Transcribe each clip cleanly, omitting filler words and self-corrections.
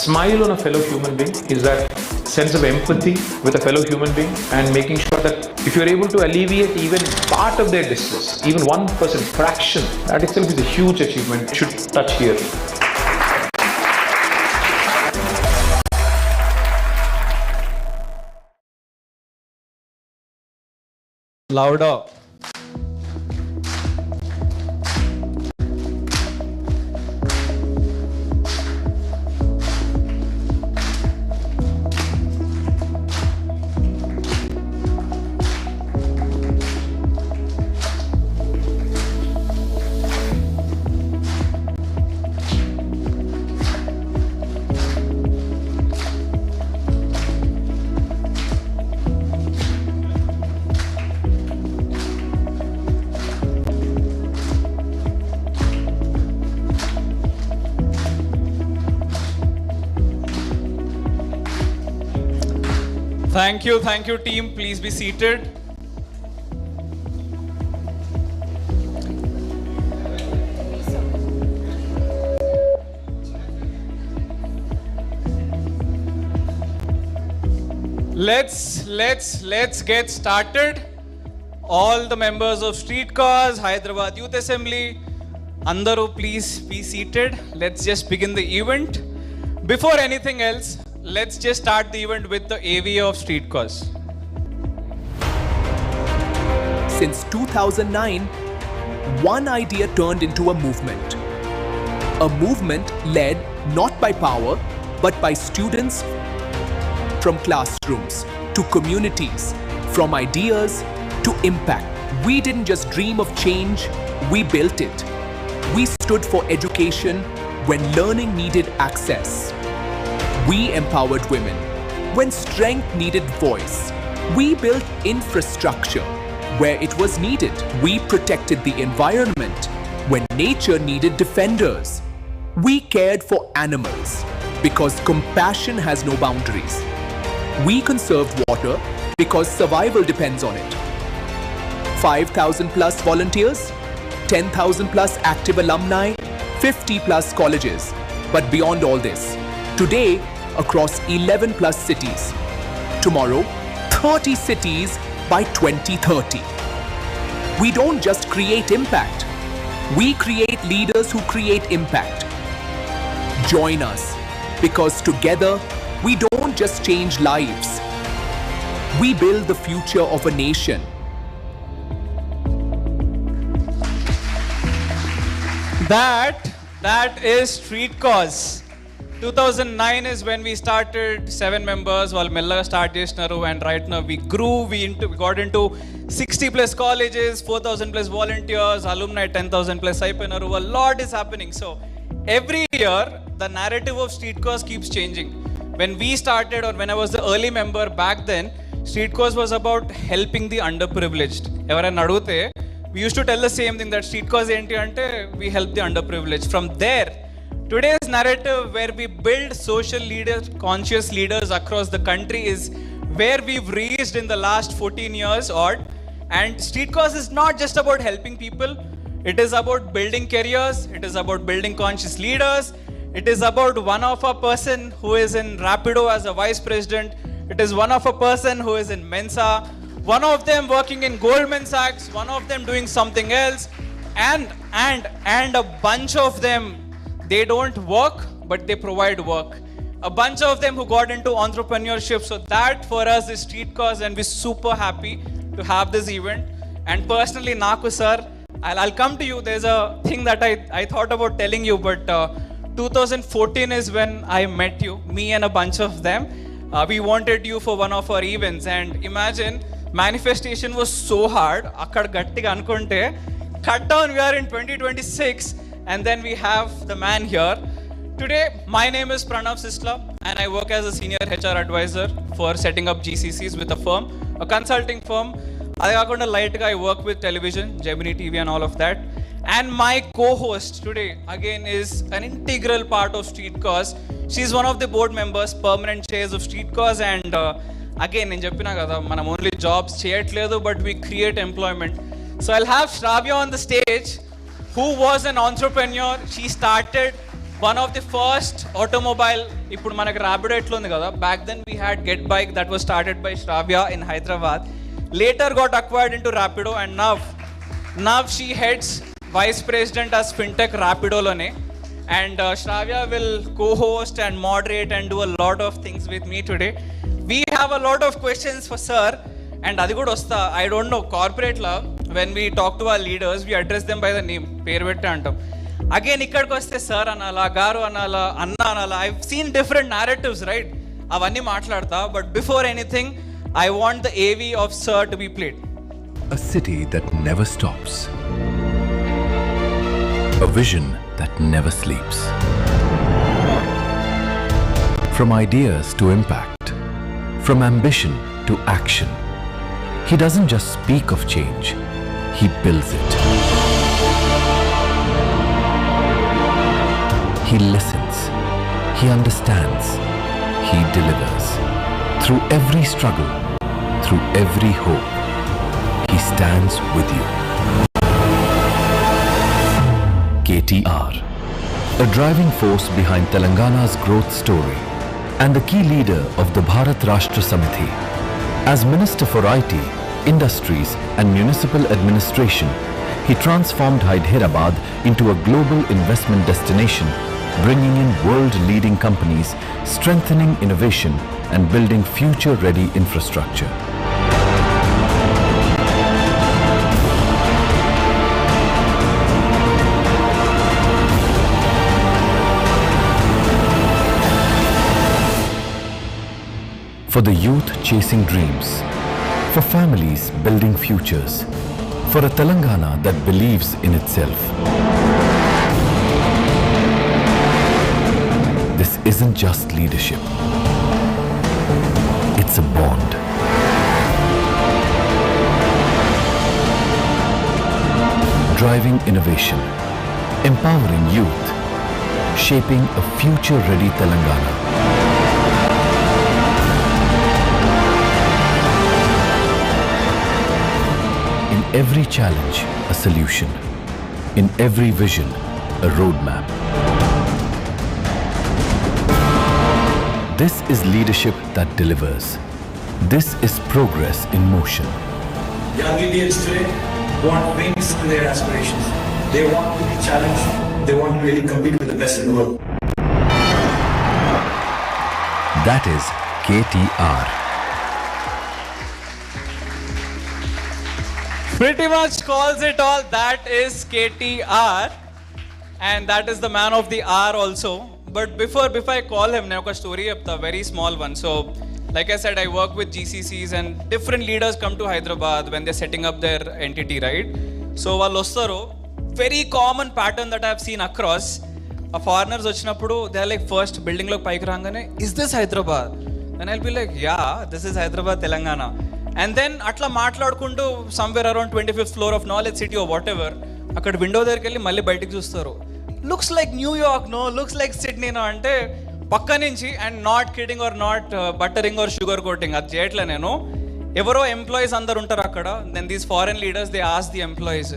smile on a fellow human being is that sense of empathy with a fellow human being and making sure that if you're able to alleviate even part of their distress, even 1% fraction, that itself is a huge achievement. It should touch here. Louder. Thank you team, please be seated. Let's get started. All the members of Streetcars, Hyderabad Youth Assembly, Andaru, please be seated. Let's just begin the event. Before anything else, let's just start the event with the AV of Streetcars. Since 2009, one idea turned into a movement. A movement led not by power, but by students, from classrooms to communities, from ideas to impact. We didn't just dream of change, we built it. We stood for education when learning needed access. We empowered women when strength needed voice. We built infrastructure where it was needed. We protected the environment when nature needed defenders. We cared for animals because compassion has no boundaries. We conserved water because survival depends on it. 5,000 plus volunteers, 10,000 plus active alumni, 50 plus colleges. But beyond all this, today, across 11 plus cities. Tomorrow, 30 cities by 2030. We don't just create impact. We create leaders who create impact. Join us, because together, we don't just change lives. We build the future of a nation. That is Streetcars. 2009 is when we started, 7 members, వాళ్ళు మెల్లగా start చేసినారు, and right now we grew, we got into 60 plus colleges, 4,000 plus volunteers, alumni 10,000 plus అయిపోయినారు. A lot is happening. So every year the narrative of Streetcars keeps changing. When we started, or when I was the early member back then, Streetcars was about helping the underprivileged. ఎవరైనా అడిగితే we used to tell the same thing, that Streetcars ఏంటి అంటే we help the underprivileged. From there, today's narrative, where we build social leaders, conscious leaders across the country, is where we've reached in the last 14 years odd. And Streetcars is not just about helping people. It is about building careers. It is about building conscious leaders. It is about one of a person who is in Rapido as a vice president. It is one of a person who is in Mensa. One of them working in Goldman Sachs. One of them doing something else. And a bunch of them, they don't work, but they provide work. A bunch of them who got into entrepreneurship. So that for us is Streetcars, and we're super happy to have this event. And personally, Naku sir, I'll come to you. There's a thing that I thought about telling you, but 2014 is when I met you, me and a bunch of them. We wanted you for one of our events, and imagine, manifestation was so hard. Akkad gattiga anukunte, cut down, we are in 2026, and then we have the man here. Today, my name is Pranav Sisla, and I work as a senior HR advisor for setting up GCCs with a firm, a consulting firm. Adi kakunda light ga I work with television, Gemini TV and all of that. And my co-host today again is an integral part of Streetcars. She's one of the board members, permanent chairs of Streetcars, and again నేను చెప్పినా కదా, మనం only jobs చేయట్లేదు, but we create employment. So I'll have Shravya on the stage, who was an entrepreneur. She started one of the first automobile, ఇప్పుడు మనకి ర్యాపిడో ఎట్లా ఉంది కదా, back then we had Get Bike that was started by Shravya in Hyderabad, later got acquired into Rapido, and now she heads vice president as fintech Rapido lone, and Shravya will co-host and moderate and do a lot of things with me today. We have a lot of questions for sir, and adi kuda osta, I don't know, corporate la when we talk to our leaders we address them by the name, పేరు పెట్టి అంటాం. Again ఇక్కడికి వస్తే sir అనాలా, గారు అనాలా, అన్న అనాలా, I seen different narratives right, అవన్నీ మాట్లాడతా. But before anything I want the AV of sir to be played. A city that never stops. A vision that never sleeps. From ideas to impact, from ambition to action. He doesn't just speak of change, he builds it. He listens, he understands, he delivers. Through every struggle, through every hope, he stands with you. KTR, a driving force behind Telangana's growth story and the key leader of the Bharat Rashtra Samiti. As Minister for IT, Industries and Municipal Administration, he transformed Hyderabad into a global investment destination, bringing in world-leading companies, strengthening innovation and building future-ready infrastructure. For the youth chasing dreams, for families building futures, for a Telangana that believes in itself. This isn't just leadership. It's a bond. Driving innovation, empowering youth, shaping a future-ready Telangana. In every challenge, a solution. In every vision, a roadmap. This is leadership that delivers. This is progress in motion. Young Indians today want wings to their aspirations. They want to be challenged. They want to really compete with the best in the world. That is KTR. Pretty much calls it all. That is KTR, and that is the man of the hour also. But before I call him, I have a story, a very small one. So, like I said, I work with GCCs and different leaders come to Hyderabad when they're setting up their entity, right? So, Valostaro, very common pattern that I've seen across. A foreigners vachinappudu, they're like, first building log paiki rangane, is this Hyderabad? And I'll be like, yeah, this is Hyderabad, Telangana. And then atla మాట్లాడుకుంటూ somewhere around 25th floor of Knowledge City or whatever, అక్కడ window దగ్గరికి వెళ్ళి మళ్ళీ బయటికి చూస్తారు. Looks like New York no, looks like Sydney no అంటే పక్క నుంచి, and not kidding or not buttering or sugar coating, అది చేయట్లే నేను. ఎవరో ఎంప్లాయీస్ అందరు ఉంటారు అక్కడ. Then these foreign leaders they ask the employees,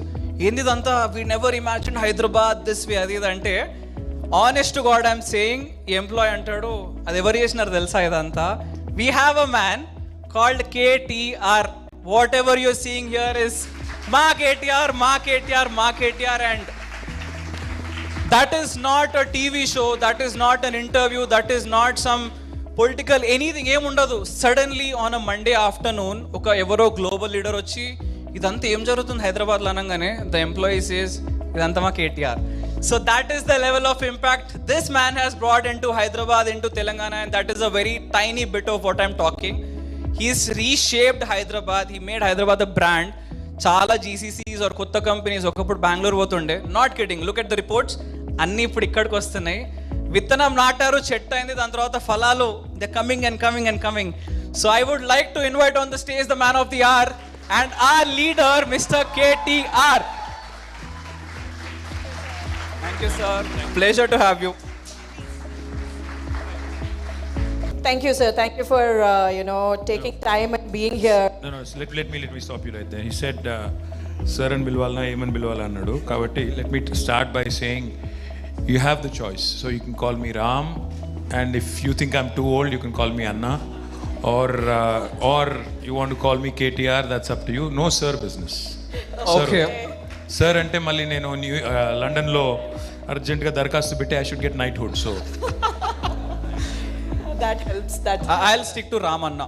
ఏంది ఇదంతా, we never imagine Hyderabad this way, అది ఇది అంటే, honest to god I'm saying, ఈ ఎంప్లాయీ అంటాడు, అది ఎవరు చేసినారు తెలుసా ఇదంతా? We have a man called KTR. Whatever you're seeing here is Ma KTR, Ma KTR, Ma KTR, and that is not a TV show, that is not an interview, that is not some political anything. Em undadu. Suddenly on a Monday afternoon, oka evaro global leader vachi idantha em jarugutundi Hyderabad lo anangane, the employee says idantha ma KTR. So that is the level of impact this man has brought into Hyderabad, into Telangana, and that is a very tiny bit of what I'm talking. He's reshaped Hyderabad. He made Hyderabad a brand. Chala GCCs or kotta companies okappudu Bangalore potunde. Not kidding. Look at the reports. Anni ippudu ikkadiki vastunayi. Vittanam naataru, chetta ayindi, dan tarvata falalu, they're coming and coming and coming. So I would like to invite on the stage the man of the hour and our leader, Mr. KTR. Thank you, sir. Pleasure to have you. Thank you, sir. Thank you for taking time and being here. No. Let me stop you right there. He said, "Sir and Bilwala, Eman Bilwala annadu." Kabatti, let me start by saying, you have the choice. So you can call me Ram, and if you think I'm too old, you can call me Anna, or you want to call me KTR. That's up to you. No sir business. Okay. Sir ante malli nenu London lo urgent ga darkastu bitte I should get knighthood. So That helps. I'll stick to Ram Anna.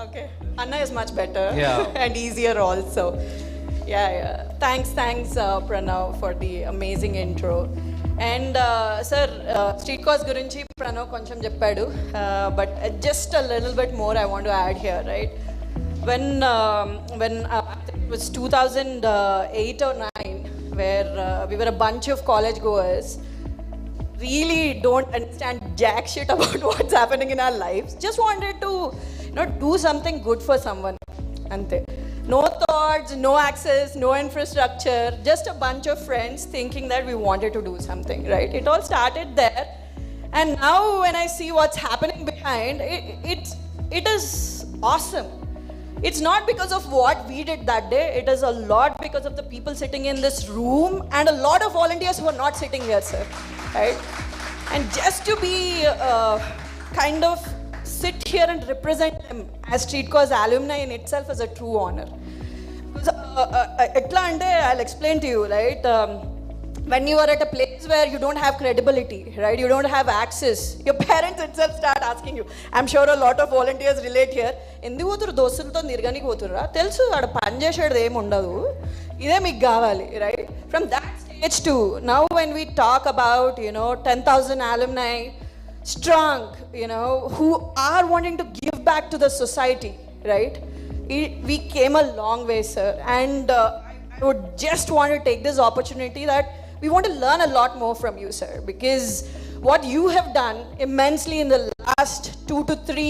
Okay. Anna is much better. Yeah. And easier also. Yeah. Thanks, Pranav, for the amazing intro. And sir, street cause gurinchi Pranav koncham cheppadu, but just a little bit more I want to add here, right? When it was 2008 or 9, where we were a bunch of college goers, really don't understand jack shit about what's happening in our lives. Just wanted to, do something good for someone. Ante. No thoughts, no access, no infrastructure, just a bunch of friends thinking that we wanted to do something, right? It all started there. And now when I see what's happening behind, it is awesome. It's not because of what we did that day. It is a lot because of the people sitting in this room and a lot of volunteers who are not sitting here, sir. Right? And just to be kind of sit here and represent them as Street Cause alumni in itself is a true honor. Because I'll explain to you, right? When you are at a place where you don't have credibility, right? You don't have access. Your parents itself start asking you. I'm sure a lot of volunteers relate here. ఎందుకు పోతురు దోస్తులతో నిర్గనికి పోతుర్రా తెలుసు ఆడ పని చేసేది ఏమి ఉండదు ఇదే మీకు కావాలి right from that stage to now when we talk about 10,000 alumni strong, who are wanting to give back to the society, right? We came a long way, sir. And I would just want to take this opportunity that we want to learn a lot more from you, sir, because what you have done immensely in the last 2 to 3,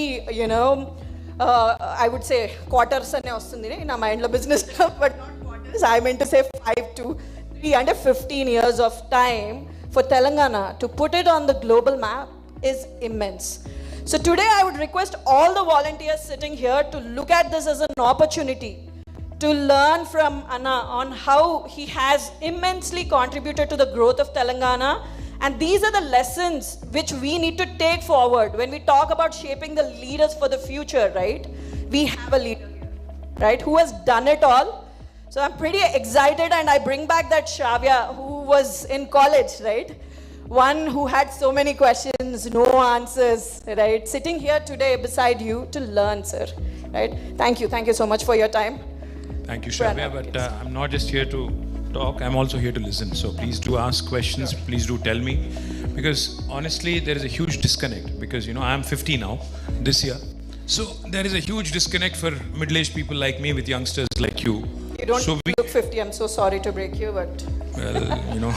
I would say quarters ane vastundi in my mind lo business, but not quarters. I meant to say 5 to 3 under 15 years of time for Telangana to put it on the global map is immense. So today I would request all the volunteers sitting here to look at this as an opportunity to learn from Anna on how he has immensely contributed to the growth of Telangana. And these are the lessons which we need to take forward when we talk about shaping the leaders for the future, right? We have a leader here, right, who has done it all. So I'm pretty excited, and I bring back that Shavya who was in college, right? One who had so many questions, no answers, right? Sitting here today beside you to learn, sir, right? Thank you so much for your time. thank you Shavya, but I'm not just here to talk, I'm also here to listen. So please do ask questions, please do tell me, because honestly there is a huge disconnect, because I'm 50 now this year, so there is a huge disconnect for middle-aged people like me with youngsters like you. You don't look 50, I'm so sorry to break you, but well,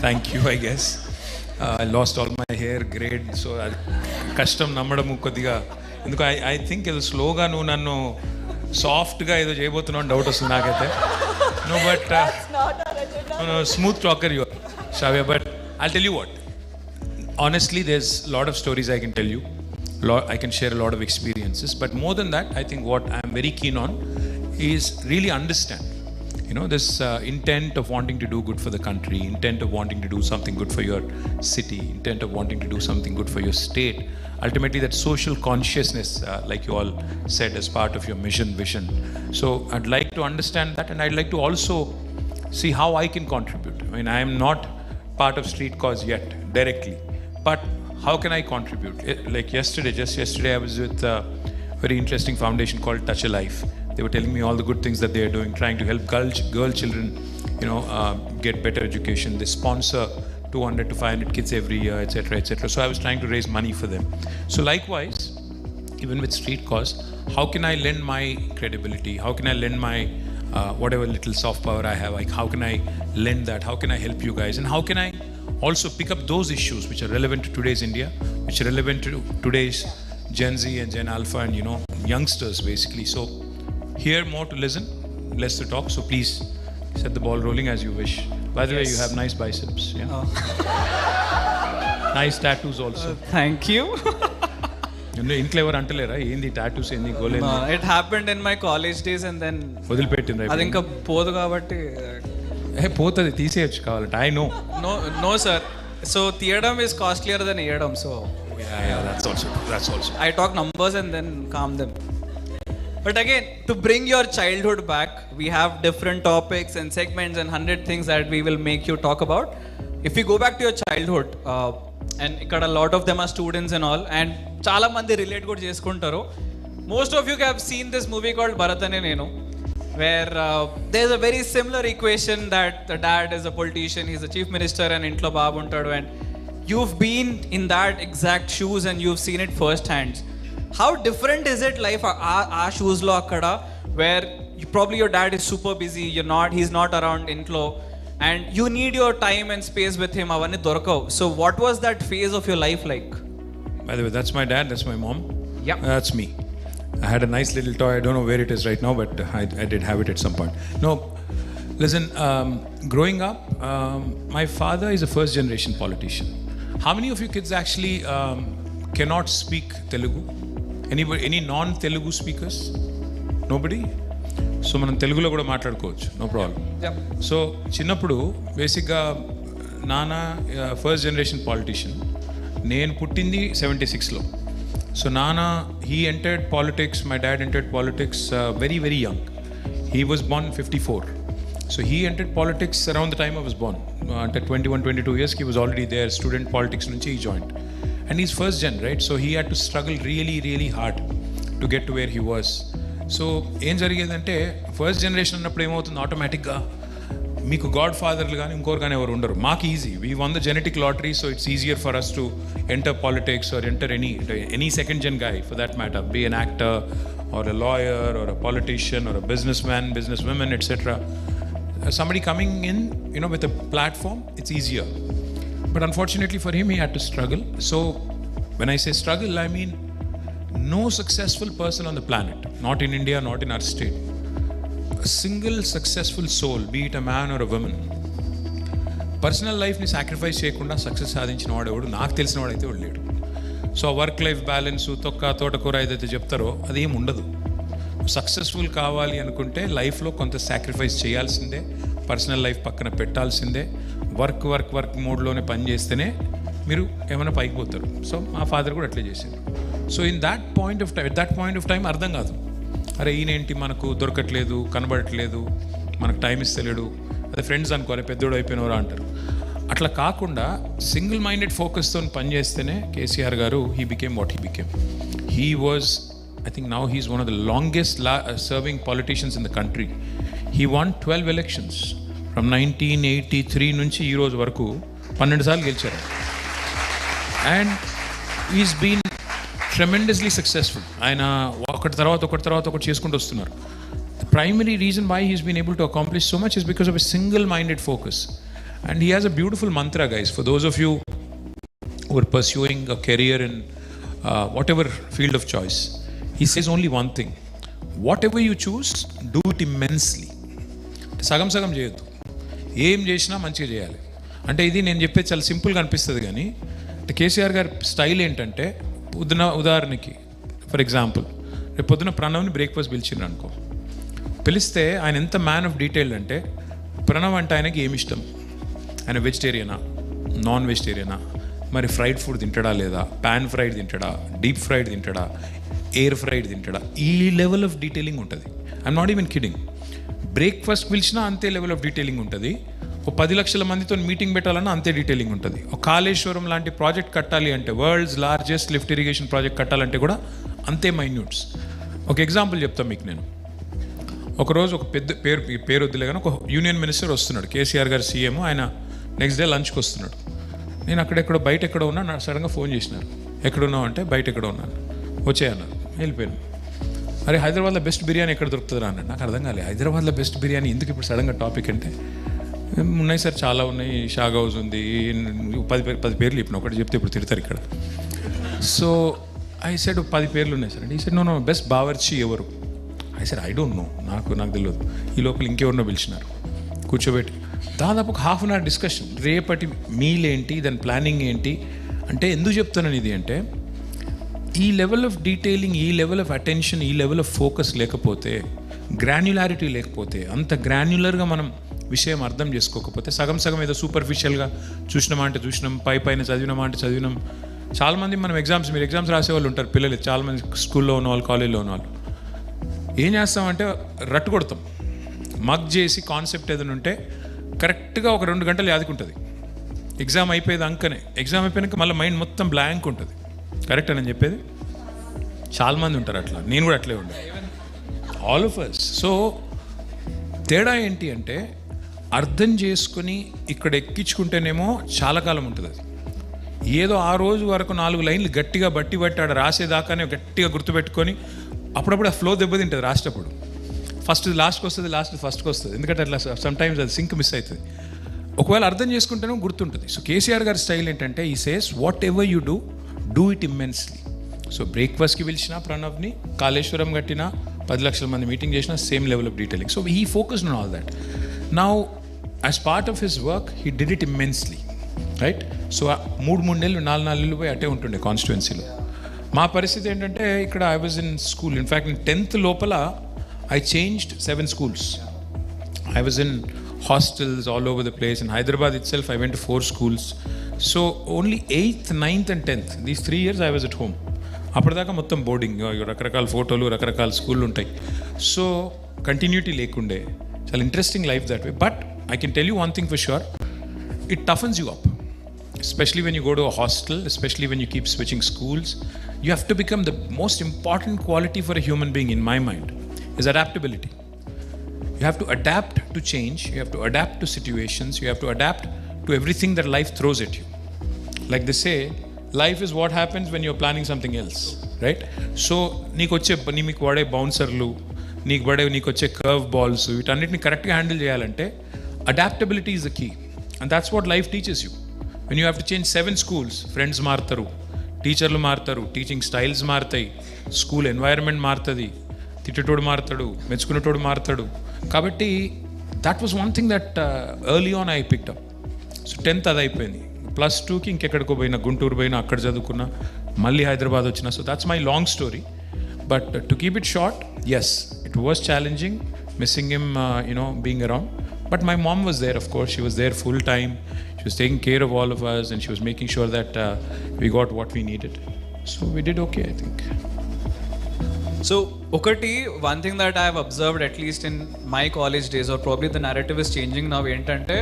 thank you, I guess. I lost all my hair grade, so కష్టం నమ్మడం కొద్దిగా ఎందుకు I think ఏదో స్లోగా నువ్వు నన్ను సాఫ్ట్గా ఏదో చేయబోతున్నావు డౌట్ వస్తుంది నాకైతే no but smooth talker you Shavya, but I'll tell you what, honestly there's a lot of stories I can tell you, I can share a lot of experiences, but more than that I think what I'm very keen on is really understand this intent of wanting to do good for the country, intent of wanting to do something good for your city, intent of wanting to do something good for your state. Ultimately, that social consciousness, like you all said, as part of your mission, vision. So I'd like to understand that, and I'd like to also see how I can contribute. I mean, I am not part of Street Cause yet, directly, but how can I contribute? Like just yesterday, I was with a very interesting foundation called Touch a Life. They were telling me all the good things that they are doing, trying to help girl children, get better education. They sponsor 200 to 500 kids every year, etc., etc. So I was trying to raise money for them. So likewise, even with Street Cause, how can I lend my credibility? How can I lend my whatever little soft power I have? Like, how can I lend that? How can I help you guys? And how can I also pick up those issues which are relevant to today's India, which are relevant to today's Gen Z and Gen Alpha and youngsters basically. So here more to listen, less to talk. So please set the ball rolling as you wish. By the way, you have nice biceps. Yeah. Nice tattoos also. Thank you. ఇంట్లో ఎవరు అంటలేరా ఏంది tattoos ఏంది గోలేంది? It happened in my college days, and then వదిలిపెట్టిండ్రా అది ఇంకా పోదు కాబట్టి పోతుంది తీసేయచ్చు కావాలంటే. I know no sir, So theodom is costlier than eardom. So Yeah, that's also. I talk numbers and then calm them. But again, to bring your childhood back, we have different topics and segments and 100 things that we will make you talk about. If you go back to your childhood, and ikkada a lot of them are students and all, and chala mandi relate kuda cheskuntaru. Most of you have seen this movie called Bharat Ane Nenu, where there's a very similar equation that the dad is a politician, he's a chief minister, and intlo babu untadu, and you've been in that exact shoes and you've seen it first hand. How different is it life our shoes lo akkada, where probably your dad is super busy, he's not around intlo, and you need your time and space with him, avanni dorakav. So what was that phase of your life like? By the way, that's my dad, that's my mom. Yeah. That's me. I had a nice little toy. I don't know where it is right now, but I did have it at some point. No, listen, growing up, my father is a first generation politician. How many of you kids actually cannot speak Telugu? Any non-Telugu speakers? Nobody? So మనం తెలుగులో కూడా మాట్లాడుకోవచ్చు, no problem. So చిన్నప్పుడు బేసిక్గా నాన్న first generation politician. నేను పుట్టింది 76లో. So నాన్న he entered politics, my dad entered politics very very young. He was born 54. So he entered politics around the time I was born. At 21-22 years he was already there. Student politics nunchi he joined. And he's first gen, right? So he had to struggle really really hard to get to where he was. So ఏం జరిగేదంటే first generation అన్నప్పుడు ఏమవుతుంది, ఆటోమేటిక్గా మీకు God ఫాదర్లు కానీ ఇంకోరు కానీ ఎవరు ఉండరు. మాకు easy, we won the genetic lottery, so it's easier for us to enter politics or enter any second gen guy for that matter, be an actor or a lawyer or a politician or a businessman, businesswoman, etc. Somebody coming in, with a platform, it's easier. But unfortunately for him, he had to struggle. So when I say struggle, I mean no successful person on the planet, not in India, not in our state, a single successful soul, be it a man or a woman, personal లైఫ్ని sacrifice చేయకుండా success సాధించిన వాడు ఎవడు నాకు తెలిసిన వాడైతే వాడు లేడు. సో వర్క్ లైఫ్ బ్యాలెన్స్, తోటకూర ఏదైతే చెప్తారో అది ఏమి ఉండదు. సక్సెస్ఫుల్ కావాలి అనుకుంటే లైఫ్లో కొంత సాక్రిఫైస్ చేయాల్సిందే, పర్సనల్ లైఫ్ పక్కన పెట్టాల్సిందే, వర్క్ మోడ్లోనే పని చేస్తేనే మీరు ఏమైనా పైకి పోతారు. సో మా ఫాదర్ కూడా అట్లే చేశారు. So at that point of time అర్థం కాదు, అరే ఈయనేంటి మనకు దొరకట్లేదు, కనబడట్లేదు, మనకు టైం ఇస్తలేడు, అదే ఫ్రెండ్స్ అనుకోవాలి పెద్దోడు అయిపోయినవరా అంటారు. అట్లా కాకుండా సింగిల్ మైండెడ్ ఫోకస్తో పనిచేస్తేనే కేసీఆర్ గారు he became what he became. He was, I think now he's one of the longest serving politicians in the country. He won 12 elections from 1983 నుంచి ఈ రోజు వరకు 12 సార్లు గెలిచారు. And he's been tremendously successful. ఆయన ఒకటి తర్వాత ఒకటి చేసుకుంటూ వస్తున్నారు. The primary reason why he's been able to accomplish so much is because of a single-minded focus. And he has a beautiful mantra, guys, for those of you who are pursuing a career in whatever field of choice. He says only one thing: whatever you choose, do it immensely. సగం చేయొద్దు, ఏం చేసినా మంచిగా చేయాలి. అంటే ఇది నేను చెప్పేది చాలా సింపుల్గా అనిపిస్తుంది, కానీ కేసీఆర్ గారి స్టైల్ ఏంటంటే ఉదాహరణకి ఫర్ ఎగ్జాంపుల్ రేపు పొద్దున ప్రణవ్ని బ్రేక్ఫాస్ట్ పిలిచిండ్రు అనుకో, పిలిస్తే ఆయన ఎంత మ్యాన్ ఆఫ్ డీటెయిల్ అంటే ప్రణవ్ అంటే ఆయనకి ఏమి ఇష్టం, ఆయన వెజిటేరియనా నాన్ వెజిటేరియనా, మరి ఫ్రైడ్ ఫుడ్ తింటాడా లేదా, పాన్ ఫ్రైడ్ తింటాడా, డీప్ ఫ్రైడ్ తింటాడా, ఎయిర్ ఫ్రైడ్ తింటాడా, ఈ లెవెల్ ఆఫ్ డీటెయిలింగ్ ఉంటుంది. I'm not even kidding. Breakfast పిలిచినా అంతే లెవెల్ ఆఫ్ డీటెయిలింగ్ ఉంటుంది. ఒక 10 లక్షల మందితో మీటింగ్ పెట్టాలన్నా అంతే డీటెయిలింగ్ ఉంటుంది. ఒక కాళేశ్వరం లాంటి ప్రాజెక్ట్ కట్టాలి అంటే, world's largest lift irrigation project కట్టాలంటే కూడా అంతే మైన్యూట్స్. ఒక ఎగ్జాంపుల్ చెప్తాను మీకు నేను. ఒకరోజు ఒక పెద్ద పేరు వద్దులే కానీ ఒక యూనియన్ మినిస్టర్ వస్తున్నాడు, కేసీఆర్ గారు సీఎం, ఆయన నెక్స్ట్ డే లంచ్కి వస్తున్నాడు. నేను అక్కడెక్కడో బయట ఎక్కడో ఉన్నా, నాకు సడన్గా ఫోన్ చేసినారు, ఎక్కడున్నావు అంటే బయట ఎక్కడో ఉన్నాను, వచ్చేయన్నారు, వెళ్ళిపోయాను. అరే హైదరాబాద్లో బెస్ట్ బిర్యానీ ఎక్కడ దొరుకుతుందా అన్నాడు. నాకు అర్థం కాలేదు, హైదరాబాద్లో బెస్ట్ బిర్యానీ ఎందుకు ఇప్పుడు సడన్గా టాపిక్ అంటే, ఉన్నాయి సార్ చాలా ఉన్నాయి, షాగ్ హౌస్ ఉంది, 10 పేర్లు చెప్పిన, ఒకటి చెప్తే ఇప్పుడు తిడతారు ఇక్కడ. సో ఐ సెడ్ 10 పేర్లు ఉన్నాయి సార్ అంటే, ఈ సెడ్ నో బెస్ట్ బావర్చి ఎవరు, I said I don't no, నాకు తెలియదు. ఈ లోపల ఇంకెవరినో పిలిచినారు, కూర్చోబెట్టి దాదాపు ఒక హాఫ్ అన్ అవర్ డిస్కషన్, రేపటి మీల్ ఏంటి, దాని ప్లానింగ్ ఏంటి అంటే. ఎందుకు చెప్తానని ఇది అంటే, ఈ లెవెల్ ఆఫ్ డీటెయిలింగ్, ఈ లెవెల్ ఆఫ్ అటెన్షన్, ఈ లెవెల్ ఆఫ్ ఫోకస్ లేకపోతే, గ్రాన్యులారిటీ లేకపోతే, అంత గ్రాన్యులర్గా మనం విషయం అర్థం చేసుకోకపోతే సగం సగం ఏదో సూపర్ఫిషియల్గా చూసినామా అంటే చూసినాం, పైన చదివినామా అంటే చదివినాం. చాలామంది మనం మీరు ఎగ్జామ్స్ రాసేవాళ్ళు ఉంటారు పిల్లలు, చాలామంది స్కూల్లో ఉన్నవాళ్ళు, కాలేజీలో ఉన్నవాళ్ళు. ఏం చేస్తామంటే రట్టు కొడతాం, మగ్ చేసి కాన్సెప్ట్ ఏదైనా ఉంటే కరెక్ట్గా ఒక 2 గంటలు యాదుకుంటుంది. ఎగ్జామ్ అయిపోయేది అంకనే, ఎగ్జామ్ అయిపోయాక మళ్ళీ మైండ్ మొత్తం బ్లాంక్ ఉంటుంది. కరెక్ట్ అని చెప్పేది? చాలామంది ఉంటారు అట్లా, నేను కూడా అట్లే ఉండే, ఆల్ ఆఫ్ అస్. సో తేడా ఏంటి అంటే అర్థం చేసుకుని ఇక్కడ ఎక్కించుకుంటేనేమో చాలా కాలం ఉంటుంది. అది ఏదో ఆ రోజు వరకు 4 లైన్లు గట్టిగా బట్టి ఆడ రాసేదాకానే గట్టిగా గుర్తుపెట్టుకొని అప్పుడప్పుడు ఆ ఫ్లో దెబ్బతింటుంది రాసేటప్పుడు. ఫస్ట్ లాస్ట్కి వస్తుంది, లాస్ట్ ఫస్ట్కి వస్తుంది. ఎందుకంటే అట్లా సమ్టైమ్స్ అది సింక్ మిస్ అవుతుంది. ఒకవేళ అర్థం చేసుకుంటేనే గుర్తుంటుంది. సో కేసీఆర్ గారి స్టైల్ ఏంటంటే ఈ says what ever you do it immensely. So బ్రేక్ఫాస్ట్కి పిలిచిన ప్రణవ్ని, కాళేశ్వరం కట్టిన 10 లక్షల మంది మీటింగ్ చేసిన, same level of detailing. So he focused on all that. Now as part of his work he did it immensely, right? So 3 నెలలు 4 నెలలు పోయి అటే ఉంటుండే కాన్స్టిట్యుయెన్సీలో. మా పరిస్థితి ఏంటంటే ఇక్కడ I was in school, in fact 10th లోపల I changed 7 schools. I was in hostels all over the place. In Hyderabad itself, I went to 4 schools. So only 8th, 9th and 10th, these 3 years I was at home. అప్పటిదాకా మొత్తం boarding, రకరకాల ఫోటోలు, రకరకాల స్కూళ్ళు ఉంటాయి. So continuity లేకుండే, చాలా interesting life that way. But I can tell you one thing for sure, it toughens you up. Especially when you go to a hostel, especially when you keep switching schools, you have to become the most important quality for a human being, in my mind, is adaptability. You have to adapt to change, you have to adapt to situations, you have to adapt to everything that life throws at you. Like they say, life is what happens when you're planning something else, right? So నీకు వాడే బౌన్సర్లు, నీకు వచ్చే curve balls, వీటన్నిటిని కరెక్ట్గా handle చేయాలంటే adaptability is the key. And that's what life teaches you. When you have to change 7 schools, friends మారుతారు, టీచర్లు మారుతారు, టీచింగ్ స్టైల్స్ మారుతాయి, స్కూల్ ఎన్వైరన్మెంట్ మారుతుంది, తిట్టేటోడు మారుతాడు, మెచ్చుకునేటోడు మారుతాడు. కాబట్టి that was one thing that early on I picked up. So 10th అది అయిపోయింది. +2కి ఇంకెక్కడికో పోయినా, గుంటూరు పోయినా, అక్కడ చదువుకున్నా, మళ్ళీ హైదరాబాద్ వచ్చిన. So that's my long story. But to keep it short, yes, it was challenging, missing him, being around. But my mom was there, of course. She was there full time. She was taking care of all of us and she was making sure that we got what we needed. So we did okay, I think. So, one thing that I have observed, at least in my college days, or probably the narrative is changing now, ఏంటంటే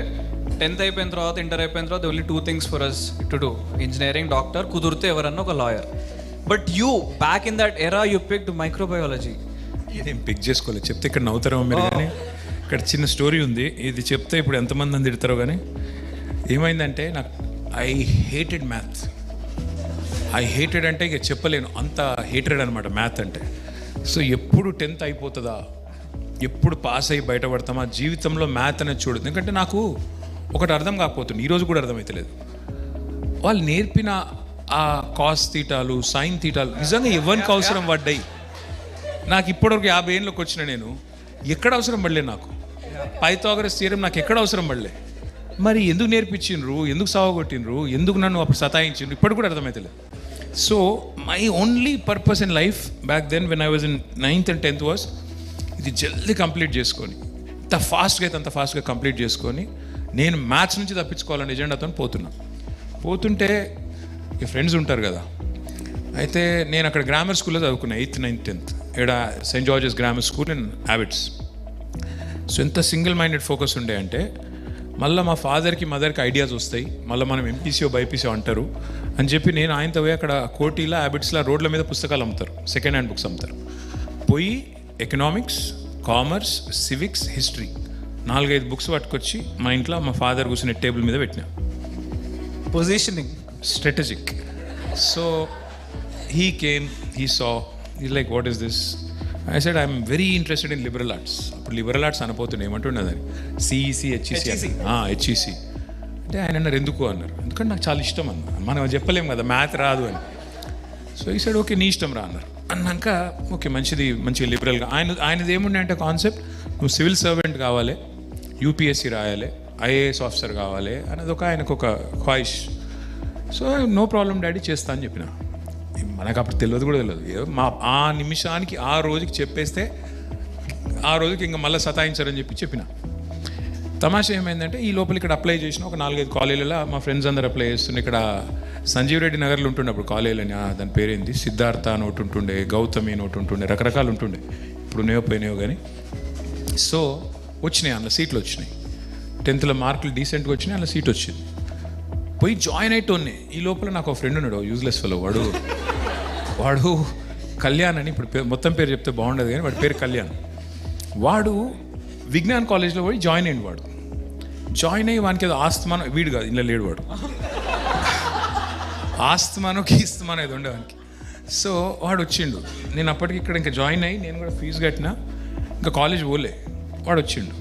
10th అయిపోయిన తర్వాత, inter అయిపోయిన తర్వాత, only 2 things for us to do: engineering, doctor, కుదిరితే ఎవరన్నా ఒక lawyer. But you, back in that era, you picked microbiology. నేను pick చేసుకోలేదు, చెప్తే ఇక్కడ నవ్వుతారో మీరు. కానీ ఇక్కడ చిన్న స్టోరీ ఉంది, ఇది చెప్తే ఇప్పుడు ఎంతమంది అని తిడతారో. కానీ ఏమైందంటే నాకు I hated maths. I hated అంటే ఇక చెప్పలేను, అంత హేటెడ్ అనమాట మ్యాథ్ అంటే. సో ఎప్పుడు 10th అయిపోతుందా, ఎప్పుడు పాస్ అయ్యి బయటపడతామా, జీవితంలో మ్యాథ్ అనేది చూడదు. ఎందుకంటే నాకు ఒకటి అర్థం కాకపోతుంది, ఈరోజు కూడా అర్థమవుతలేదు. వాళ్ళు నేర్పిన ఆ కాస్ తీటాలు, సైన్ తీటాలు నిజంగా ఎవరికి అవసరం పడ్డాయి? నాకు ఇప్పటివరకు 50 ఏళ్ళకి వచ్చిన నేను ఎక్కడ అవసరం పడలే. నాకు పైథాగరస్ థియరం నాకు ఎక్కడ అవసరం పడలే. మరి ఎందుకు నేర్పించిండ్రు, ఎందుకు సావగొట్టిండ్రు, ఎందుకు నన్ను అప్పుడు సతాయించిండ్రు, ఇప్పటికి కూడా అర్థమవుతలేదు. So my only purpose in life back then when I was in 9th and 10th was ఇది జల్దీ కంప్లీట్ చేసుకొని, ఇంత ఫాస్ట్గా అయితే అంత ఫాస్ట్గా కంప్లీట్ చేసుకొని నేను మ్యాథ్స్ నుంచి తప్పించుకోవాలని ఎజెండాతో పోతుంటే ఈ ఫ్రెండ్స్ ఉంటారు కదా. అయితే నేను అక్కడ గ్రామర్ స్కూల్లో చదువుకున్నాను 8th, 9th, 10th. ఇక్కడ Saint జార్జెస్ grammar school in habits. So ఎంత సింగిల్ మైండెడ్ ఫోకస్ ఉండే అంటే, మళ్ళీ మా ఫాదర్కి మదర్కి ఐడియాస్ వస్తాయి, మళ్ళీ మనం ఎంపీసీఓ బైపీసీఓ అంటారు అని చెప్పి నేను ఆయనతో పోయి అక్కడ కోటీలా, హ్యాబిట్స్లా రోడ్ల మీద పుస్తకాలు అమ్ముతారు, సెకండ్ హ్యాండ్ బుక్స్ అమ్ముతారు. పోయి economics, commerce, civics, history 4-5 books పట్టుకొచ్చి మా ఇంట్లో మా ఫాదర్ కూర్చునే టేబుల్ మీద పెట్టినా. Positioning, strategic. So he came, he saw, he's like, what is this? I said, I'm very interested in liberal arts. అప్పుడు లిబరల్ ఆర్ట్స్ అనపోతుండే, ఏమంటుండే సిఈసి, హెచ్ఈసి. హెచ్ఈసి అంటే ఆయన అన్నారు, ఎందుకు అన్నారు. ఎందుకంటే నాకు చాలా ఇష్టం అన్న, మనం చెప్పలేము కదా మ్యాథ్ రాదు అని. సో ఈ సైడ్ ఓకే నీ ఇష్టం రా అన్నారు. అన్నాక ఓకే మంచిగా లిబరల్గా ఆయనది ఏముండే అంటే కాన్సెప్ట్, నువ్వు సివిల్ సర్వెంట్ కావాలి, యూపీఎస్సీ రాయాలి, ఐఏఎస్ ఆఫీసర్ కావాలి అనేది ఆయనకు ఒక ఖ్వాయిష్. సో నో ప్రాబ్లం డాడీ, చేస్తా అని చెప్పిన. మనకు అప్పుడు తెలియదు కూడా తెలియదు, ఆ నిమిషానికి ఆ రోజుకి చెప్పేస్తే ఆ రోజుకి ఇంకా మళ్ళీ సతాయించారని చెప్పిన. తమాషా ఏమైందంటే ఈ లోపల ఇక్కడ అప్లై చేసిన ఒక 4-5 కాలేజీలలో మా ఫ్రెండ్స్ అందరూ అప్లై చేస్తుండే. ఇక్కడ సంజీవ్ రెడ్డి నగర్లో ఉంటుండే అప్పుడు కాలేజీలని, దాని పేరేంది, సిద్ధార్థ అని ఒకటి ఉంటుండే, గౌతమి అని ఒకటి ఉంటుండే, రకరకాలు ఉంటుండే. ఇప్పుడు పోయినాయో కానీ. సో వచ్చినాయి, అందులో సీట్లు వచ్చినాయి. 10th మార్కులు డీసెంట్గా వచ్చినాయి, అందులో సీట్ వచ్చింది. పోయి జాయిన్ అయిటోనే. ఈ లోపల నాకు ఒక ఫ్రెండ్ ఉన్నాడు, యూజ్లెస్ ఫెలో. వాడు కళ్యాణ్ అని, ఇప్పుడు మొత్తం పేరు చెప్తే బాగుండదు కానీ వాడి పేరు కళ్యాణ్. వాడు విజ్ఞాన్ కాలేజ్లో పోయి జాయిన్ అయ్యింది. వాడు జాయిన్ అయ్యి వానికి ఏదో ఆస్తమానం, వీడు కాదు ఇలా లేడు వాడు, ఆస్తమానం కీస్తమానం ఏదో ఉండే వానికి. సో వాడు వచ్చిండు. నేను అప్పటికి ఇక్కడ ఇంకా జాయిన్ అయ్యి నేను కూడా ఫీజు కట్టినా, ఇంకా కాలేజ్ పోలే. వాడు వచ్చిండు.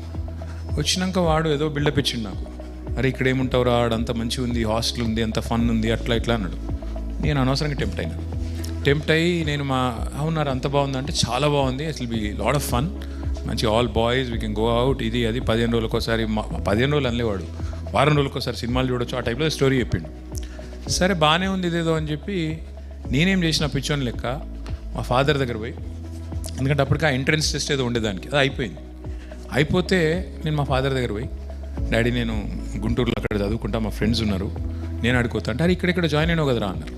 వచ్చినాక వాడు ఏదో బిల్డప్ ఇచ్చిండు నాకు. అరే ఇక్కడ ఏముంటావు రా, అంత మంచిగా ఉంది, హాస్టల్ ఉంది, అంత ఫన్ ఉంది, అట్లా ఇట్లా అన్నాడు. నేను అనవసరంగా టెంప్ట్ అయ్యి నేను అవునారు అంత బాగుంది అంటే చాలా బాగుంది, it will be lot of fun, మంచి all boys we can go out, ఇది అది 15 రోజులకోసారి, 15 రోజులు అనలేవాడు, వారం రోజులకోసారి సినిమాలు చూడొచ్చు, ఆ టైప్లో స్టోరీ చెప్పిండు. సరే బాగానే ఉంది ఇదేదో అని చెప్పి నేనేం చేసిన పిచ్చోని లెక్క మా ఫాదర్ దగ్గర పోయి, ఎందుకంటే అప్పటికి ఆ ఎంట్రన్స్ టెస్ట్ ఏదో ఉండేదానికి, అది అయిపోయింది. అయిపోతే నేను మా ఫాదర్ దగ్గర పోయి, డాడీ నేను గుంటూరులో అక్కడ చదువుకుంటా, మా ఫ్రెండ్స్ ఉన్నారు, నేను ఆడుకోతా అంటే, అరే ఇక్కడ జాయిన్ అయినావు కదరా అన్నారు.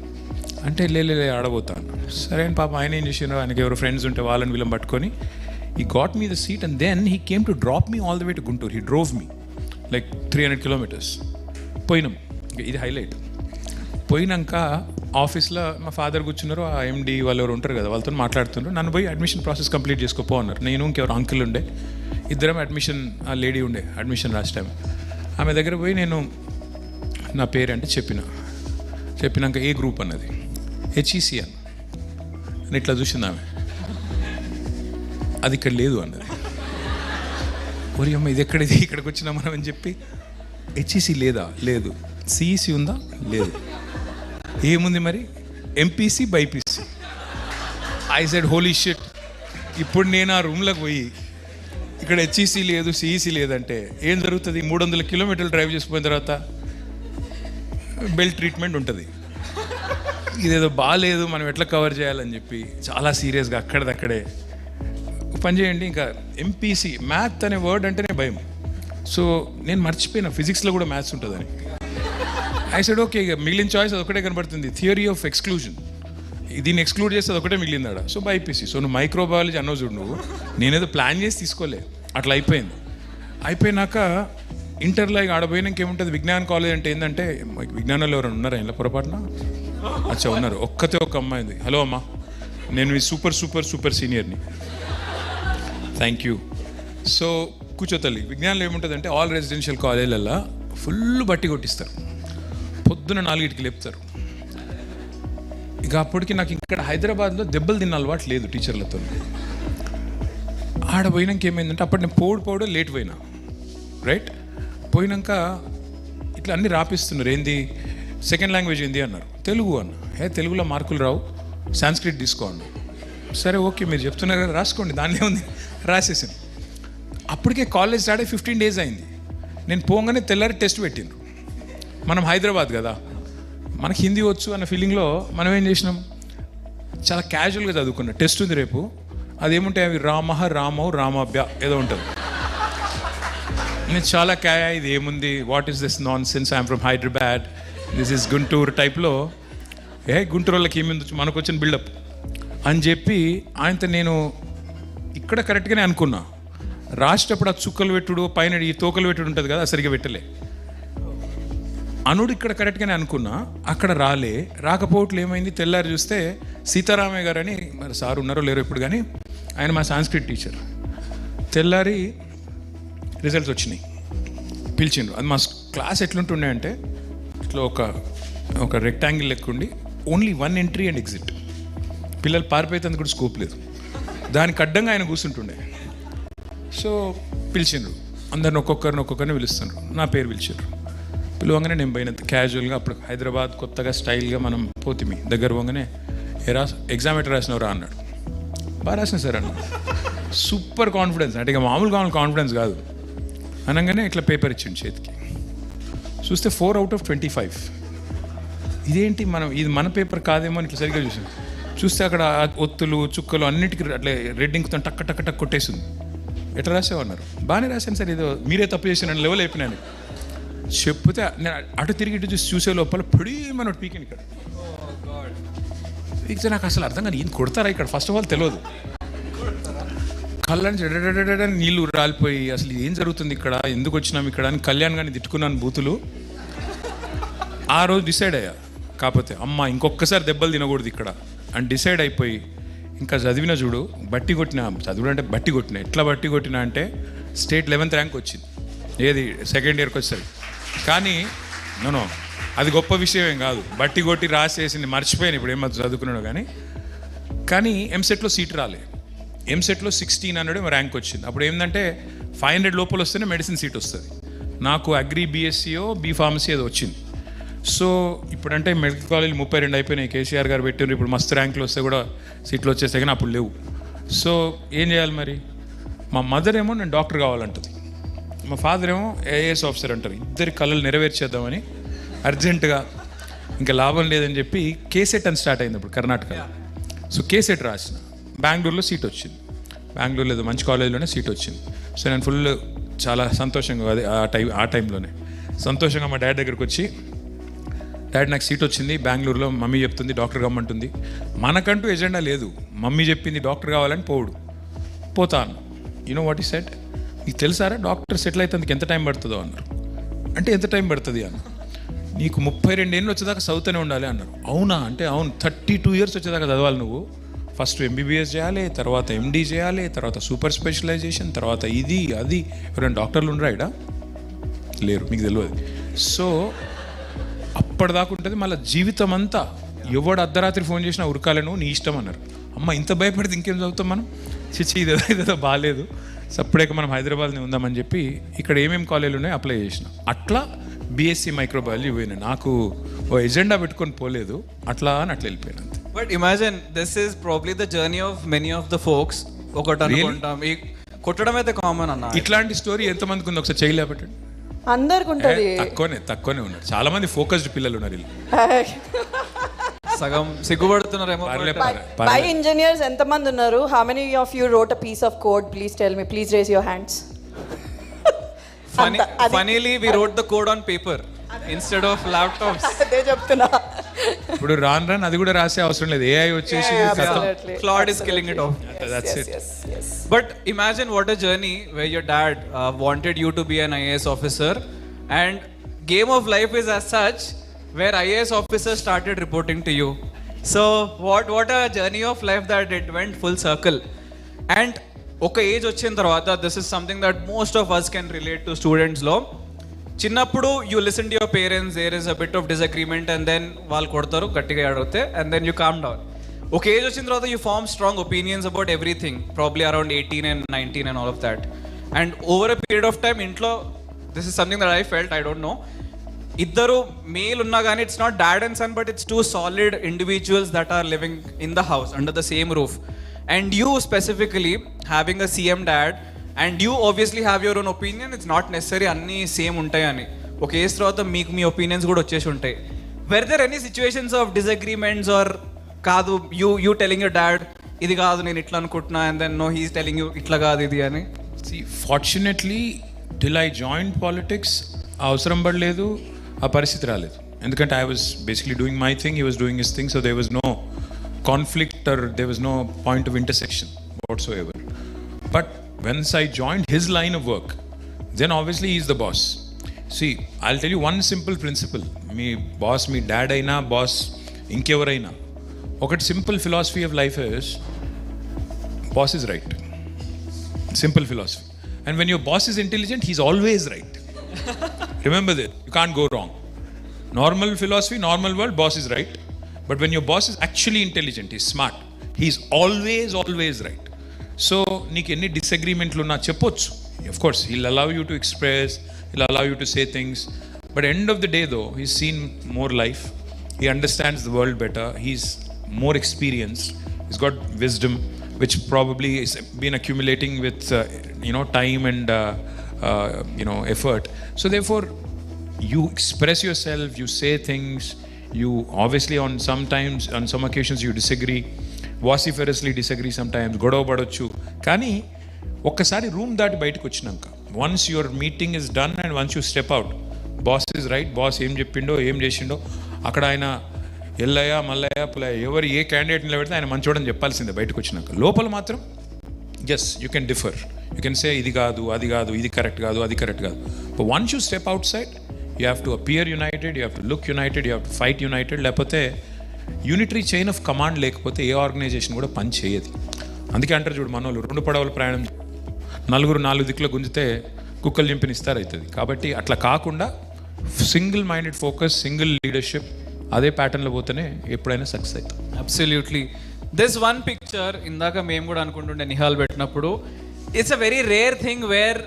అంటే లే ఆడబోతా అన్నాను. సరే అని పాప ఆయన ఏం చేసినారు, ఆయనకి ఎవరు ఫ్రెండ్స్ ఉంటే వాళ్ళని వీళ్ళని పట్టుకొని he got me the seat and then he came to drop me all the way to Guntur. He drove me like 300 kilometers. పోయినాం, ఇది హైలైట్. పోయినాక ఆఫీస్లో మా ఫాదర్ కూర్చున్నారు, ఆ ఎండి వాళ్ళు ఎవరు ఉంటారు కదా, వాళ్ళతో మాట్లాడుతున్నారు. నన్ను పోయి అడ్మిషన్ ప్రాసెస్ కంప్లీట్ చేసుకోపో అన్నారు. నేను ఇంకెవరు అంకుల్ ఉండే, ఇద్దరం అడ్మిషన్, ఆ లేడీ ఉండే అడ్మిషన్ లాస్ట్ టైం, ఆమె దగ్గర పోయి నేను నా పేరు అంటే చెప్పినాక ఏ గ్రూప్ అన్నది, హెచ్ఈసి అని ఇట్లా చూసింది ఆమె. అది ఇక్కడ లేదు అన్నది. ఒరి అమ్మ ఇది ఎక్కడిది, ఇక్కడికి వచ్చినా మనం అని చెప్పి, హెచ్ఈసి లేదా, లేదు. సిఈసి ఉందా, లేదు. ఏముంది మరి, MPC BiPC. I said holy shit. ఇప్పుడు నేను ఆ రూమ్లోకి పోయి ఇక్కడ హెచ్ఈసి లేదు, సిఈసి లేదంటే ఏం జరుగుతుంది? 300 కిలోమీటర్లు డ్రైవ్ చేసిపోయిన తర్వాత బెల్ట్ ట్రీట్మెంట్ ఉంటుంది. ఇదేదో బాగాలేదు, మనం ఎట్లా కవర్ చేయాలని చెప్పి చాలా సీరియస్గా అక్కడదక్కడే పని చేయండి. ఇంకా ఎంపీసీ, మ్యాథ్ అనే వర్డ్ అంటేనే భయం. సో నేను మర్చిపోయినా ఫిజిక్స్లో కూడా మ్యాథ్స్ ఉంటుందని. ఐ సెడ్ ఓకే, ఇక మిగిలిన చాయిస్ అది ఒకటే కనబడుతుంది, థియరీ ఆఫ్ ఎక్స్క్లూజన్. దీన్ని ఎక్స్క్లూడ్ చేస్తే అది ఒకటే మిగిలిందాడ. So BiPC. సో నువ్వు మైక్రోబయాలజీ అన్నో చూడు, నువ్వు నేనేదో ప్లాన్ చేసి తీసుకోలే, అట్లా అయిపోయింది. అయిపోయినాక ఇంటర్లో ఇక ఆడపోయినాక ఏముంటుంది, విజ్ఞాన్ కాలేజ్ అంటే ఏంటంటే, విజ్ఞానంలో ఎవరైనా ఉన్నారా ఇలా పొరపాటున? అచ్చా ఉన్నారు, ఒక్క అమ్మాయింది. హలో అమ్మా, నేను మీ సూపర్ సీనియర్ని. Thank you. సో కూర్చో తల్లి. విజ్ఞానంలో ఏముంటుందంటే, ఆల్ రెసిడెన్షియల్ కాలేజీలలో ఫుల్ బట్టి కొట్టిస్తారు, పొద్దున 4కి లేపుతారు. ఇక అప్పటికి నాకు ఇక్కడ హైదరాబాద్లో దెబ్బలు తిన్న అలవాటు లేదు టీచర్లతో. ఆడ పోయినాక ఏమైందంటే, అప్పటి నేను పోవడం లేట్ పోయినా, రైట్. పోయినాక ఇట్లా అన్నీ రాపిస్తున్నారు. ఏంది, సెకండ్ లాంగ్వేజ్ ఏంది అన్నారు. తెలుగు అన్న. తెలుగులో మార్కులు రావు, సాంస్క్రిట్ తీసుకో అన్న. సరే ఓకే మీరు చెప్తున్నారు కదా, రాసుకోండి, దానిలో ఉంది. రాసేసాను. అప్పటికే కాలేజ్ స్టార్ట్ అయ్యి 15 days అయింది. నేను పోగానే తెల్లారి టెస్ట్ పెట్టిండ్రు. మనం హైదరాబాద్ కదా, మనకి హిందీ వచ్చు అన్న ఫీలింగ్లో మనం ఏం చేసినాం, చాలా క్యాజువల్గా చదువుకున్నాం. టెస్ట్ ఉంది రేపు, అదేముంటాయి అవి రామౌ రామాభ్య ఏదో ఉంటుంది. నేను చాలా ఇది ఏముంది, what is this non sense, I'm from Hyderabad, this is Guntur టైప్లో. గుంటూరు వాళ్ళకి ఏమింది మనకు వచ్చిన బిల్డప్ అని చెప్పి ఆయనతో నేను ఇక్కడ కరెక్ట్గానే అనుకున్నా. రాసేటప్పుడు ఆ చుక్కలు పెట్టుడు, పైన ఈ తోకలు పెట్టుడు ఉంటుంది కదా, సరిగ్గా పెట్టలే. అనుడు ఇక్కడ కరెక్ట్గానే అనుకున్నా, అక్కడ రాకపోవట్లు ఏమైంది, తెల్లారి చూస్తే సీతారామయ్య గారు అని, మరి సార్ ఉన్నారో లేరో ఇప్పుడు, కానీ ఆయన మా సాంస్క్రిట్ టీచర్. తెల్లారి రిజల్ట్స్ వచ్చినాయి, పిలిచిండ్రు. అది మా క్లాస్ ఎట్లుంటుండే అంటే, ఇట్లా ఒక రెక్టాంగిల్ లెక్క ఉండి, ఓన్లీ 1 ఎంట్రీ అండ్ ఎగ్జిట్. పిల్లలు పారిపోయేందుకు కూడా స్కోప్ లేదు, దానికి అడ్డంగా ఆయన కూర్చుంటుండే. సో పిలిచిండ్రు, అందరిని ఒక్కొక్కరిని పిలుస్తున్నారు. నా పేరు పిలవగానే నేను పోయినంత క్యాజువల్గా, అప్పుడు హైదరాబాద్ కొత్తగా స్టైల్గా మనం పోతిమి. దగ్గర పోగానే ఎగ్జామ్ ఎట్లా రాసినవరా అన్నాడు. బాగా రాసిన సార్ అన్న. సూపర్ కాన్ఫిడెన్స్, అంటే ఇక మామూలుగా కాన్ఫిడెన్స్ కాదు. అనగానే ఇట్లా పేపర్ ఇచ్చిండు చేతికి. చూస్తే 4 out of 25. ఇదేంటి, ఇది మన పేపర్ కాదేమో అని ఇట్లా సరిగ్గా చూస్తే అక్కడ ఒత్తులు చుక్కలు అన్నిటికీ అట్లా రెడ్ ఇంకుతో టక్ కొట్టేసింది. ఎట్లా రాసామన్నారు. బాగానే రాశాను సార్, ఏదో మీరే తప్పు చేసిన లెవెల్ అయిపోయినాను. చెప్తే నేను అటు తిరిగి ఇటు చూసే లోపల పొడి మన పీకింది ఇక్కడ. ఇక నాకు అసలు అర్థం కానీ ఈయన కొడతారా ఇక్కడ, ఫస్ట్ ఆఫ్ ఆల్ తెలియదు. కళ్ళని చెడని నీళ్ళు రాలిపోయి అసలు ఏం జరుగుతుంది ఇక్కడ, ఎందుకు వచ్చినాం ఇక్కడ అని కళ్యాణ్ గారిని తిట్టుకున్నాను బూతులు. ఆ రోజు డిసైడ్ అయ్యా, కాకపోతే అమ్మ ఇంకొకసారి దెబ్బలు తినకూడదు ఇక్కడ అని డిసైడ్ అయిపోయి ఇంకా చదివిన చూడు, బట్టి కొట్టిన, చదువు అంటే బట్టి కొట్టిన. ఎట్లా బట్టి కొట్టినా అంటే స్టేట్ 11th ర్యాంక్ వచ్చింది, ఏది సెకండ్ ఇయర్కి వచ్చేసరికి. కానీ నో అది గొప్ప విషయం ఏం కాదు, బట్టి కొట్టి రాసేసింది మర్చిపోయాను ఇప్పుడు ఏమో చదువుకున్నాడు. కానీ ఎంసెట్లో సీట్ రాలే. ఎంసెట్లో 1600 ర్యాంక్ వచ్చింది. అప్పుడు ఏంటంటే 500 లోపల వస్తేనే మెడిసిన్ సీట్ వస్తుంది. నాకు అగ్రి బీఎస్సీయో బీ ఫార్మసీ ఏదో వచ్చింది. సో ఇప్పుడంటే మెడికల్ కాలేజ్ 32 అయిపోయినాయి, కేసీఆర్ గారు పెట్టారు. ఇప్పుడు మస్తు ర్యాంకులు వస్తే కూడా సీట్లు వచ్చేస్తే కానీ అప్పుడు లేవు. సో ఏం చేయాలి మరి? మా మదర్ ఏమో నేను డాక్టర్ కావాలంటుంది, మా ఫాదర్ ఏమో ఐఏఎస్ ఆఫీసర్ అంటారు. ఇద్దరి కళలు నెరవేర్చేద్దామని అర్జెంటుగా ఇంకా లాభం లేదని చెప్పి కేసెట్ అని స్టార్ట్ అయింది అప్పుడు కర్ణాటకలో. సో కేసెట్ రాసిన, బెంగళూరులో సీట్ వచ్చింది. బెంగళూరులో ఏదో మంచి కాలేజ్లోనే సీట్ వచ్చింది. సో నేను ఫుల్ చాలా సంతోషంగా అది ఆ టైంలోనే సంతోషంగా మా డాడీ దగ్గరికి వచ్చి, డాడీ నాకు సీట్ వచ్చింది బెంగళూరులో, మమ్మీ చెప్తుంది డాక్టర్ కమ్మంటుంది. మనకంటూ ఎజెండా లేదు, మమ్మీ చెప్పింది డాక్టర్ కావాలని పోతాను. యూనో వాట్ ఈ సెట్, నీకు తెలుసారా డాక్టర్ సెటిల్ అయితే అందుకు ఎంత టైం పడుతుందో అన్నారు. అంటే ఎంత టైం పడుతుంది అన్న, నీకు 32 ఏళ్ళు వచ్చేదాకా చదువుతూనే ఉండాలి అన్నారు. అవునా అంటే అవును, 32 ఇయర్స్ వచ్చేదాకా చదవాలి నువ్వు. ఫస్ట్ ఎంబీబీఎస్ చేయాలి, తర్వాత ఎండీ చేయాలి, తర్వాత సూపర్ స్పెషలైజేషన్, తర్వాత ఇది అది. ఎవరైనా డాక్టర్లు ఉండరా ఇక్కడ? లేరు, మీకు తెలియదు. సో అప్పటిదాకా ఉంటుంది, మళ్ళీ జీవితం అంతా ఎవడు అర్ధరాత్రి ఫోన్ చేసినా ఉరకాలను నీ ఇష్టం అన్నారు. అమ్మ ఇంత భయపడితే ఇంకేం చదువుతాం మనం, చిచ్చి ఇదేదో బాగాలేదు, సప్పుడేక మనం హైదరాబాద్ని ఉందామని చెప్పి ఇక్కడ ఏమేమి కాలేజీలు ఉన్నాయో అప్లై చేసిన. అట్లా బీఎస్సీ మైక్రోబయాలజీ పోయినా, నాకు ఓ ఎజెండా పెట్టుకొని పోలేదు, అట్లా వెళ్ళిపోయాను అంతే. But imagine this is probably the journey of many of the folks. ఒకటి అనుకుంటాం, ఈ కొట్టడం అయితే కామన్ అన్న. ఇట్లాంటి స్టోరీ ఎంతమందికి ఉంది ఒకసారి చేయలే పెట్టండి. అందరికి ఉంటుంది. తక్కువనే ఉన్నారు, చాలా మంది ఫోకస్డ్ పిల్లలు ఉన్నారు. సగం సిగ్గుపడుతున్నారేమో. బై ఇంజనీర్స్ ఎంతమంది ఉన్నారు? How many of you wrote a piece of code? Please tell me, please raise your hands. Funnily we wrote the code on paper instead of laptops. అదే చెప్తున్నా. ఇప్పుడు రాను అది కూడా రాసే అవసరం లేదు, ఏఐ వచ్చేసి Claude is killing it off. That's it. Yes. But imagine what a journey where your dad wanted you to be an IAS officer, and game of life is as such where IAS officers started reporting to you. So what a journey of life that it went full circle. And ఒక age వచ్చిన తర్వాత this is something that most of us can relate to స్టూడెంట్స్లో. చిన్నప్పుడు you listen to your parents, there is a bit of disagreement, and then వాళ్ళు కొడతారు గట్టిగా అడిగితే, and then you calm down. ఒక ఏజ్ వచ్చిన తర్వాత you form strong opinions about everything, probably around 18 and 19 and all of that. And over a period of time ఇంట్లో this is something that I felt, I don't know, ఇద్దరు male ఉన్నా కానీ it's not dad and son, but it's 2 solid individuals that are living in the house under the same roof. And you specifically having a CM dad, and you obviously have your own opinion. It's not necessary అన్నీ same ఉంటాయని. ఒక age తర్వాత మీకు మీ opinions కూడా వచ్చేసి ఉంటాయి. Were there any situations of disagreements or కాదు you telling your dad ఇది కాదు నేను ఇట్లా అనుకుంటున్నా, and then no he's telling you ఇట్లా కాదు ఇది అని? See, fortunately till I joined politics అవసరం పడలేదు, ఆ పరిస్థితి రాలేదు. ఎందుకంటే I was basically doing my thing, he was doing his thing, so there was no conflict or there was no point of intersection whatsoever. But once I joined his line of work, then obviously he's the boss. See, I'll tell you one simple principle. Me boss, me dad aina, boss inkevaраina. Okati simple philosophy of life is boss is right. Simple philosophy. And when your boss is intelligent, he's always right. Remember that. You can't go wrong. Normal philosophy, normal world, boss is right. But when your boss is actually intelligent, he's smart, he's always right. So నీకు ఎన్ని డిసగ్రీమెంట్లు ఉన్నా చెప్పొచ్చు. Of course, he'll allow you to express, he'll allow you to say things. But end of the day though, he's seen more life, he understands the world better, he's more experienced, he's got wisdom, which probably has been accumulating with time and effort. So therefore, you express yourself, you say things. You obviously on some occasions you disagree, vociferously disagree sometimes, godav padochu, కానీ ఒక్కసారి room దాటి బయటకు వచ్చినాక, once your meeting is done and once you step out, boss is right, boss ఏం చెప్పిండో ఏం చేసిండో, అక్కడ ఆయన ఎల్లయ్య మల్లయ్య పుల్లయ్య ఎవరు ఏ క్యాండిడేట్ నిలబెడితే ఆయన మంచోడని చెప్పాల్సిందే బయటకు వచ్చినాక. లోపల మాత్రం yes you can differ, you can say ఇది కాదు అది కాదు, ఇది కరెక్ట్ కాదు అది కరెక్ట్ కాదు. But once you step out side you have to appear United, you have to look United, you have to fight United. లేకపోతే యూనిటరీ చైన్ ఆఫ్ కమాండ్ లేకపోతే ఏ ఆర్గనైజేషన్ కూడా పని చేయదు. అందుకే అంటారు చూడు మనోళ్ళు, 2 పడవల ప్రయాణం, నలుగురు 4 దిక్కులో గుంజితే కుక్కలు చింపినిస్తారు అవుతుంది. కాబట్టి అట్లా కాకుండా single minded focus, single leadership, అదే ప్యాటర్న్లో పోతేనే ఎప్పుడైనా సక్సెస్ అవుతాం. అబ్సల్యూట్లీ. దిస్ వన్ పిక్చర్ ఇందాక మేము కూడా అనుకుంటుండే నిహాల్ పెట్టినప్పుడు, it's a very rare thing where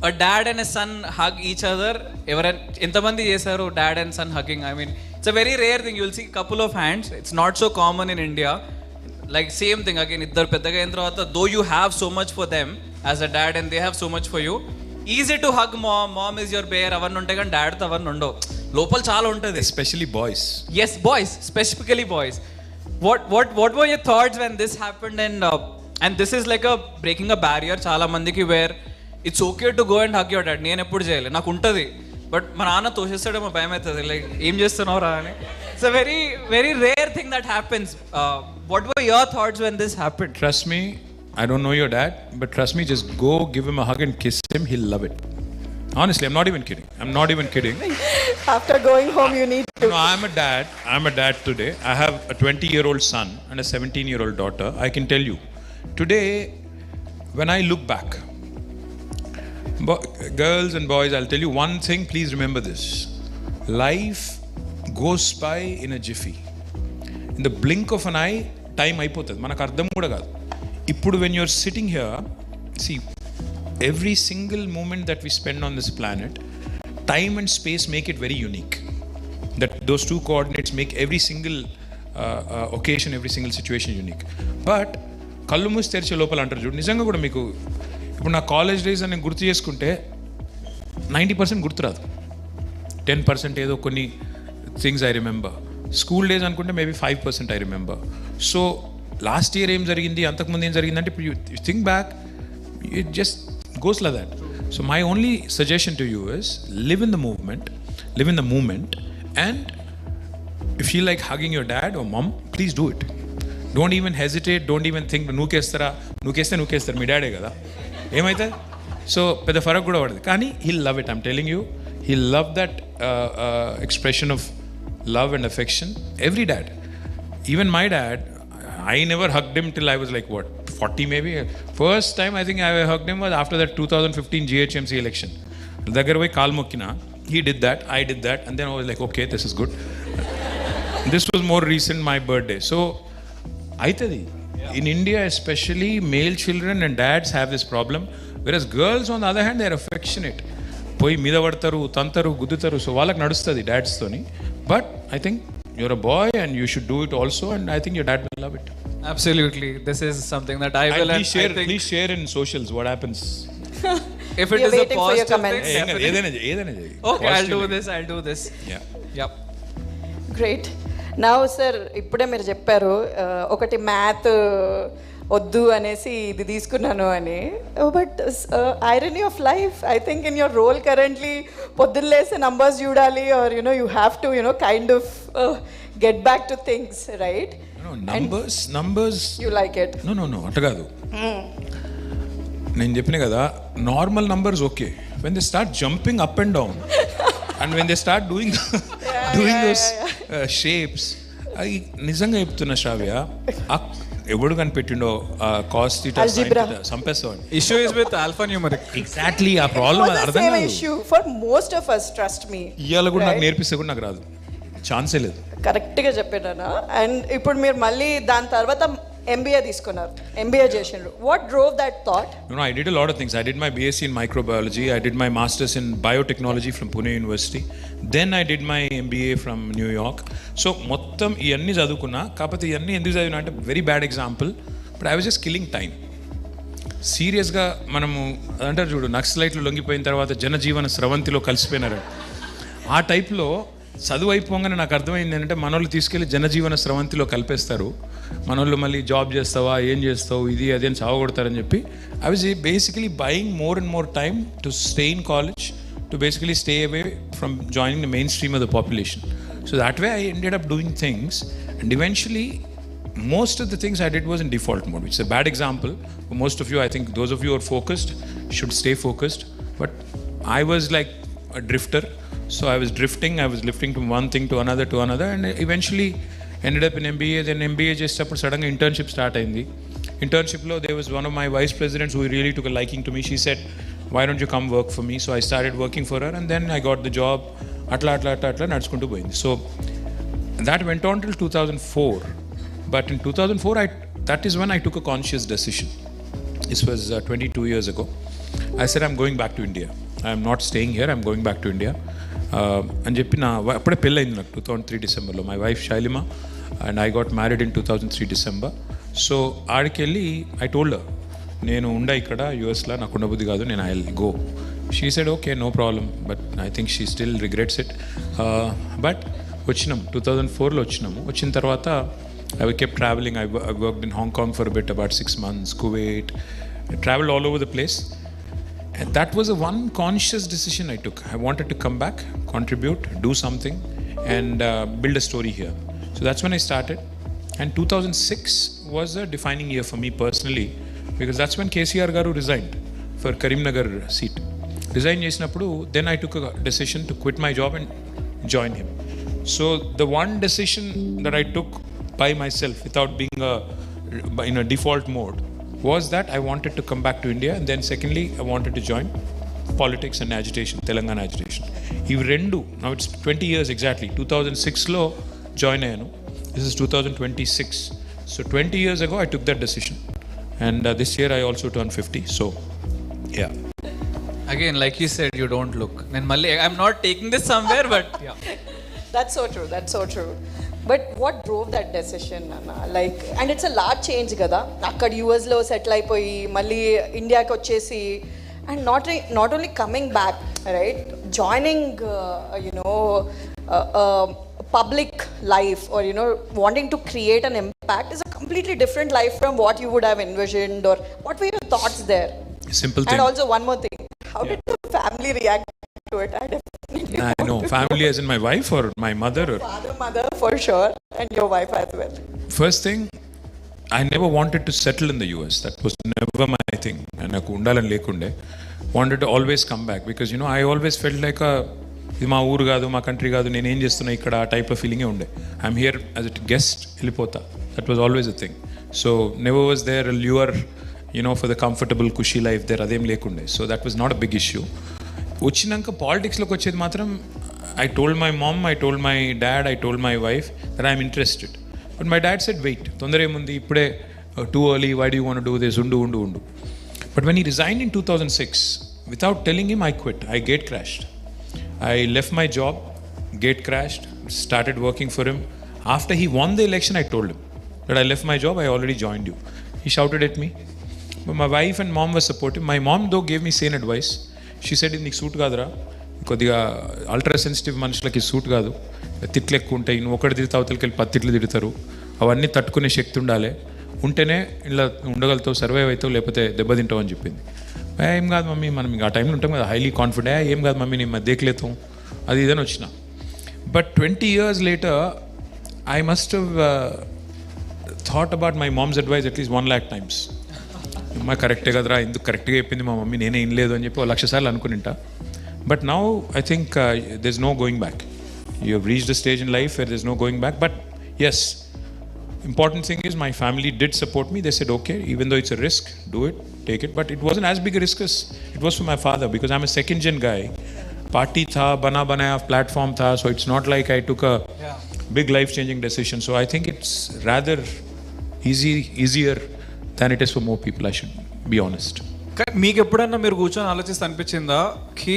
a dad and a son hug each other. ఎవరైనా ఎంతమంది చేశారు dad and son hugging? I mean it's a very rare thing. You'll see couple of hands. It's not so common in India. Like same thing again, ఇద్దరు పెద్దగా అయిన తర్వాత, though you have so much for them as a dad and they have so much for you, easy to hug mom is your bear అవన్నీ ఉంటాయి, కానీ డాడ్తో అవన్నీ ఉండవు. లోపల చాలా ఉంటుంది. Especially boys. Yes, boys, specifically boys. What were your thoughts when this happened? And this is like a breaking a barrier చాలా మందికి, where it's okay to go and hug your dad. నేను ఎప్పుడు చేయలేదు, నాకు ఉంటుంది, బట్ మా నాన్న తోసేస్తాడేమో భయం అవుతుంది, లైక్ ఏం చేస్తున్నావు రా అని. It's a very very rare thing that happens. What were your thoughts when this happened? Trust me, I don't know your dad, but trust me, just go give him a hug and kiss him, he'll love it. Honestly, I'm not even kidding. After going home you need to. No, I'm a dad today. I have a 20-year-old son and a 17-year-old daughter. I can tell you, today when I look back, girls and boys, I'll tell you one thing, please remember this. Life goes by in a jiffy. In the blink of an eye, time అయిపోతుంది, మనకు అర్థం కూడా కాదు. ఇప్పుడు when you're sitting here, see, every single moment that we spend on this planet, time and space make it very unique. That those two coordinates make every single occasion, every single situation unique. But కళ్ళు మూసి తెరిచే లోపల అంటారు చూడు, నిజంగా కూడా మీకు ఇప్పుడు నా కాలేజ్ డేస్ అని గుర్తు చేసుకుంటే 90% గుర్తురాదు, 10% ఏదో కొన్ని things I remember. School days అనుకుంటే maybe 5% I remember. So last year ఏం జరిగింది, అంతకుముందు ఏం జరిగిందంటే ఇప్పుడు you think back, it just goes like that. So my only suggestion to you is live in the moment, and if you like hugging your dad or mom, please do it. Don't even hesitate, don't even think nuukestara మీ డాడే కదా ఏమైతే. So పెద్ద ఫరక్ కూడా పడదు, కానీ he'll love it. I'm telling you, he'll love that expression of love and affection. Every dad, even my dad, I never hugged him till I was like 40 maybe. First time I think I hugged him was after that 2015 GHMC election. దగ్గర పోయి కాలు మొక్కినా, he did that, I did that, and then I was like, okay, this is good. This was more recent, my birthday. So aitadi. In India especially, male children and dads have this problem, whereas girls on the other hand, they are affectionate. పోయి మీద పడతారు, తంతారు, గుద్దుతారు, so వాళ్ళకి నడుస్తుంది dad's తోని. But I think you're a boy and you should do it also, and I think your dad will love it. Absolutely. This is something that I will, and please share in socials what happens. If it is a positive thing, ఏదైనా okay, I'll do this. Yeah. Great. Now sir, ఇప్పుడే మీరు చెప్పారు ఒకటి math వద్దు అనేసి ఇది తీసుకున్నాను అని, but irony of life, I think in your role currently పొద్దున్నేసే నంబర్స్ చూడాలి, or you have to kind of get back to things, right? Numbers you like it? No అట్ట కాదు. నేను చెప్పిన కదా, normal numbers okay, when they start jumping up and down and when they start doing those shapes, I నిజంగా చెప్తున్నా శ్రావ్య, ఎవడు కనిపెట్టిండో cost theta సంపేస్తాడు. Issue is with alphanumeric. Exactly ఆ ప్రాబ్లం అర్థం కాదు. Issue for most of us, trust me. ఇయాల కూడా నాకు నేర్పిస్తే కూడా నాకు రాదు, ఛాన్సే లేదు. కరెక్ట్గా చెప్పాను. అండ్ ఇప్పుడు మీరు మళ్ళీ దాని తర్వాత MBA తీసుకున్నారు, MBA చేసిండ్రు. What drove that thought? No, I did a lot of things. I did my BSc in microbiology. I did my master's in biotechnology from Pune University. Then I did my MBA from New York. So మొత్తం ఇవన్నీ చదువుకున్నా, కాకపోతే ఇవన్నీ ఎందుకు చదివినా అంటే very bad example, but I was just killing time. సీరియస్గా మనము అంటారు చూడు, నక్సలైట్లు లొంగిపోయిన తర్వాత జనజీవన స్రవంతిలో కలిసిపోయినారు. ఆ టైప్లో చదువు అయిపోగానే నాకు అర్థమైంది ఏంటంటే మనోళ్ళు తీసుకెళ్ళి జనజీవన స్రవంతిలో కలిపేస్తారు. మన వాళ్ళు మళ్ళీ జాబ్ చేస్తావా, ఏం చేస్తావు, ఇది అది అని చావగొడతారని చెప్పి I was basically buying more and more time to stay in college, to basically stay away from joining the mainstream of the population. So that way I ended up doing things, and eventually most of the things I did was in default mode, which is a bad example for most of you. I think those of you who are focused should stay focused, but I was like a drifter. So I was drifting, I was lifting from one thing to another, and eventually ended up in MBA. Then MBA just suddenly internship start ayindi. Internship lo there was one of my vice presidents who really took a liking to me. She said, why don't you come work for me? So I started working for her, and then I got the job. Atla nadskuntu poyindi. So that went on till 2004. But in 2004 that is when I took a conscious decision. This was 22 years ago. I said, I'm going back to India. I'm not staying here, I'm going back to India. And చెప్పి నా అప్పుడే పెళ్ళి అయింది నాకు 2003 డిసెంబర్లో. My wife Shailima and I got married in 2003 December. So ఆడికి వెళ్ళి I told her, నేను ఉండా ఇక్కడ యూఎస్లో, నాకు ఉండబుద్ధి కాదు, నేను I will go. She said okay, no problem, but I think she still regrets it. But వచ్చినాం, 2004లో వచ్చినాము. వచ్చిన తర్వాత I kept travelling. I worked in Hong Kong for about 6 months, Kuwait. I traveled all over the place. And that was a one conscious decision I took. I wanted to come back, contribute, do something, and build a story here. So that's when I started. And 2006 was a defining year for me personally, because that's when KCR garu resigned for Karimnagar seat. Resign chesinappudu, then I took a decision to quit my job and join him. So the one decision that I took by myself without being in a default mode was that I wanted to come back to India, and then secondly I wanted to join politics and agitation, Telangana agitation. Ivi rendu, now it's 20 years exactly. 2006 lo join ayanu. This is 2026. So 20 years ago I took that decision, and this year I also turned 50. So yeah. Again, like you said, you don't look. Then Malli, I'm not taking this somewhere, but yeah. That's so true. But what drove that decision, Anna? Like, and it's a large change kada. Akkad US lo settle అయిపోయి మళ్ళీ ఇండియాకి వచ్చేసి, and not only coming back, right? Joining public life, or wanting to create an impact is a completely different life from what you would have envisioned, or what were your thoughts there? Simple thing. And also one more thing, how did the family react to it? I know, family as in my wife or my mother or Mother for sure, and your wife as well. First thing, I never wanted to settle in the US. That was never my thing. And నాకు ఉండాలని లేకుండే. Wanted to always come back, because I always felt like ఇది మా ఊరు కాదు, మా country కాదు, నేను ఏం చేస్తున్నా ఇక్కడ, ఆ టైప్ ఆఫ్ ఫీలింగే ఉండే. I'm here as a guest, వెళ్ళిపోతా. That was always a thing. So never was there lure for the comfortable cushy life there, అదేం లేకుండే. So that was not a big issue. వచ్చినాక పాలిటిక్స్లోకి వచ్చేది మాత్రం, I told my mom, I told my dad, I told my wife that I'm interested. But my dad said, wait, tondare mundi, ippude too early, why do you want to do this, undu. But when he resigned in 2006, without telling him, I quit. I gate crashed. I left my job, gate crashed, started working for him. After he won the election, I told him that I left my job, I already joined you. He shouted at me. But my wife and mom were supportive. My mom though gave me sane advice. She said, ఇది నీకు suit కాదురా, కొద్దిగా ultra sensitive మనుషులకి suit కాదు, తిట్లు ఎక్కువ ఉంటాయి, నువ్వు ఒకటి తిరిగితే అవతలకి వెళ్ళి 10 తిట్లు తిడతారు, అవన్నీ తట్టుకునే శక్తి ఉండాలి, ఉంటేనే ఇలా ఉండగలుగుతావు, సర్వైవ్ అవుతావు, లేకపోతే దెబ్బతింటావు అని చెప్పింది. ఏం కాదు మమ్మీ, మనం ఇంకా ఆ టైంలో ఉంటాం కదా, హైలీ కాన్ఫిడెంట్, ఏం కాదు మమ్మీ, నేను దేకలేతాం, అది ఇదని వచ్చిన. But 20 years later, I must have thought about my mom's advice at least 1 lakh times. అమ్మ కరెక్టే కదరా, ఎందుకు కరెక్ట్గా చెప్పింది మా మమ్మీ, నేనే ఏం లేదు అని చెప్పి 1,00,000 సార్లు అనుకునింటా. But now I think there's no going back. You have reached a stage in life where there's no going back. But yes, important thing is my family did support me. They said, okay, even though it's a risk, do it, take it. But it wasn't as big a risk as it was for my father, because I'm a second gen guy. Party tha, bana banaya platform tha, so it's not like I took a big life changing decision. So I think it's rather easier than it is for more people, I should be honest. మీకు ఎప్పుడన్నా మీరు కూర్చొని ఆలోచిస్తే అనిపించిందా కి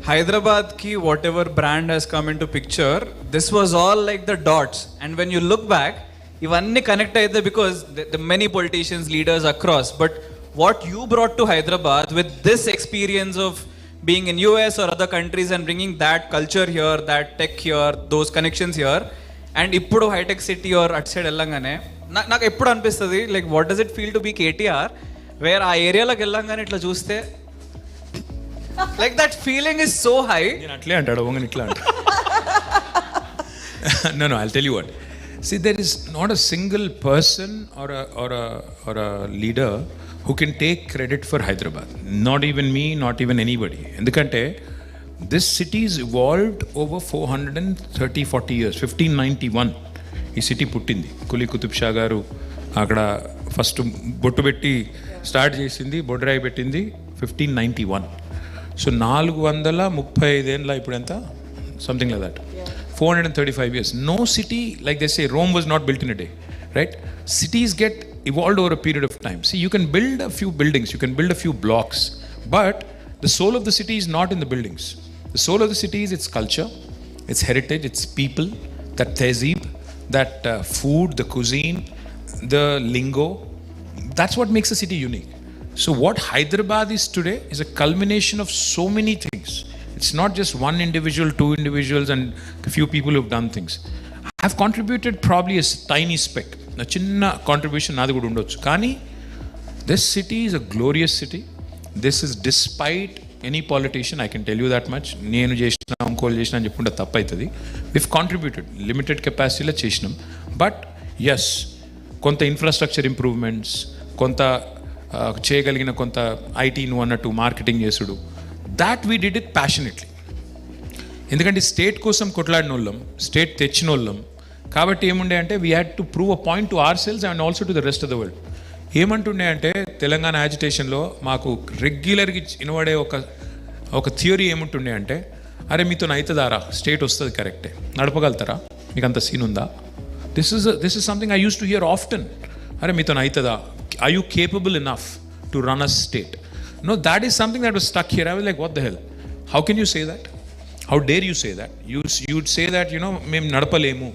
హైదరాబాద్కి what ever brand has come in to picture, this was all like the dots, and when you look back ఇవన్నీ connect అయితే because the many politicians, leaders across, but what you brought to Hyderabad with this experience of being in US or other countries and bringing that culture here, that tech here, those connections here, and ఇప్పుడు hitech city or at side వెళ్ళంగానే నాకు ఎప్పుడు అనిపిస్తుంది like what does it feel to be KTR, where ఆ ఏరియాలోకి వెళ్ళంగానే ఇట్లా చూస్తే like that feeling is so high. నేను అట్లే అంటాడు ఓంగని ఇట్లా అంట. No, I'll tell you what. See, there is not a single person or a leader who can take credit for Hyderabad. Not even me, not even anybody. Endukante this city is evolved over 430-40 years. 1591 ఈ city పుట్టింది. కులీ కుతుబ్ షా గారు అక్కడ first బొట్టు పెట్టి start చేసింది, బొడ్రాయి పెట్టింది 1591. So 435 ఏళ్ళ ఇప్పుడు ఎంత, something like that, 435 years. No city, like they say, Rome was not built in a day, right? Cities get evolved over a period of time. See, you can build a few buildings, you can build a few blocks, but the soul of the city is not in the buildings. The soul of the city is its culture, its heritage, its people, that tehzeeb, that food, the cuisine, the lingo. That's what makes a city unique. So what Hyderabad is today is a culmination of so many things. It's not just one individual, two individuals and a few people who've done things. I've contributed probably a tiny speck. A chinna contribution nadi kuda undochu. Kani this city is a glorious city. This is despite any politician, I can tell you that much. Nenu chesina amkol chesina ani cheppunda tappu aitadi. We've contributed limited capacity la chesinam. But yes, konta infrastructure improvements, konta చేయగలిగిన కొంత IT నువ్వు అన్నట్టు marketing చేసుడు, that we did it passionately. ఎందుకంటే state కోసం కొట్లాడిన వాళ్ళం, state తెచ్చిన వాళ్ళం కాబట్టి ఏముండే అంటే we had to prove a point to ourselves and also to the rest of the world. ఏమంటుండే అంటే తెలంగాణ యాజిటేషన్లో మాకు రెగ్యులర్గా వినబడే ఒక థియరీ ఏముంటుండే అంటే, అరే మీతో అవుతుందారా, స్టేట్ వస్తుంది కరెక్టే, నడపగలుగుతారా, మీకు అంత సీన్ ఉందా? This is something I used to hear often. అరే మీతో అవుతుందా, are you capable enough to run a state? No, that is something that was stuck here. I was like, what the hell? How can you say that? How dare you say that? You'd say that, mem nadapalemu.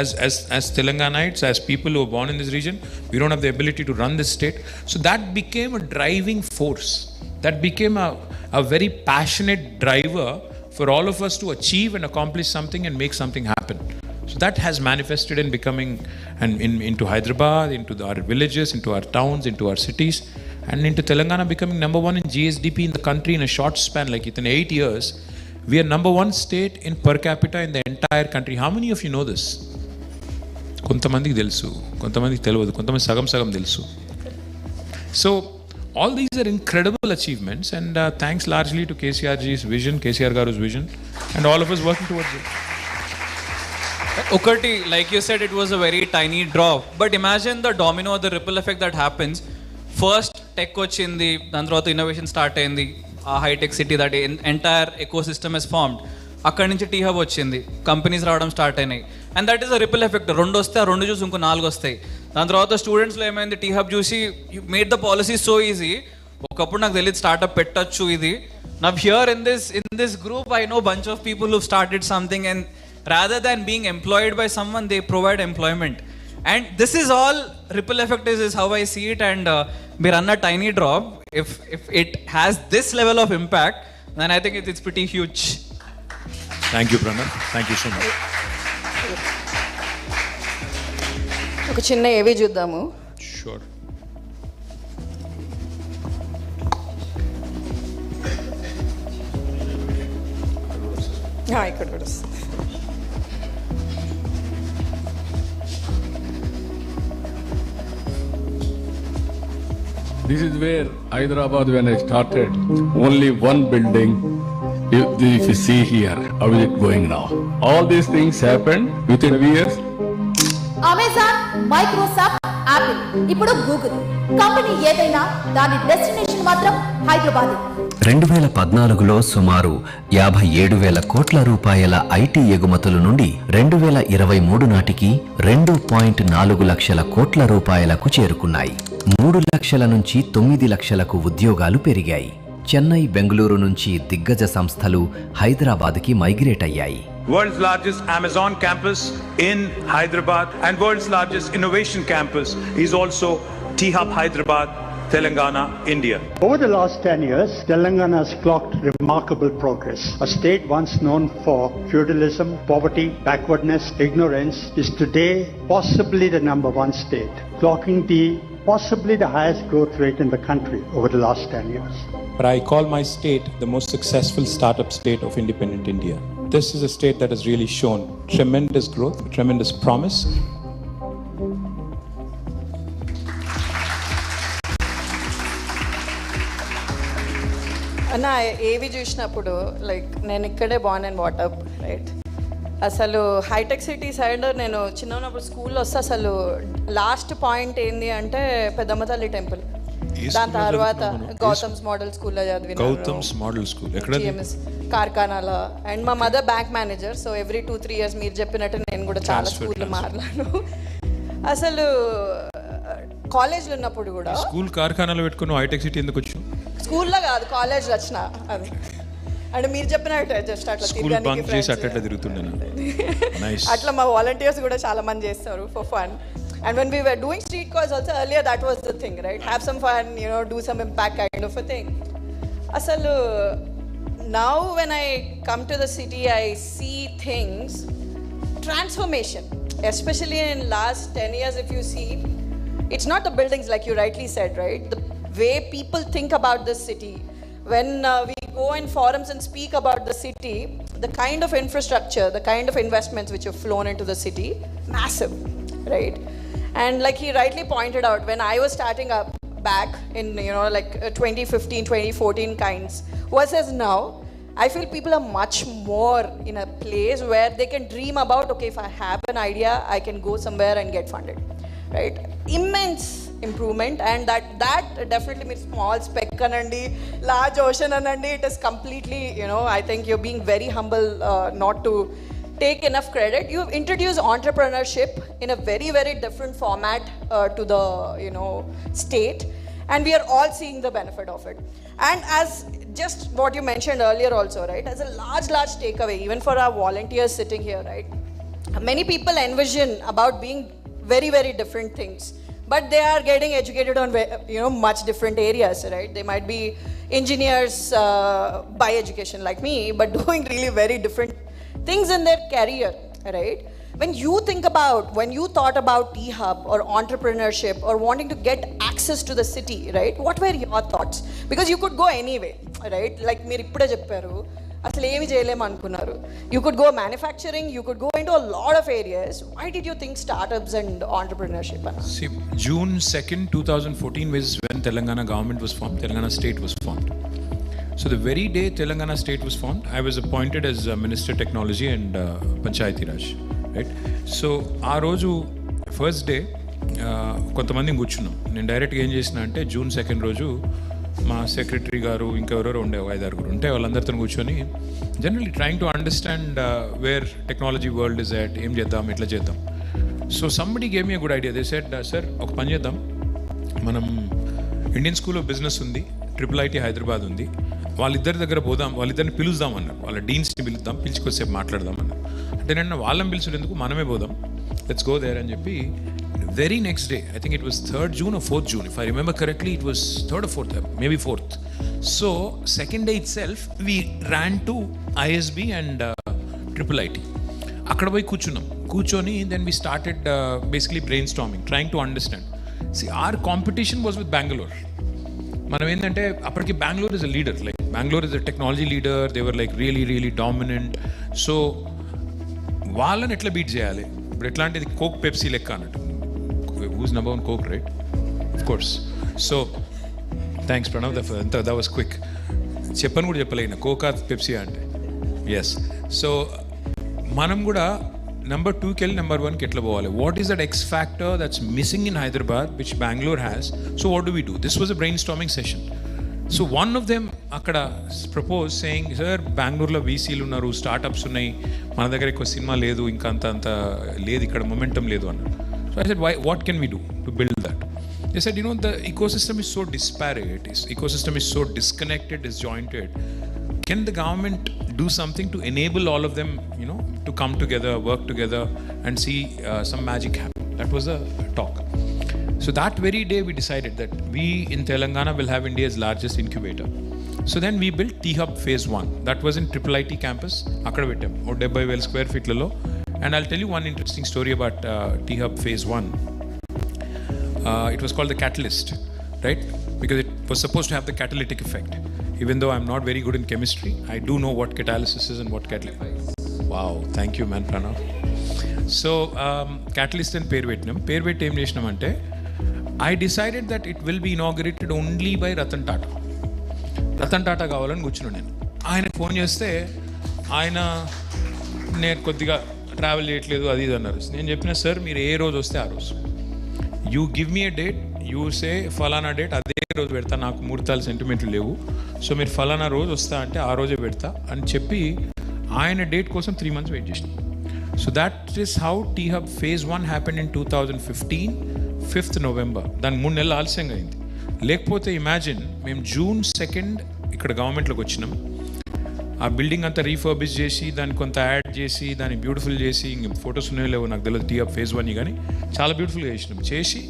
As Telanganites, as people who are born in this region, we don't have the ability to run this state. So that became a driving force. That became a very passionate driver for all of us to achieve and accomplish something and make something happen. So that has manifested in becoming into Hyderabad, into our villages, into our towns, into our cities, and into Telangana becoming number one in GSDP in the country in a short span, like within 8 years. We are number one state in per capita in the entire country. How many of you know this? కొంతమందికి తెలుసు, కొంతమందికి తెలియదు, కొంతమంది సగం తెలుసు. So all these are incredible achievements, and thanks largely to KCRG's vision, KCR Garu's vision, and all of us working towards it. ఒకటి, like you said, it was a very tiny drop, but imagine the domino, the ripple effect that happens. First tech వచ్చింది, దాని తర్వాత innovation start అయింది, ఆ hitech city, that entire eco system is formed. అక్కడి నుంచి T hub వచ్చింది, companies రావడం start అయినాయి, and that is a ripple effect. 2 వస్తే ఆ 2 చూసి ఇంకో 4 వస్తాయి. దాని తర్వాత స్టూడెంట్స్లో ఏమైంది, టీ హబ్ చూసి made the policy so easy. ఒకప్పుడు నాకు తెలియదు స్టార్ట్అప్ పెట్టచ్చు ఇది. Now here in this group I know bunch of people who started something, and rather than being employed by someone, they provide employment. And this is all ripple effect is how I see it. And we run a tiny drop. If it has this level of impact, then I think it's pretty huge. Thank you, Pranav. Thank you so much. ఒక చిన్న ఏవి చూద్దాము. Sure. ఇక్కడ కూడా This is where Hyderabad, when I started, only one building. If you see here, how is it going now? All these things happened within years. Amazon, Microsoft, Apple, ఇప్పుడు Google. Company ఏదైనా దాని destination మాత్రం హైదరాబాద్. 2014లో సుమారు 57,000 కోట్ల రూపాయల IT ఎగుమతుల నుండి 2023 నాటికి 2.4 లక్షల కోట్ల రూపాయలకు చేరుకున్నాయి. 3 లక్షల నుంచి 9 లక్షలకు ఉద్యోగాలు పెరిగాయి. చెన్నై, బెంగళూరు నుంచి దిగ్గజ సంస్థలు హైదరాబాద్కి మైగ్రేట్ అయ్యాయి. World's largest Amazon campus in Hyderabad and world's largest innovation campus is also T-Hub Hyderabad. Telangana, India. Over the last 10 years, Telangana has clocked remarkable progress. A state once known for feudalism, poverty, backwardness, ignorance is today possibly the number one state, clocking possibly the highest growth rate in the country over the last 10 years. But I call my state the most successful startup state of independent India. This is a state that has really shown tremendous growth, tremendous promise. అన్న ఏవి చూసినప్పుడు like నేను ఇక్కడే born and వాటప్ right. అసలు hitech city side నేను చిన్న ఉన్నప్పుడు స్కూల్లో వస్తే అసలు లాస్ట్ పాయింట్ ఏంది అంటే పెద్దమ్మ తల్లి టెంపుల్. దాని తర్వాత గౌతమ్స్ మోడల్ స్కూల్లో చదివిన, గౌతమ్స్ మోడల్ స్కూల్ ఎక్కడ? కార్ఖానాలో. అండ్ మా mother bank manager, so every 2-3 years మీరు చెప్పినట్టు నేను కూడా చాలా స్కూల్లో మారాను. అసలు కాలేజ్లో ఉన్నప్పుడు కూడా స్కూల్ కార్ఖానాలో పెట్టుకుని హైటెక్ సిటీ ఎందుకు వచ్చావు? స్కూల్లో కాదు, కాలేజ్లో వచ్చిన. అది అంటే మీరు చెప్పినట్టు జస్ట్ అట్లా అట్లా మా వాలంటీర్స్ కూడా చాలా మంది చేస్తారు for fun. And when we were doing street calls also earlier, that was the thing, right? Have some fun, do some impact kind of a thing. Asalu, now when I come to the city, I see things, transformation, especially in last 10 years. If you see, it's not the buildings like you rightly said, right? The way people think about this city. When we go in forums and speak about the city, the kind of infrastructure, the kind of investments which have flown into the city, massive, right? And like he rightly pointed out, when I was starting up back in 2015, 2014 kinds versus now, I feel people are much more in a place where they can dream about, okay, if I have an idea, I can go somewhere and get funded, right? Immense improvement. And that definitely means small speck anandi, large ocean anandi, it is completely, I think you're being very humble not to take enough credit. You've introduced entrepreneurship in a very, very different format to the state, and we are all seeing the benefit of it. And as just what you mentioned earlier also, right, as a large takeaway even for our volunteers sitting here, right, many people envision about being very, very different things, but they are getting educated on much different areas, right? They might be engineers by education like me, but doing really very different things in their career, right? When you thought about T-Hub or entrepreneurship or wanting to get access to the city, right, what were your thoughts? Because you could go anyway, right? Like meer ippude chepparu, asalu emi cheyalem anukunnaru. You could go manufacturing, you could go into a lot of areas. Why did you think startups and entrepreneurship? See, June 2nd, 2014 was when Telangana government was formed, Telangana state was formed. So the very day Telangana state was formed, I was appointed as Minister Technology and Panchayati Raj, right? So ఆ రోజు first day కొంతమంది కూర్చున్నాం. నేను డైరెక్ట్గా ఏం చేసిన అంటే June 2nd రోజు మా సెక్రటరీ గారు ఇంకెవరెవరో ఉండే 5-6 ఉంటే వాళ్ళందరితో కూర్చొని generally trying to understand where technology world is at, ఏం చేద్దాం, ఎట్లా చేద్దాం. So somebody gave me good idea. They said, sir ఒక పని చేద్దాం, మనం ఇండియన్ స్కూల్ ఆఫ్ బిజినెస్ ఉంది, IIIT హైదరాబాద్ ఉంది, వాళ్ళిద్దరి దగ్గర పోదాం, వాళ్ళిద్దరిని పిలుద్దాం అన్నారు. వాళ్ళ డీన్స్ని పిలుద్దాం, పిలిచికొచ్చేపు మాట్లాడదాం అన్నారు. అంటే నేను వాళ్ళని పిలిచేందుకు మనమే పోదాం, లెట్స్ గో దేర్ అని చెప్పి very next day, I think it was 3rd June or 4th June, if I remember correctly, it was 3rd or 4th, maybe 4th. So second day itself we ran to ISB and IIIT. అక్కడ పోయి కూర్చొని then we started basically brainstorming, trying to understand. See, our competition was with Bangalore. మనం ఏంటంటే అప్పటికి Bengaluru is a leader, like Bengaluru is a technology leader, they were like really dominant. So వాళ్ళని ఎట్లా beat చేయాలి? ఇప్పుడు ఎట్లాంటిది కోక్ పెప్సీ లెక్క అన్నట్టు, who's number 1 Coke, right? Of course. So thanks Pranav, that was quick. చెప్పని కూడా చెప్పలేను కోకా పెప్సీ అంటే. ఎస్. సో మనం కూడా నెంబర్ 2కి వెళ్ళి నెంబర్ 1కి ఎట్లా పోవాలి? What is that X factor that's missing in Hyderabad which Bengaluru has? So what do we do? This was a brain storming session. So one of them అక్కడ propose saying, sir బెంగళూరులో వీసీలు ఉన్నారు, స్టార్టప్స్ ఉన్నాయి, మన దగ్గర ఎక్కువ సినిమా లేదు, ఇంకా అంత లేదు, ఇక్కడ మొమెంటం లేదు అన్నారు. So I said, what can we do to build that? They said, the ecosystem is so disparate, ecosystem is so disconnected, disjointed. Can the government do something to enable all of them, to come together, work together and see some magic happen? That was the talk. So that very day we decided that we in Telangana will have India's largest incubator. So then we built T-Hub Phase 1. That was in IIIT campus. Akkada vettam. 70,000 square feet lalo. And I'll tell you one interesting story about T-Hub Phase 1. It was called the catalyst, right? Because it was supposed to have the catalytic effect. Even though I'm not very good in chemistry, I do know what catalysis is and what catalysis. Wow, thank you, man, Pranav. So, catalyst and pair vetnam. Pair vet em chesnam ante, I decided that it will be inaugurated only by Ratan Tata. Ratan Tata కావాలని కూర్చున్నాను నేను. ఆయన phone చేస్తే ఆయన నేను కొద్దిగా travel చేయట్లేదు అది ఇది అన్నారు. నేను చెప్పిన సార్ మీరు ఏ రోజు వస్తే ఆ రోజు, you give me a date, you say ఫలానా డేట్ అదే రోజు పెడతా, నాకు ముహూర్తాలు సెంటిమెంట్లు లేవు, సో మీరు ఫలానా రోజు వస్తా అంటే ఆ రోజే పెడతా అని చెప్పి ఆయన డేట్ కోసం 3 months వెయిట్ చేసిన. So that is how T-Hub Phase 1 happened in 2015, 5th November. దాని 3 నెలలు ఆలస్యంగా అయింది. లేకపోతే ఇమాజిన్ మేము June 2nd ఇక్కడ గవర్నమెంట్లోకి వచ్చినాం, ఆ బిల్డింగ్ అంతా రీఫర్బిష్ చేసి దాన్ని కొంత యాడ్ చేసి దాన్ని బ్యూటిఫుల్ చేసి, ఇంక ఫొటోస్ ఉన్నాయో లేవు నాకు తెలియదు, T-Hub Phase 1 కానీ చాలా బ్యూటిఫుల్గా చేసినాం. చేసి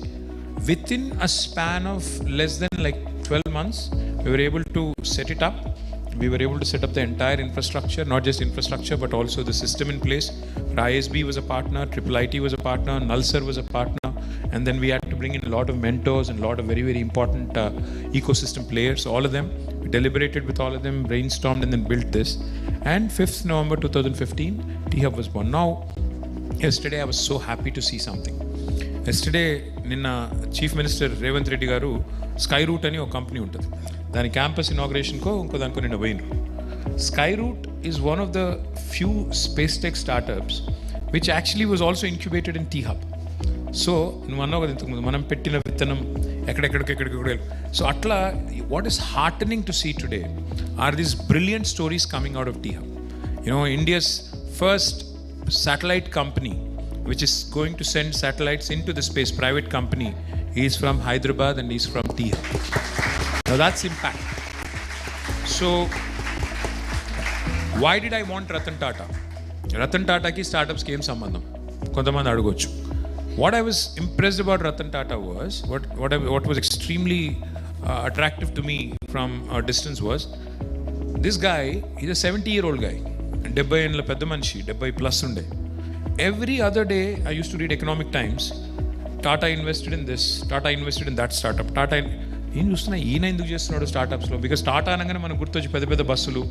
within a span of less than like 12 months, we were able to set it up. We were able to set up the entire infrastructure, not just infrastructure, but also the system in place. ISB was a partner, IIIT was a partner, Nalsar was a partner, and then we had to bring in a lot of mentors and a lot of very, very important ecosystem players, all of them. We deliberated with all of them, brainstormed, and then built this. And 5th November 2015, T-Hub was born. Now, yesterday I was so happy to see something. Yesterday నిన్న chief minister Revanth Reddy గారు sky route అని ఒక company ఉంటుంది, దాని campus ఇనాగ్రేషన్కో ఇంకో దానికో నిన్న పోయినారు. Skyroot is one of the few space tech startups which actually was also incubated in T-Hub. సో నువ్వు అన్నావు కదా ఇంతకుముందు మనం పెట్టిన విత్తనం ఎక్కడెక్కడికి. సో అట్లా what is heartening to see today are these brilliant stories coming out of T-Hub. India's first satellite company which is going to send satellites into the space, private company, is from Hyderabad and is from T-Hub. Now that's impact. So why did I want Ratan Tata? Ratan Tata ki startups ki em sambandham kontamandi adugochu. What I was impressed about Ratan Tata was what was extremely attractive to me from a distance was this guy. He's a 70-year-old guy, 70 ఏళ్ళ పెద్ద మనిషి, 70 plus ఉండే. Every other day I used to read Economic Times, Tata invested in this, Tata invested in that startup, నేను చూస్తున్నా ఈయన ఎందుకు చేస్తున్నాడు స్టార్టప్స్లో, because Tata అనగానే మనకు గుర్తొచ్చి పెద్ద పెద్ద బస్సులు,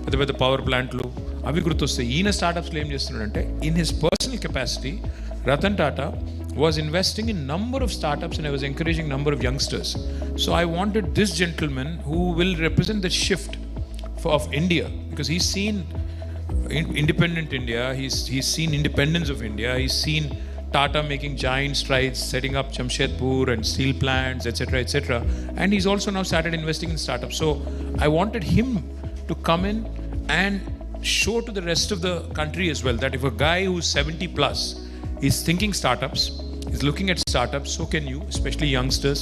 పెద్ద పెద్ద పవర్ ప్లాంట్లు అవి గుర్తొస్తాయి. ఈయన స్టార్టప్స్లో ఏం చేస్తున్నాడంటే in his personal capacity Ratan Tata was investing in number of startups and I was encouraging number of youngsters. So I wanted this gentleman who will represent the shift of India, because he's seen independent India, he's seen independence of India, he's seen Tata making giant strides, setting up Jamshedpur and steel plants, etc., and he's also now started investing in startups. So I wanted him to come in and show to the rest of the country as well that if a guy who's 70 plus is thinking startups, is looking at startups, so can you, especially youngsters.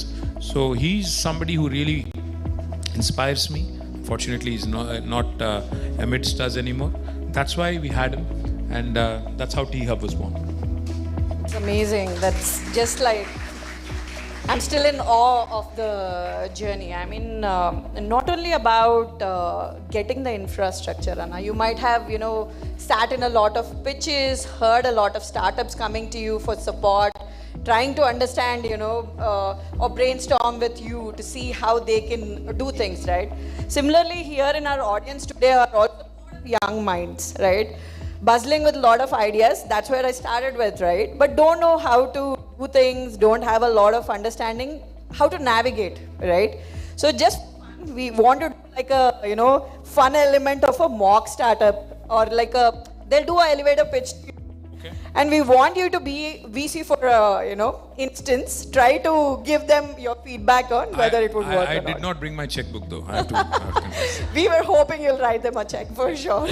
So he's somebody who really inspires me. Fortunately, he's not amidst us anymore. That's why we had him, and that's how T-Hub was born. It's amazing. That's just like, I'm still in awe of the journey. I mean, not only about getting the infrastructure, Anna. You might have, sat in a lot of pitches, heard a lot of startups coming to you for support, trying to understand, or brainstorm with you to see how they can do things, right? Similarly, here in our audience today are also young minds, right? Buzzing with a lot of ideas. That's where I started with, right? But don't know how to do things, don't have a lot of understanding how to navigate, right? So just we wanted like a, fun element of a mock startup, or like they'll do an elevator pitch. And we want you to be VC for, instance. Try to give them your feedback on whether it would work or not. I did not bring my checkbook though. I have to We were hoping you'll write them a check for sure.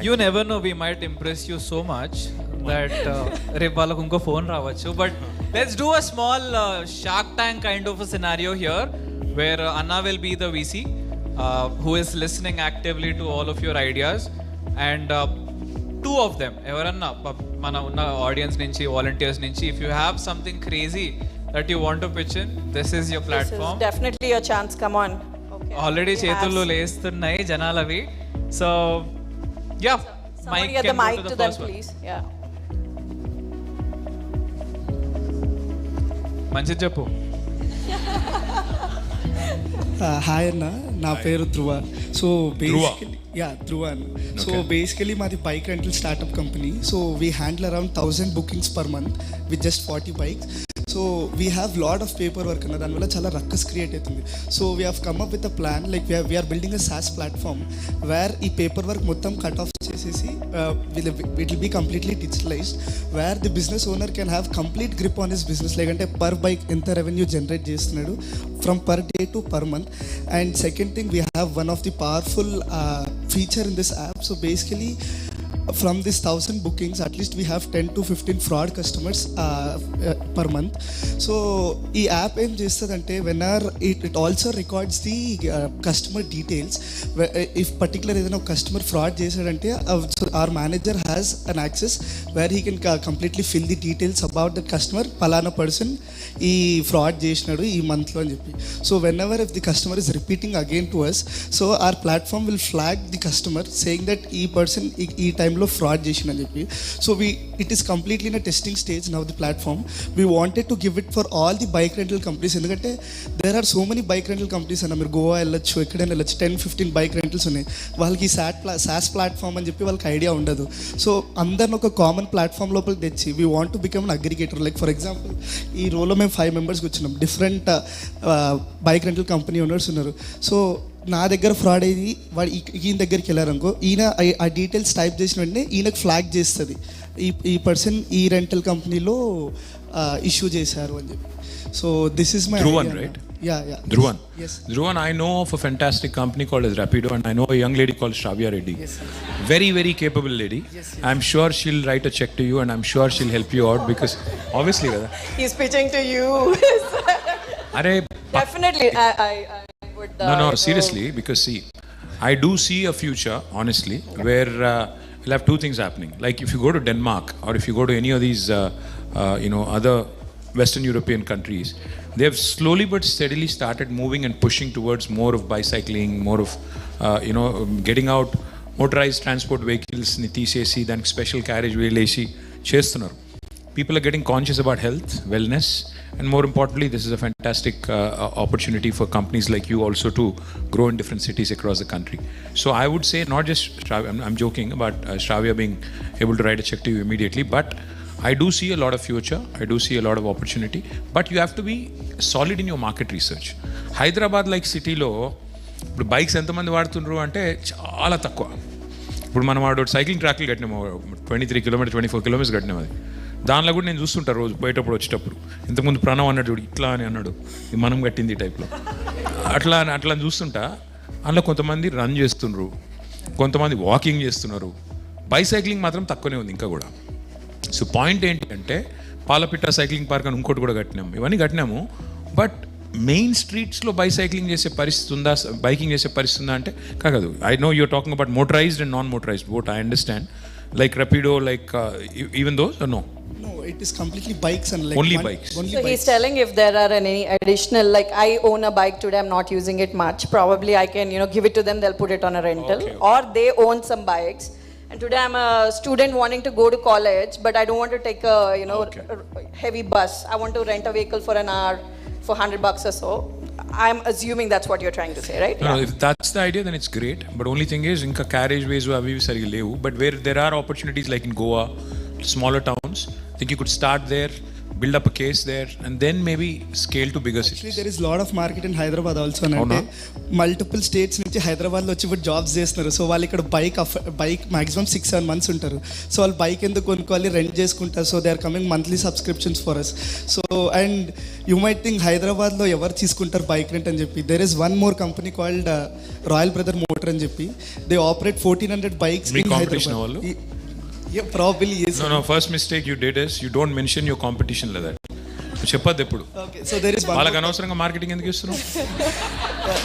You never know, we might impress you so much that రేపు వాళ్ళకు ఇంకో phone రావచ్చు. But let's do a small Shark Tank kind of a scenario here where Anna will be the VC who is listening actively to all of your ideas, and two of them, ఎవరన్నా మన ఉన్న audience నుంచి, volunteers నుంచి, if you have something crazy that you want to pitch in, this is your platform. This is definitely your chance. Come on. Okay. Already We చేతుల్లో have- లేస్తున్నాయి జనాలవి. So yeah, Somebody get the can go mic to to the them, first one. please. Yeah. మంచిది చెప్పు. Hi అన్న, నా పేరు ధ్రువ. So basically Dhruva అన్న. So basically మాది bike rental startup company. So we handle around 1000 bookings per month with just 40 bikes. So we have lot of paper work అన్న, దానివల్ల చాలా రక్కస్ క్రియేట్ అవుతుంది. So we have come up with a plan, like we're building a SaaS platform where ఈ paper work మొత్తం cut off చేసేసి it will be completely digitalized, where the business owner can have complete grip on his business, లేకంటే per bike ఎంత revenue generate చేస్తున్నాడు from per day to per month. And second thing, we have one of the powerful feature in this app. So basically from this 1000 bookings, at least we have 10 to 15 fraud customers per month. So ఈ app ఏం చేస్తుందంటే whenever it also records the customer details. If particular ఏదైనా customer fraud చేశాడంటే our manager has an access where he can completely fill the details about the customer. పలానా person ఈ fraud చేసినాడు ఈ మంత్లో అని చెప్పి. So whenever if the customer is repeating again to us, so our platform will flag the customer saying that ఈ person ఈ టైంలో ఫ్రాడ్ చేసిందని చెప్పి. So it is completely in a testing stage now the platform. We wanted to give it for all the bike rental companies, ఎందుకంటే there are so many bike rental companies అన్న. మీరు గోవా వెళ్ళొచ్చు, ఎక్కడైనా వెళ్ళొచ్చు, 10-15 బైక్ రెంటల్స్ ఉన్నాయి. వాళ్ళకి SaaS platform అని చెప్పి వాళ్ళకి ఐడియా ఉండదు. సో అందరిని ఒక కామన్ ప్లాట్ఫామ్ లోపలికి తెచ్చి we want to become an aggregator. Like for example ఈ రోలో మేము 5 members వచ్చినాం. Different bike rental company owners ఉన్నారు. సో నా దగ్గర ఫ్రాడ్ అయ్యి వాడు ఈయన దగ్గరికి వెళ్ళారనుకో, ఈయన ఆ డీటెయిల్స్ టైప్ చేసిన వెంటనే ఈయనకు ఫ్లాగ్ చేస్తుంది ఈ పర్సన్ ఈ రెంటల్ కంపెనీలో ఇష్యూ చేశారు అని చెప్పి. So this is my Dhruvan, right? Yeah. Dhruvan. Yes. Dhruvan, I know of a fantastic company called as Rapido, and I know a young lady called Shravya Reddy. Yes. Very, very capable lady. Yes. I'm sure she'll write a check to you, and I'm sure she'll help you out because obviously, Radha. He's pitching to you. Definitely. I would. No, seriously, because see, I do see a future, honestly, where we'll have two things happening. Like if you go to Denmark or if you go to any of these, other Western European countries, they have slowly but steadily started moving and pushing towards more of bicycling, more of, getting out motorized transport vehicles, nitishesi, then special carriage velesi, chestunaru. People are getting conscious about health, wellness, and more importantly, this is a fantastic opportunity for companies like you also to grow in different cities across the country. So I would say not just Shravya, I'm joking about Shravya being able to write a check to you immediately, but I do see a lot of future, I do see a lot of opportunity, but you have to be solid in your market research. Hyderabad like city lo ఇప్పుడు bikes ఎంతమంది వాడుతుండ్రు అంటే చాలా తక్కువ. ఇప్పుడు మనం వాడు cycling ట్రాక్లు కట్టినాము 23 kilometers 24 kilometers కట్టినాము. అది దానిలో కూడా నేను చూస్తుంటాను రోజు పోయేటప్పుడు వచ్చేటప్పుడు. ఇంతకుముందు ప్రణవ్ అన్నాడు చూడు ఇట్లా అని అన్నాడు, ఇది మనం కట్టింది ఈ టైప్లో అట్లా చూస్తుంటా. అందులో కొంతమంది రన్ చేస్తుండ్రు, కొంతమంది వాకింగ్ చేస్తున్నారు, బైసైక్లింగ్ మాత్రం తక్కువనే ఉంది ఇంకా కూడా. సో పాయింట్ ఏంటి అంటే పాలపిట్ట సైక్లింగ్ పార్క్ అని ఇంకోటి కూడా కట్టినాము, ఇవన్నీ కట్టినాము. బట్ మెయిన్ స్ట్రీట్స్లో బైసైక్లింగ్ చేసే పరిస్థితి ఉందా, బైకింగ్ చేసే పరిస్థితి ఉందా అంటే కాదు. I know you're talking about motorised and non motorised boat, I understand. Like Rapido, like even those or no? No, it is completely bikes and like only bikes. So he's telling if there are any additional, like I own a bike today, I'm not using it much. Probably I can, give it to them, they'll put it on a rental. Okay. Or they own some bikes. And today I'm a student wanting to go to college, but I don't want to take a, heavy bus. I want to rent a vehicle for an hour for $100 or so. I'm assuming that's what you're trying to say, right? No, if that's the idea, then it's great. But only thing is, inka carriage ways avi sariga levu. But where there are opportunities like in Goa, smaller towns, I think you could start there, build up a case there, and then maybe scale to bigger cities. Actually, there is lot of market in Hyderabad also. అంటే multiple states నుంచి హైదరాబాద్లో వచ్చి ఇప్పుడు jobs చేస్తున్నారు. So వాళ్ళు ఇక్కడ bike maximum 6-7 months ఉంటారు. So వాళ్ళు బైక్ ఎందుకు కొనుక్కోవాలి, రెంట్ చేసుకుంటారు. So they are coming monthly subscriptions for us. So and you might think హైదరాబాద్లో ఎవరు తీసుకుంటారు బైక్ రెంట్ అని చెప్పి. There is one more company called Royal Brother Motor అని చెప్పి. They operate 1400 bikes in Hyderabad. Yeah, probably yes. No, first mistake you did is you don't mention your competition like that. చెప్పద్దు ఎప్పుడు. Okay, so there is one. వాళ్ళకి అనవసరంగా marketing ఎందుకు ఇస్తున్నావు?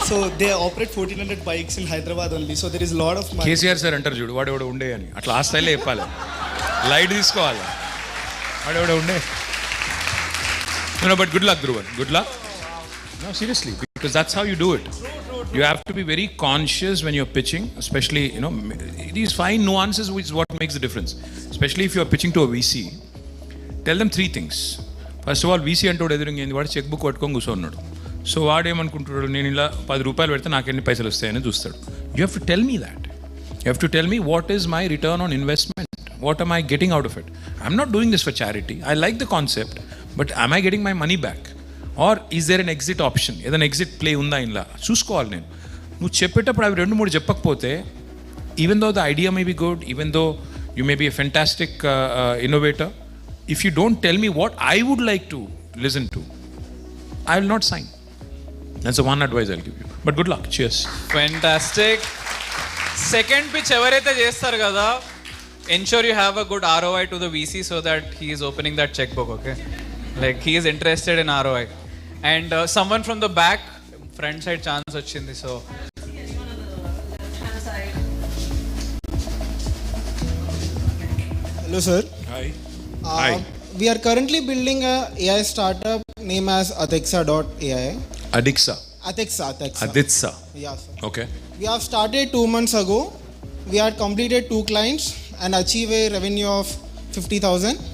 So they operate 1400 bikes in Hyderabad only. So there is lot of KCR sir అంటారు చూడు, వాడు ఉండే అని అట్లా ఆ స్టైల్లో చెప్పాలి, లైట్ తీసుకోవాలి. వాడు ఉండే No, but good luck, Dhruvan. Good luck. No, seriously, because that's how you do it. You have to be very conscious when you're pitching, especially, these fine nuances which is what makes the difference. Especially if you're pitching to a VC. Tell them 3 things. First of all, VC అంటోడు ఎదురుంగేంది వాడు cheque book పట్టుకొని కూర్చోన్నాడు. So వాడేమనుకుంటున్నాడు, నేను ఇలా 10 రూపాయలు పెడితే నాకు ఎన్ని పైసలు వస్తాయని చూస్తాడు. You have to tell me that. You have to tell me what is my return on investment. What am I getting out of it? I'm not doing this for charity. I like the concept, but am I getting my money back? Or is there an exit option? ఏదైనా exit play ఉందా ఇలా చూసుకోవాలి నేను. నువ్వు చెప్పేటప్పుడు అవి 2-3 చెప్పకపోతే, even though the idea may be good, even though you may be a fantastic innovator, if you don't tell me what I would like to listen to, I will not sign. That's the one advice I'll give you. But good luck. Cheers. Fantastic. Second pitch ఎవరైతే చేస్తారు కదా, ensure you have a good ROI to the VC so that he is opening that checkbook, okay? Like he is interested in ROI. And someone from the back, front side chance వచ్చింది, so hello sir. Hi. Hi. We are currently building a AI startup named as Adixa.ai. Adixa. Adixa. Yeah sir. Okay. We have started 2 months ago. We had completed 2 clients and achieved a revenue of 50,000.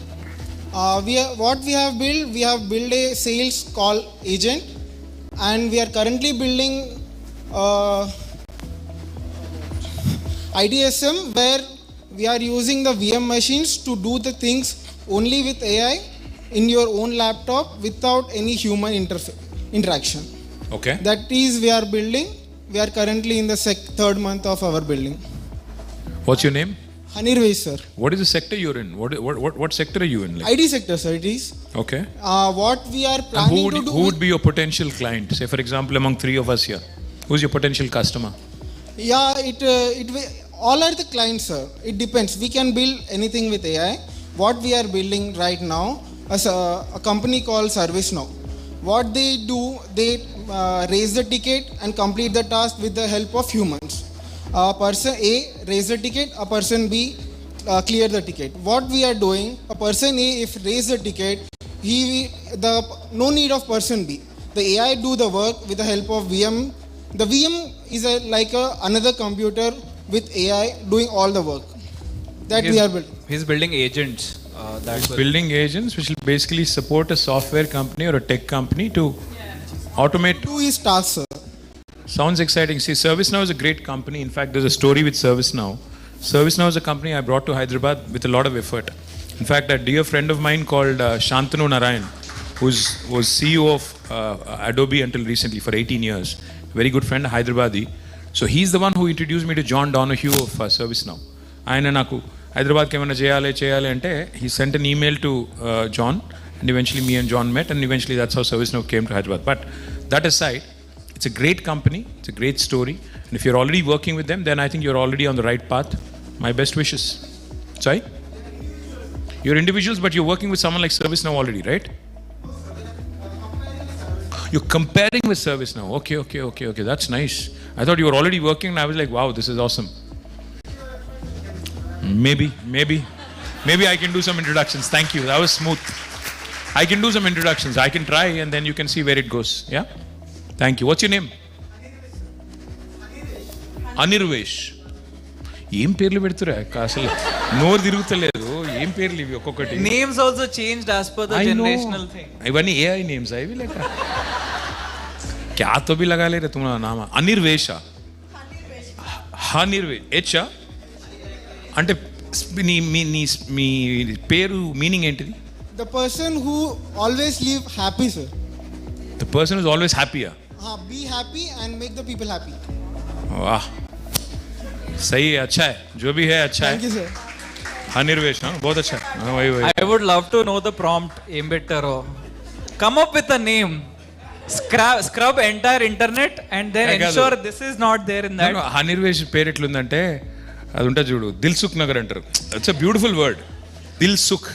What we have built a sales call agent, and we are currently building ITSM, where we are using the VM machines to do the things only with AI in your own laptop without any human interaction. Okay. That is we are building. We are currently in the 3rd month of our building. What's your name? Anirvesh sir. What is the sector you're in? What sector are you in? Like? IT sector sir it is. Okay. What we are planning to do. Who would be your potential client? Say for example among 3 of us here. Who's your potential customer? Yeah, it all are the clients sir. It depends. We can build anything with AI. What we are building right now as a company called ServiceNow. What they do, they raise the ticket and complete the task with the help of humans. Person A raise the ticket, a person B clear the ticket. What we are doing, a person A if raise the ticket, no need of person B. The AI do the work with the help of VM. The VM is another computer with AI doing all the work that we are building. He's building agents. Building agents which will basically support a software company or a tech company to automate. Do his tasks sir. Sounds exciting. See, ServiceNow is a great company. In fact, there's a story with ServiceNow. ServiceNow is a company I brought to Hyderabad with a lot of effort. In fact, a dear friend of mine called Shantanu Narayan, who was CEO of Adobe until recently for 18 years. Very good friend, Hyderabadi. So he's the one who introduced me to John Donahue of ServiceNow. Ayana naku Hyderabad kemana cheyale ante he sent an email to John, and eventually me and John met, and eventually that's how ServiceNow came to Hyderabad. But that aside, it's a great company, it's a great story, and if you're already working with them, then I think you're already on the right path. My best wishes. Sorry? You're individuals, but you're working with someone like ServiceNow already, right? You're comparing with ServiceNow. Okay. That's nice. I thought you were already working, and I was like, wow, this is awesome. Maybe I can do some introductions. Thank you. That was smooth. I can do some introductions. I can try, and then you can see where it goes. Yeah? Thank you. What's your name? Anirvesh. ఏం పేర్లు పెడుతురా అసలు నోరు తిరుగుతలేదు. ఏం పేర్లు ఇవి ఒక్కొక్కటి. Names also changed as per the generational thing. ఇవన్నీ AI names అవి లేక क्या तो भी लगा ले रहे तुम नाम అనిర్వేష హనిర్వేష్ అంటే మీ పేరు మీనింగ్ ఏంటిది? The person who always live happy sir. The person who is always happier. Be happy and make the people happy. वाह सही है, अच्छा है, जो भी है अच्छा है. Thank you sir. अनिर्वेश हाँ बहुत अच्छा है. वही I would love to know the prompt. ఏం పెట్టారో. Come up with a name. Scrub entire internet and then ensure this is not there in that. అనిర్వేష్ పేరు ఎట్లుందంటే అది ఉంటుంది చూడు, దిల్ సుఖ్ నగర్ అంటారు. It's a beautiful word, Dilsukh.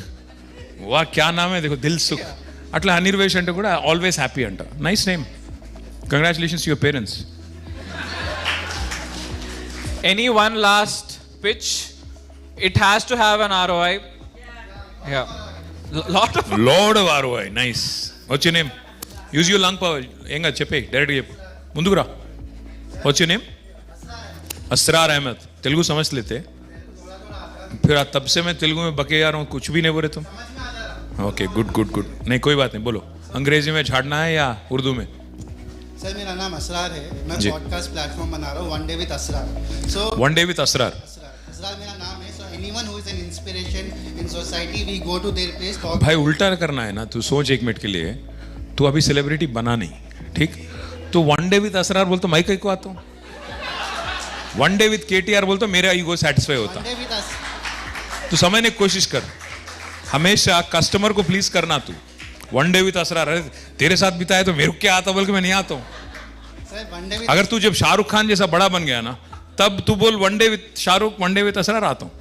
వా క్యా నామే దేఖో, దిల్ సుఖ్. అట్లా అనిర్వేష్ అంటే కూడా ఆల్వేస్ హ్యాపీ అంట. Nice name. Congratulations to your parents. Any one last pitch? It has to have an ROI. Yeah. Lot of ROI. Nice. What's your name? Use your lung power. ఏం కాదు చెప్పే డైరెక్ట్గా చెప్పు ముందుకు రా. What's your name? Asrar Ahmad. Telugu समझ लेते? फिर तब से मैं तेलुगु में बके जा रहा हूँ, कुछ भी नहीं बोले तुम. Okay good good good. नहीं कोई बात नहीं, बोलो. अंग्रेजी में झाड़ना है या उर्दू में? सर मेरा नाम असरार है, मैं पॉडकास्ट प्लेटफॉर्म बना रहा हूँ one day with Asrar. So one day with Asrar. Asrar मेरा नाम है. So anyone who is an inspiration in society we go to their place talk. भाई उल्टा करना है ना, तू सोच एक मिनट के लिए. तू अभी सेलिब्रिटी बना नहीं, ठीक? तो वन डे विद असरार बोल तो मैं कहीं को आता हूँ. वन डे विद KTR बोल तो मेरा ईगो सेटिस्फाई होता. तू समझने की कोशिश कर, हमेशा कस्टमर को प्लीज करना. तू वन डे विद असरार, अरे तेरे साथ बिताया तो मेरे को क्या आता बोल के मैं नहीं आता हूँ. अगर तू जब शाहरुख खान जैसा बड़ा बन गया ना, तब तू बोल one day with Shahrukh, one day with Asrar आता हूँ.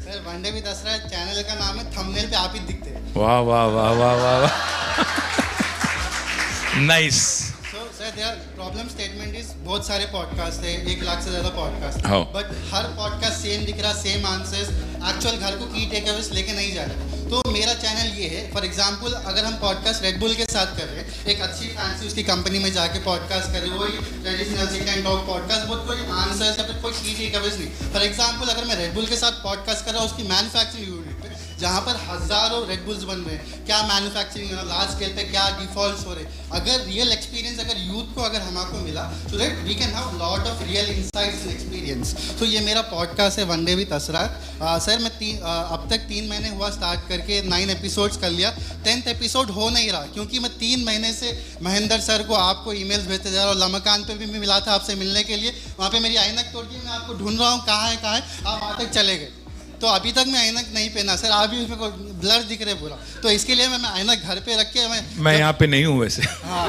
Sir one day with Asrar channel का नाम है, थंबनेल पे आप ही दिखते हैं. वाह वाह वाह वाह वाह वाह. Nice. Sir their problem statement is बहुत सारे पॉडकास्ट है, 1 लाख से ज़्यादा podcast, but her podcast same दिख रहा, सेम आंसर्स, एक्चुअल घर को की टेक अवेज लेके नहीं जा रहे. तो मेरा चैनल ये है, फॉर एग्जांपल अगर हम पॉडकास्ट रेड बुल के साथ कर रहे हैं, एक अच्छी फैंसी उसकी कंपनी में जाके पॉडकास्ट कर रहे हैं, वही traditional sit and talk podcast, बहुत कोई आंसर्स या फिर कोई की टेक अवेज नहीं. फॉर एग्जांपल अगर मैं रेड बुल के साथ पॉडकास्ट कर रहा हूँ उसकी मैन्युफैक्चरिंग यूनिट पे, जहाँ पर हज़ारों रेड बुल्स बन रहे हैं, क्या मैन्युफैक्चरिंग लार्ज स्केल पे क्या डिफॉल्ट्स हो रहे हैं. अगर रियल एक्सपीरियंस अगर यूथ को अगर हमको मिला तो that we can have lot of real insights and experience. तो ये मेरा पॉडकास्ट है one day with Asrar. Sir मैं अब तक 3 महीने हुआ स्टार्ट करके 9 एपिसोड्स कर लिया. 10th एपिसोड हो नहीं रहा क्योंकि मैं 3 महीने से महेंद्र सर को आपको ईमेल्स भेजते जा रहा हूँ. लमकान पे भी मैं मिला था आपसे मिलने के लिए, वहाँ पे मेरी ऐनक तोड़ के मैं आपको ढूंढ रहा हूँ, कहाँ है आप वहाँ तक चले गए. तो अभी तक मैं ऐनक नहीं पहना सर, आप भी उसमें ब्लर दिख रहे पूरा. तो इसके लिए मैं ऐनक घर पे रख के मैं यहाँ पे नहीं हूँ वैसे. हाँ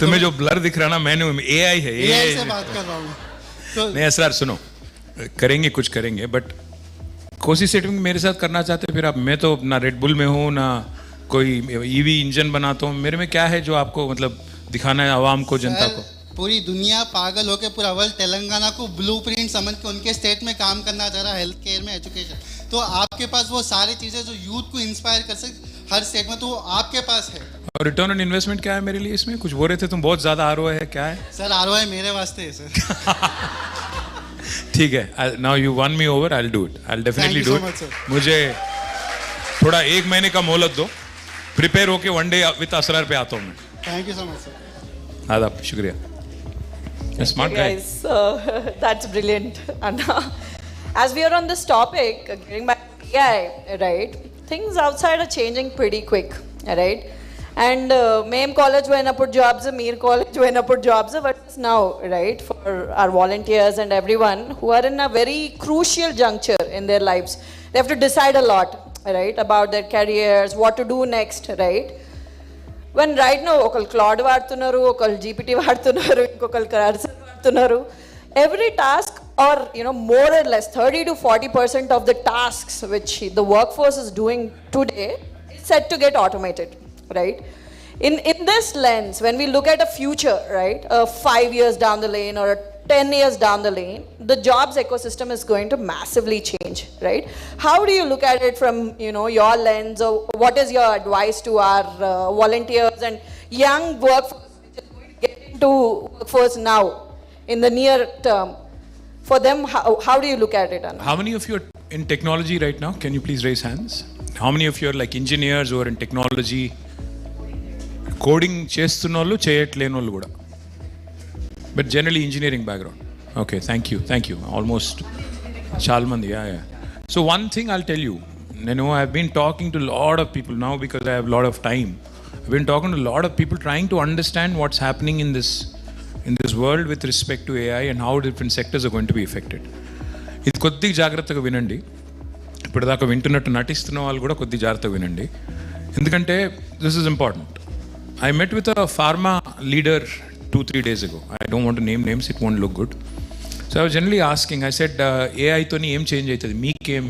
तुम्हें जो ब्लर दिख रहा ना, मैंने AI है, AI से बात कर रहा हूँ. तो नहीं असरार सुनो, करेंगे कुछ करेंगे, बट कोशिश सेटिंग मेरे साथ करना चाहते फिर आप. मैं तो ना रेड बुल में हूँ ना कोई EV इंजन बनाता हूँ. मेरे में क्या है जो आपको मतलब दिखाना है आवाम को, जनता को? पूरी दुनिया पागल होकर पूरा वर्ल्ड तेलंगाना को ब्लूप्रिंट समझ के उनके स्टेट में काम करना चाह रहा है, हेल्थ केयर में, एजुकेशन. तो आपके पास वो सारी चीज़ें जो यूथ को इंस्पायर कर सकते हर स्टेट में, तो वो आपके पास है. और रिटर्न ऑन इन्वेस्टमेंट क्या है मेरे लिए इसमें? कुछ बोल रहे थे तुम, बहुत ज़्यादा ROI है, क्या है? सर ROI मेरे वास्ते है सर. ठीक है, now you one me over, I will do it, I will definitely do it. मुझे थोड़ा 1 महीने का मोहलत दो, प्रिपेयर होके वन डे विद असरार पे आता हूँ मैं. Thank you so much sir. आदाब, शुक्रिया. Smart guy. Guys, that's brilliant. And as we are on this topic, getting back to AI, right? Things outside are changing pretty quick, right? And mem college పోయినప్పుడు jobs, meer college పోయినప్పుడు jobs, but now, right, for our volunteers and everyone who are in a very crucial juncture in their lives, they have to decide a lot, right, about their careers, what to do next, right? when right now ఒకళ్ళు Claude వాడుతున్నారు, ఒకళ్ళు GPT వాడుతున్నారు, ఇంకొకళ్ళు cursor వాడుతున్నారు. Every task, or more or less 30 to 40% of the tasks which the workforce is doing today is set to get automated, right? In this lens, when we look at a future, right, 5 years down the lane or 10 years down the lane, the jobs ecosystem is going to massively change, right? How do you look at it from your lens, or what is your advice to our volunteers and young workforce which is going to get into workforce now in the near term? For them, how do you look at it, Anna? How many of you are in technology right now? Can you please raise hands? How many of you are like engineers who are in technology? Coding చేస్తున్నోళ్ళు చేయట్లేనోళ్ళు కూడా, but generally engineering background. Okay, thank you. Almost చాలా మంది. Yeah. So one thing I'll tell you, I've been talking to a lot of people now because I have a lot of time. I've been talking to a lot of people trying to understand what's happening in this world with respect to AI and how different sectors are going to be affected. ఇది కొద్దిగా జాగ్రత్తగా వినండి. ఇప్పటిదాకా వింటున్నట్టు నటిస్తున్న వాళ్ళు కూడా కొద్దిగా జాగ్రత్తగా వినండి, ఎందుకంటే this is important. I met with a pharma leader 2-3 days ago. I don't want to name names, it won't look good. So I was generally asking, I said, AI toni em change aitadi, meekem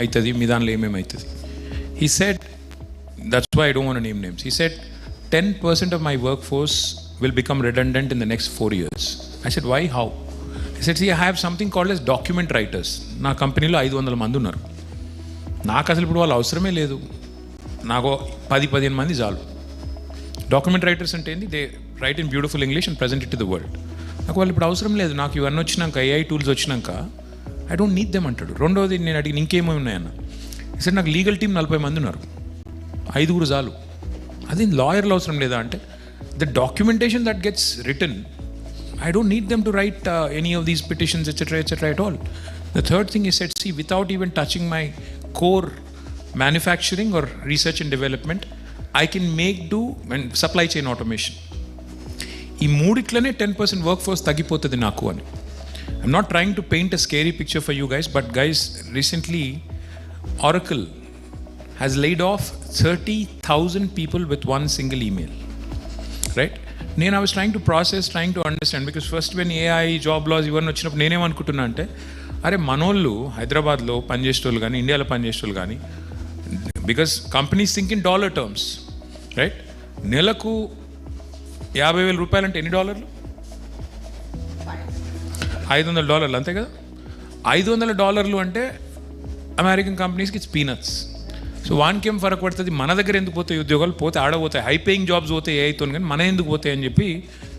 aitadi, mi danlo em aitadi. He said, that's why I don't want to name names. He said 10% of my workforce will become redundant in the next 4 years. I said, why? How? He said, see, I have something called as document writers. నా కంపెనీలో 500 మంది ఉన్నారు. నాకు అసలు ఇప్పుడు వాళ్ళు అవసరమే లేదు, నాకు 10-15 మంది చాలు. డాక్యుమెంట్ రైటర్స్ అంటే ఏంది, they right in beautiful English and present it to the world. నాకు వాళ్ళు ఇప్పుడు అవసరం లేదు, నాకు ఇవన్నీ వచ్చినాక, ఏఐ టూల్స్ వచ్చినాక ఐ డోంట్ నీడ్ దెమ్ అంటాడు. రెండోది నేను అడిగిన ఇంకేమో ఉన్నాయన్న, సరే నాకు లీగల్ టీం 40 మంది ఉన్నారు, 5 చాలు. అది లాయర్లు అవసరం లేదా అంటే, the documentation that gets written, I don't need them to write any of these petitions, etc. at all. The third thing is said, see, without even touching my core manufacturing or research and development, I can make do and supply chain automation. ఈ మూడిట్లనే 10% work force తగ్గిపోతుంది నాకు అని. I'm not trying to paint a scary picture for you guys, but guys, recently Oracle has laid off 30,000 people with one single email, right? I was trying to process, trying to understand, because first when AI, job loss ఇవన్నీ వచ్చినప్పుడు నేనేమనుకుంటున్నా అంటే, అరే మనోళ్ళు హైదరాబాద్లో పనిచేసేటోళ్ళు కానీ, ఇండియాలో పనిచేసేటోళ్ళు కానీ, because companies think in dollar terms, right? నెలకు 50,000 రూపాయలు అంటే ఎన్ని డాలర్లు? $500 అంతే కదా. $500 అంటే అమెరికన్ కంపెనీస్కి ఇట్స్ పీనట్స్. సో వానికి ఏం ఫరక్ పడుతుంది, మన దగ్గర ఎందుకు పోతాయి ఉద్యోగాలు, పోతే ఆడపోతాయి, హై పేయింగ్ జాబ్స్ పోతాయి ఏఐతో, కానీ మన ఎందుకు పోతాయి అని చెప్పి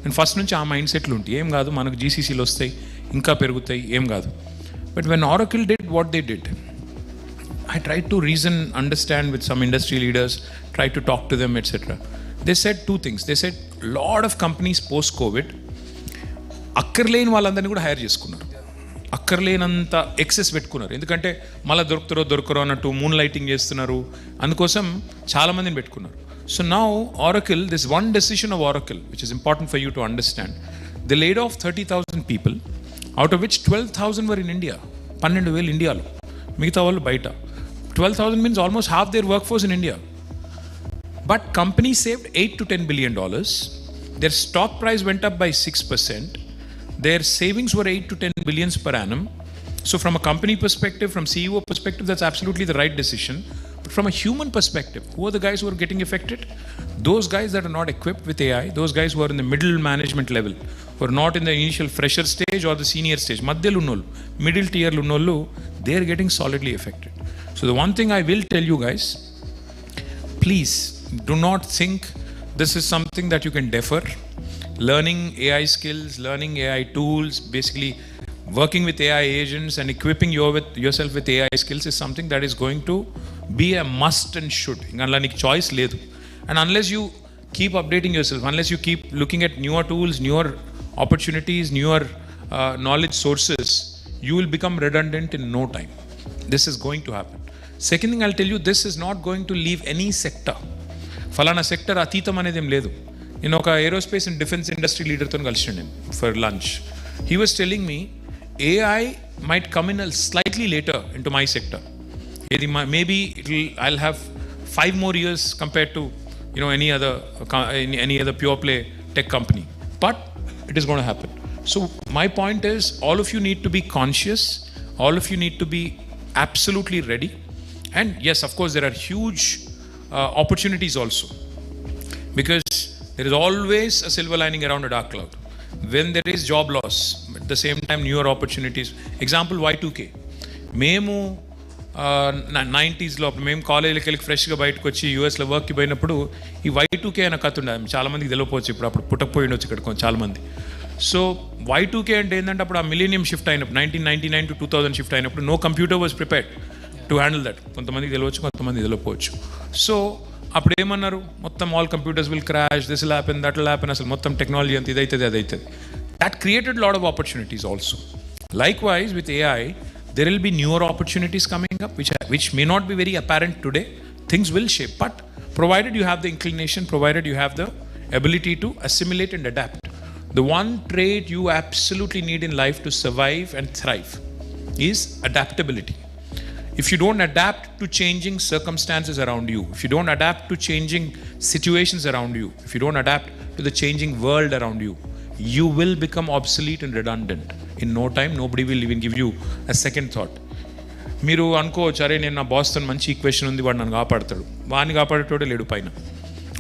నేను ఫస్ట్ నుంచి ఆ మైండ్ సెట్లు ఉంటాయి. ఏం కాదు, మనకు జీసీసీలు వస్తాయి, ఇంకా పెరుగుతాయి, ఏం కాదు. But when Oracle did what they did, I tried to reason, understand with some industry leaders, tried to talk to them, etc. They said 2 things. They said lot of companies post-COVID అక్కర్లేని వాళ్ళందరినీ కూడా hire చేసుకున్నారు, అక్కర్లేనంత excess పెట్టుకున్నారు. ఎందుకంటే మళ్ళీ దొరకరో అన్నట్టు moon lighting చేస్తున్నారు, అందుకోసం చాలామందిని పెట్టుకున్నారు. So now Oracle, this one decision of Oracle, which is important for you to understand, they laid off 30,000 people, out of which 12,000 were in India. 12,000 ఇండియాలో, మిగతా వాళ్ళు బయట. 12,000 means almost half their workforce in India. But company saved $8 to $10 billion. Their stock price went up by 6%. Their savings were 8 to 10 billions per annum. So from a company perspective, from CEO perspective, that's absolutely the right decision. But from a human perspective, who are the guys who are getting affected? Those guys that are not equipped with AI, those guys who are in the middle management level, who are not in the initial fresher stage or the senior stage, madhyalo unnollu, middle tier unnollu, they are getting solidly affected. So the one thing I will tell you guys, please do not think this is something that you can defer. Learning AI skills, learning AI tools, basically working with AI agents and equipping yourself with AI skills is something that is going to be a must and should. Inga nik choice ledu. And unless you keep updating yourself, unless you keep looking at newer tools, newer opportunities, newer knowledge sources, you will become redundant in no time. This is going to happen. Second thing I'll tell you, this is not going to leave any sector. Falana sector athitam anedem ledu. నేను ఒక aerospace and defence industry లీడర్తో కలిసాను నేను for lunch. He was telling me AI might come in a slightly later into my sector. Maybe I'll have 5 more years compared to any other pure play tech company, but it is going to happen. So my point is, all of you need to be conscious, all of you need to be absolutely ready. And yes, of course there are huge opportunities also, because there is always a silver lining around a dark cloud. When there is job loss, at the same time newer opportunities. Example, Y2K. మేము 90sలో మేము కాలేజీకి వెళ్ళి ఫ్రెష్గా బయటకు వచ్చి యూఎస్లో వర్క్కి పోయినప్పుడు ఈ Y2K అనే కథ ఉండదు, చాలామందికి తెలియకపోవచ్చు, ఇప్పుడు అప్పుడు పుట్టకపోయి ఉండొచ్చు ఇక్కడ చాలామంది. సో Y2K అంటే ఏంటంటే అప్పుడు ఆ మిలీనియం షిఫ్ట్ అయినప్పుడు 1999 to 2000 షిఫ్ట్ అయినప్పుడు no computer was prepared to handle that. కొంతమందికి తెలియవచ్చు, కొంతమంది తెలియకపోవచ్చు. సో అప్పుడు ఏమన్నారు, మొత్తం all computers will crash, this will happen, that will happen, అసలు మొత్తం టెక్నాలజీ అంత ఇదైతుంది అదైతుంది. That created lot of opportunities also. Likewise with AI, there will be newer opportunities coming up which may not be very apparent today. Things will shape, but provided you have the inclination, provided you have the ability to assimilate and adapt. The one trait you absolutely need in life to survive and thrive is adaptability. If you don't adapt to changing circumstances around you, if you don't adapt to changing situations around you, if you don't adapt to the changing world around you, you will become obsolete and redundant. In no time, nobody will even give you a second thought. మీరు అనుకోవచ్చు, అరే నేను నా బాస్తో మంచి equation ఉంది, వాడు నన్ను కాపాడతాడు. వాడిని కాపాడేటోడే లేడు పైన,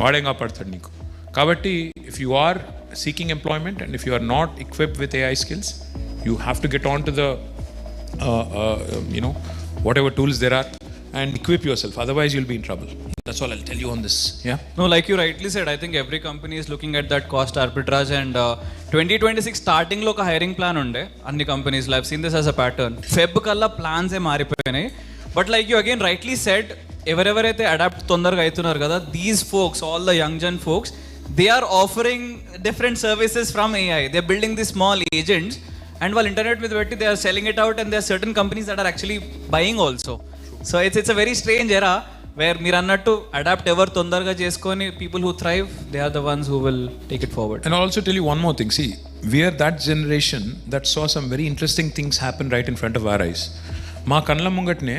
వాడేం కాపాడతాడు నీకు. కాబట్టి if you are seeking employment and if you are not equipped with AI skills, you have to get on to the whatever tools there are and equip yourself, otherwise you'll be in trouble. That's all I'll tell you on this. Yeah. No, like you rightly said, I think every company is looking at that cost arbitrage, and 2026 starting లో ఒక hiring plan ఉండే అన్ని companies లో. I've seen this as a pattern. Feb కల్లా plans ఏ మారిపోయినాయి. But like you again rightly said, ఎవరెవరైతే adapt తొందరగా అవుతున్నారు కదా, these folks, all the young gen folks, they are offering different services from AI. They're building these small agents, and while internet with Vetti, they are selling it out, and there are certain companies that are actually buying also. So it's a very strange era where మీరు అన్నట్టు adapt ఎవరు తొందరగా చేసుకొని, people who thrive, they are the ones who will take it forward. And I'll also tell you one more thing. See, we are that generation that saw some very interesting things happen right in front of our eyes. మా కళ్ళ ముంగట్నే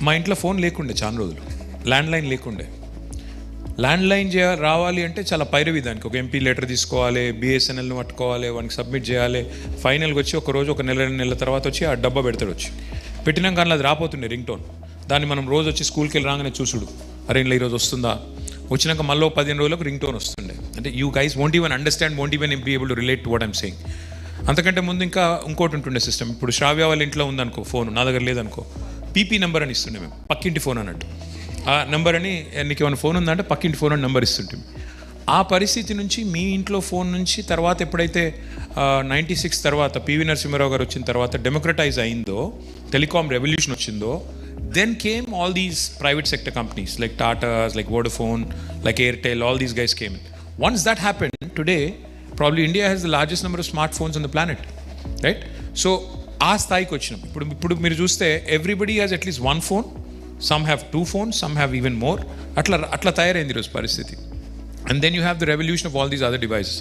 మా ఇంట్లో phone లేకుండే చాలా రోజులు, landline లేకుండే. Landline రావాలి అంటే చాలా పైరవి, దానికి ఒక ఎంపీ లెటర్ తీసుకోవాలి, బిఎస్ఎన్ఎల్ని పట్టుకోవాలి, వానికి సబ్మిట్ చేయాలి. ఫైనల్గా వచ్చి ఒక రోజు ఒక నెల తర్వాత వచ్చి ఆ డబ్బా పెడతాడు. వచ్చి పెట్టినాక కానీ అది రాపోతుండే రింగ్ టోన్. దాన్ని మనం రోజు వచ్చి స్కూల్కి వెళ్ళి రాగానే చూసుడు, అరే ఇలా ఈరోజు వస్తుందా, వచ్చినాక మళ్ళీ 15 రోజులకు రింగ్ టోన్ వస్తుండే. అంటే you guys won't even understand, won't even be able to relate to what I'm saying. అంతకంటే ముందు ఇంకా ఇంకోటి ఉంటుండే సిస్టమ్. ఇప్పుడు శ్రావ్య వాళ్ళ ఇంట్లో ఉందనుకో ఫోన్, నా దగ్గర లేదనుకో, పీపీ నెంబర్ అని ఇస్తుండే మేము, పక్కింటి ఫోన్ అన్నట్టు. ఆ నెంబర్ అని, నీకు ఏమైనా ఫోన్ ఉందంటే పక్కింటి ఫోన్ అని నెంబర్ ఇస్తుంటాం. ఆ పరిస్థితి నుంచి మీ ఇంట్లో ఫోన్ నుంచి తర్వాత ఎప్పుడైతే 96 తర్వాత పివి నరసింహారావు గారు వచ్చిన తర్వాత డెమోక్రటైజ్ అయిందో, టెలికాం రెవల్యూషన్ వచ్చిందో, then came all these private sector companies like Tata's, like Vodafone, like Airtel, all these guys came in. Once that happened, today probably India has the largest number of smartphones on the planet, right? So ఆ స్థాయికి వచ్చినాం. ఇప్పుడు మీరు చూస్తే everybody has at least one phone, some have 2 phones, some have even more. అట్లా తయారైంది ఈరోజు పరిస్థితి. And then you have the revolution of all these other devices.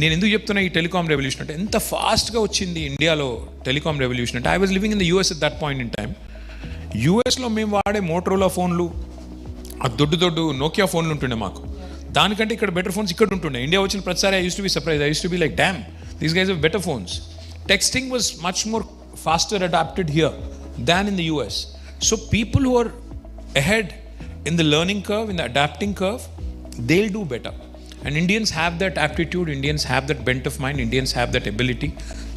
నేను ఎందుకు చెప్తున్నా ఈ టెలికాం రెవల్యూషన్ అంటే, ఎంత ఫాస్ట్గా వచ్చింది ఇండియాలో టెలికాం రెవల్యూషన్ అంటే, I was living in the US at that point in time. యూఎస్లో మేము వాడే మోటరోలా ఫోన్లు, ఆ దొడ్డు నోకియా ఫోన్లు ఉంటుండే మాకు. దానికంటే ఇక్కడ బెటర్ ఫోన్స్ ఇక్కడ ఉంటుండే. ఇండియా వచ్చిన ప్రతిసారి I used to be surprise, I used to be like damn, these guys have better phones. Texting was much more faster adapted here than in the US. So people who are ahead in the learning curve, in the adapting curve, they'll do better. And Indians have that aptitude, Indians have that bent of mind, Indians have that ability.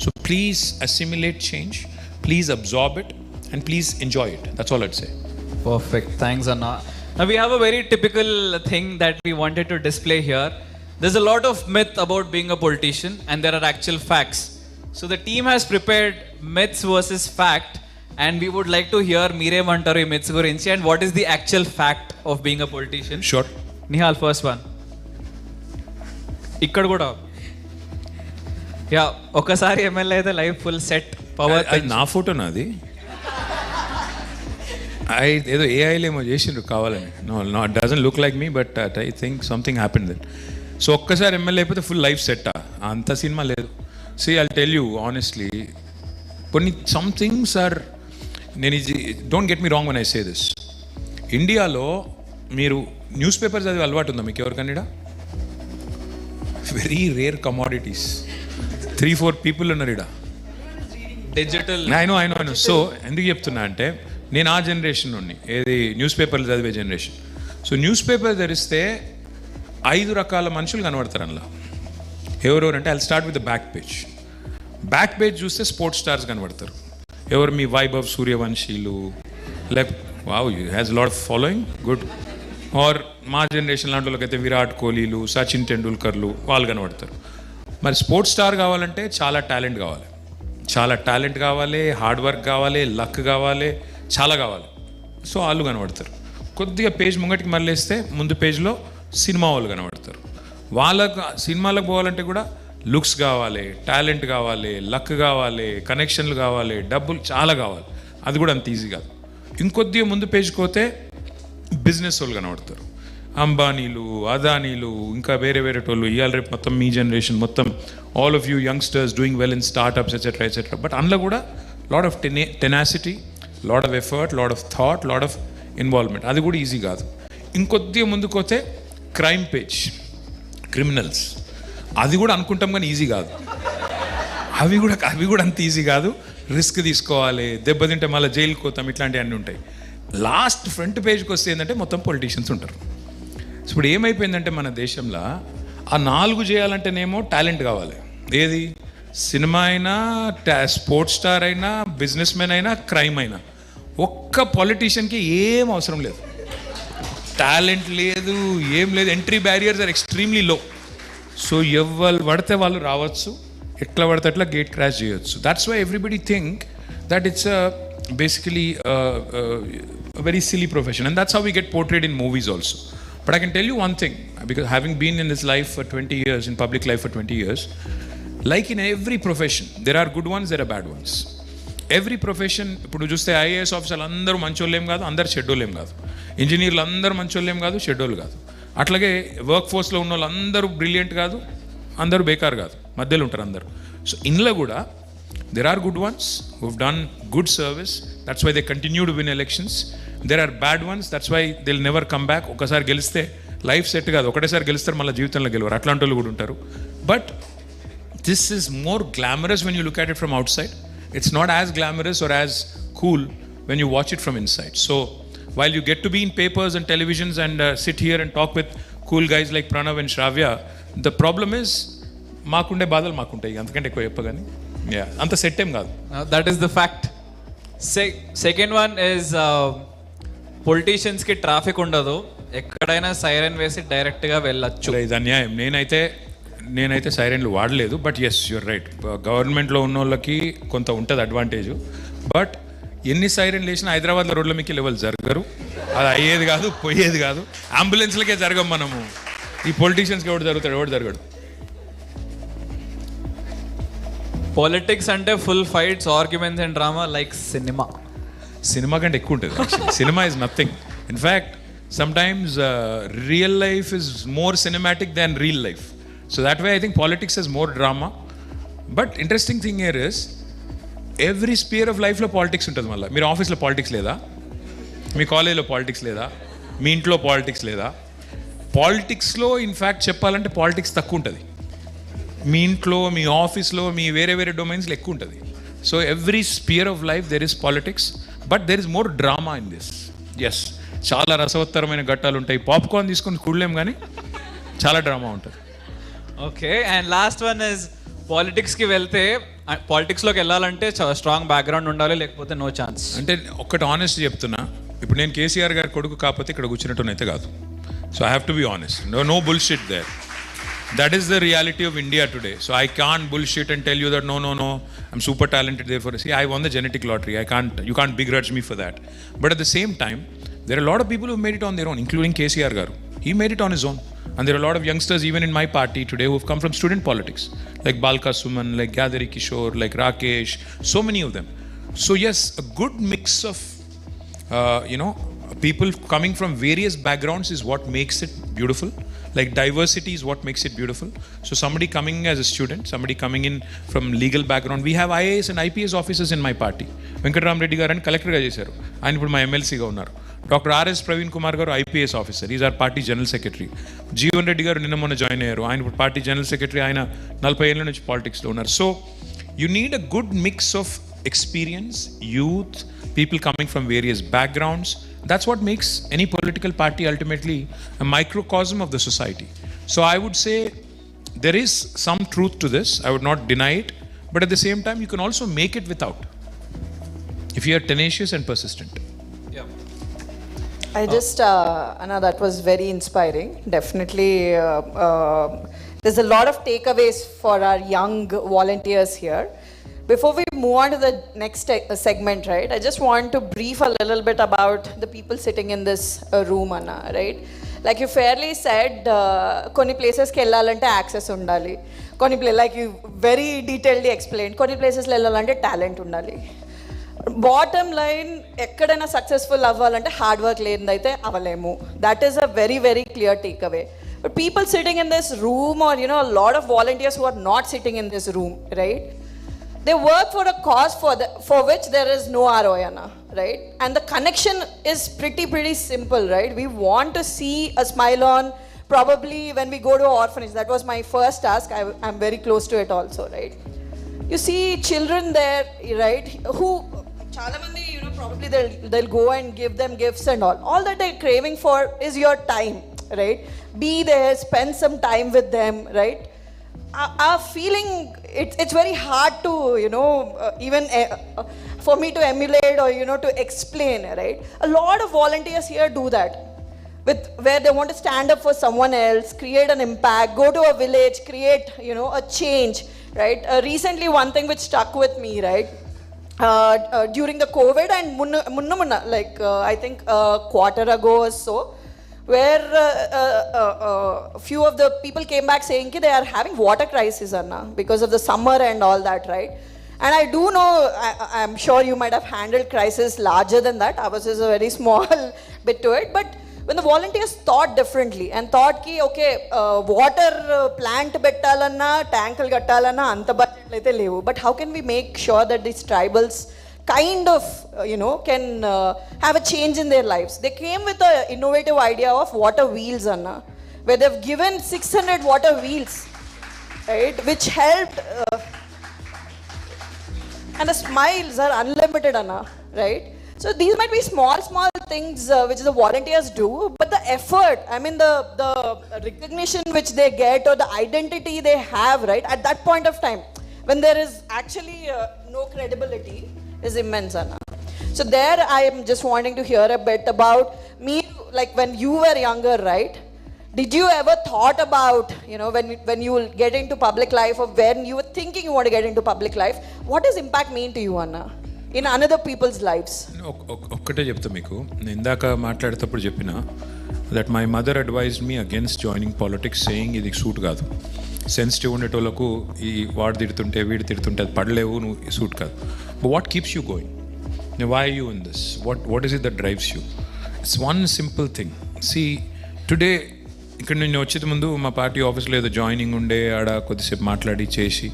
So please assimilate change, please absorb it, and please enjoy it. That's all I'd say. Perfect. Thanks, Anna. Now we have a very typical thing that we wanted to display here. There's a lot of myth about being a politician, and there are actual facts. So the team has prepared myths versus fact, and we would like to hear Meere Mantaru myths gurinchi and what is the actual fact of being a politician. Sure. Nihal, first one. Ikkada kuda. Yeah, ఒకసారి MLA అయితే life full set power. అది నా photo నాది, ఏదో ఏఐలో ఏమో చేసిండ్రు కావాలని. No it doesn't look like me, but I think something happen that. So ఒక్కసారి ఎమ్మెల్యే అయిపోతే ఫుల్ లైఫ్ సెట్టా? అంత సినిమా లేదు. See, I'll tell you honestly, some things are, don't get me wrong when I say this. ఇండియాలో మీరు news paper చదివే అలవాటు ఉందా మీకు ఎవరికన్నా? Very rare commodities. 3-4 పీపుల్ ఉన్నారు ఇక్కడ. డిజిటల్. I know. సో ఎందుకు చెప్తున్నా అంటే, నేను ఆ జనరేషన్ నుండి, ఏది న్యూస్ పేపర్లు చదివే జనరేషన్. సో న్యూస్ పేపర్ తెరిస్తే 5 రకాల మనుషులు కనబడతారు అందులో. ఎవరెవరంటే, I'll start with the back page. Back page చూస్తే స్పోర్ట్స్ స్టార్స్ కనబడతారు. ఎవరు? మీ వైభవ్ సూర్యవంశీలు, like wow you has lot of following, good. Or మా జనరేషన్ లాంటి వాళ్ళకైతే విరాట్ కోహ్లీలు, సచిన్ టెండూల్కర్లు, వాళ్ళు కనబడతారు. మరి స్పోర్ట్స్ స్టార్ కావాలంటే చాలా టాలెంట్ కావాలి, హార్డ్ వర్క్ కావాలి, లక్ కావాలి, చాలా కావాలి. సో వాళ్ళు కనబడతారు. కొద్దిగా పేజ్ ముంగటికి మళ్ళేస్తే ముందు పేజ్లో సినిమా వాళ్ళు కనబడతారు. వాళ్ళకు సినిమాలకు పోవాలంటే కూడా లుక్స్ కావాలి, టాలెంట్ కావాలి, లక్ కావాలి, కనెక్షన్లు కావాలి, డబ్బులు చాలా కావాలి. అది కూడా అంత ఈజీ కాదు. ఇంకొద్దిగా ముందు పేజ్కి పోతే బిజినెస్ వాళ్ళు కనబడతారు. అంబానీలు, అదానీలు, ఇంకా వేరే వాళ్ళు. ఇవాళ రేపు మొత్తం మీ జనరేషన్ మొత్తం, all of you youngsters doing well in startups etcetera. But అందులో కూడా lot of tenacity, lot of effort, lot of thought, lot of involvement. అది కూడా ఈజీ కాదు. ఇంకొద్దిగా ముందుకు పోతే క్రైమ్ పేజ్, క్రిమినల్స్. అది కూడా అనుకుంటాం కానీ ఈజీ కాదు. అవి కూడా అంత ఈజీ కాదు. రిస్క్ తీసుకోవాలి, దెబ్బతింటే మళ్ళీ జైలుకి పోతాం, ఇట్లాంటివన్నీ ఉంటాయి. లాస్ట్ ఫ్రంట్ పేజ్కి వస్తే ఏంటంటే మొత్తం పొలిటీషియన్స్ ఉంటారు. ఇప్పుడు ఏమైపోయిందంటే మన దేశంలో ఆ 4 చేయాలంటేనేమో టాలెంట్ కావాలి. ఏది? సినిమా అయినా, స్పోర్ట్స్ స్టార్ అయినా, బిజినెస్ మ్యాన్ అయినా, క్రైమ్ అయినా. ఒక్క పొలిటీషియన్కి ఏం అవసరం లేదు. టాలెంట్ లేదు, ఏం లేదు. Entry barriers are extremely low. So ఎవరు పడితే వాళ్ళు రావచ్చు, ఎట్లా పడితే అట్లా గేట్ క్రాష్ చేయొచ్చు. That's why everybody think that it's basically a very silly profession, and that's how we get portrayed in movies also. But I can tell you one thing, because having been in this life for 20 years, in public life for 20 years, like in every profession, there are good ones, there are bad ones. Every profession, ఇప్పుడు చూస్తే IAS ఆఫీసర్లు అందరూ మంచోళ్ళేం కాదు, అందరు షెడ్యూలేం కాదు. ఇంజనీర్లు అందరూ మంచోళ్ళేం కాదు, షెడ్యూల్ కాదు. అట్లాగే వర్క్ ఫోర్స్లో ఉన్న వాళ్ళు అందరూ బ్రిలియంట్ కాదు, అందరూ బేకార్ కాదు, మధ్యలో ఉంటారు అందరూ. సో ఇందులో కూడా there are good ones who've done good service, that's why they continue to win elections. There are bad ones, that's why they'll never come back. ఒకసారి గెలిస్తే లైఫ్ సెట్ కాదు, ఒకటేసారి గెలుస్తారు మళ్ళీ జీవితంలో గెలవరు, అట్లాంటి వాళ్ళు కూడా ఉంటారు. But this is more glamorous when you look at it from outside. It's not as glamorous or as cool when you watch it from inside. So while you get to be in papers and televisions and sit here and talk with cool guys like Pranav and Shravya, the problem is మాకుండే బాధలు మాకుంటాయి, అంతకంటే ఎక్కువ చెప్పగానే అంత set ఏం కాదు. That is the fact. Second one is పొలిటీషియన్స్కి ట్రాఫిక్ ఉండదు, ఎక్కడైనా సైరన్ వేసి డైరెక్ట్గా వెళ్ళచ్చు. ఇది అన్యాయం. నేనైతే సైరన్లు వాడలేదు, బట్ ఎస్ యూర్ రైట్. గవర్నమెంట్లో ఉన్న వాళ్ళకి కొంత ఉంటుంది అడ్వాంటేజ్. బట్ ఎన్ని సైరన్లు వేసినా హైదరాబాద్లో రోడ్ల మీకు లెవెల్ జరగరు, అది అయ్యేది కాదు, పోయేది కాదు. అంబులెన్స్లకే జరగం మనము. ఈ పొలిటీషియన్స్కి ఎవడు జరుగుతాడు, ఎవడు జరగడు. పాలిటిక్స్ అంటే full fights, arguments and drama like cinema కంటే ఎక్కువ ఉంటుంది. Cinema is nothing. In fact sometimes real life is more cinematic than real life. So that way I think politics is more drama. But interesting thing here is every sphere of లైఫ్లో politics ఉంటుంది. మళ్ళీ మీరు ఆఫీస్లో politics లేదా, మీ కాలేజ్లో politics లేదా, మీ ఇంట్లో politics లేదా? పాలిటిక్స్లో ఇన్ఫ్యాక్ట్ చెప్పాలంటే పాలిటిక్స్ తక్కువ ఉంటుంది. మీ ఇంట్లో, మీ ఆఫీస్లో, మీ వేరే వేరే డొమైన్స్లో ఎక్కువ ఉంటుంది. So every sphere of life there is politics, but there is more drama in this. Yes, చాలా రసవత్తరమైన ఘట్టాలు ఉంటాయి. పాప్కార్న్ తీసుకొని కూడలేం, కానీ చాలా డ్రామా ఉంటుంది. Okay, and last one is పాలిటిక్స్కి వెళ్తే, పాలిటిక్స్లోకి వెళ్ళాలంటే స్ట్రాంగ్ బ్యాక్గ్రౌండ్ ఉండాలి, లేకపోతే నో ఛాన్స్. అంటే ఒక్కటి ఆనెస్ట్ చెప్తున్నా, ఇప్పుడు నేను కేసీఆర్ గారి కొడుకు కాకపోతే ఇక్కడ కూర్చున్నట్టునైతే కాదు. So I have to be honest. No bullshit there. That is the reality of India today. So I can't bullshit and tell you that no, I'm super talented therefore. See, I won the genetic lottery. You can't begrudge me for that. But at the same time, there are a lot of people who made it on their own, including KCR garu. He made it on his own. And there are a lot of youngsters even in my party today who have come from student politics, like Balka Suman, like Gadari Kishore, like Rakesh, so many of them. So yes, a good mix of people coming from various backgrounds is what makes it beautiful. Like diversity is what makes it beautiful. So somebody coming as a student, somebody coming in from legal background. We have IAS and IPS officers in my party. Venkatram Reddy garu collector ga chesaru. Ayana ippudu my MLC ga unnaru. Dr. R.S. Praveen Kumar garu IPS officer. He is our party general secretary. Jeevan Reddy garu ninna monna join ayyaru. Ayana ippudu party general secretary. Ayana 40 ఏళ్ల నుంచి politics lo unnaru. So you need a good mix of experience, youth, people coming from various backgrounds. That's what makes any political party ultimately a microcosm of the society. So I would say there is some truth to this. I would not deny it. But at the same time, you can also make it without, if you are tenacious and persistent. I just, Anna, that was very inspiring. Definitely, there's a lot of takeaways for our young volunteers here. Before we move on to the next segment, right, I just want to brief a little bit about the people sitting in this room, Anna, right? Like you fairly said, konni places ki ellalante access undali. Like you very detailedly explained, konni places lo ellalante talent undali. Bottom line, ekkadaina successful avvalante hard work ledandaithe avalemu. That is a very, very clear takeaway. But people sitting in this room, or a lot of volunteers who are not sitting in this room, right? They work for a cause for which there is no ROI, right? And the connection is pretty simple, right? We want to see a smile on, probably when we go to an orphanage. That was my first task. I'm very close to it also, right? You see children there, right, who chala mandi, probably they'll go and give them gifts and all that they're craving for is your time, right? Be there, spend some time with them, right? Our feeling, it's very hard to even for me to emulate or to explain, right? A lot of volunteers here do that. with where they want to stand up for someone else, create an impact, go to a village, create, a change, right? Recently, one thing which stuck with me, right? During the COVID and munna, like I think a quarter ago or so, where a few of the people came back saying that they are having water crisis, Anna, because of the summer and all that, right? And I do know, I'm sure you might have handled crisis larger than that. Ours is a very small bit to it, but when the volunteers thought differently and thought ki okay, water plant bettalana, tankal gattalanna anta budget aithe levu, but how can we make sure that these tribals kind of can have a change in their lives? They came with a innovative idea of water wheels, Anna, where they've given 600 water wheels, right, which helped and the smiles are unlimited, Anna, right? So these might be small things which the volunteers do, but the effort, I mean the recognition which they get or the identity they have, right, at that point of time, when there is actually no credibility, is immense, Anna. So there I am just wanting to hear a bit about me, like when you were younger, right? Did you ever thought about, when you will get into public life, or when you were thinking you want to get into public life, what does impact mean to you, Anna, in another people's lives? ఒక్కటే చెప్తా మీకు, నేను ఇందాక మాట్లాడేటప్పుడు చెప్పిన that my mother advised me against joining politics, saying ఇది suit కాదు, sensitive ఉండేటోళ్ళకు ఈ వాడు తిడుతుంటే వీడు తిడుతుంటే అది పడలేవు, నువ్వు సూట్ కాదు. But what keeps you going? Why you in this? What is it that drives you? It's one simple thing. See today ఇక్కడ నేను వచ్చేది ముందు మా పార్టీ ఆఫీస్లో ఏదో జాయినింగ్ ఉండే, ఆడ కొద్దిసేపు మాట్లాడి చేసి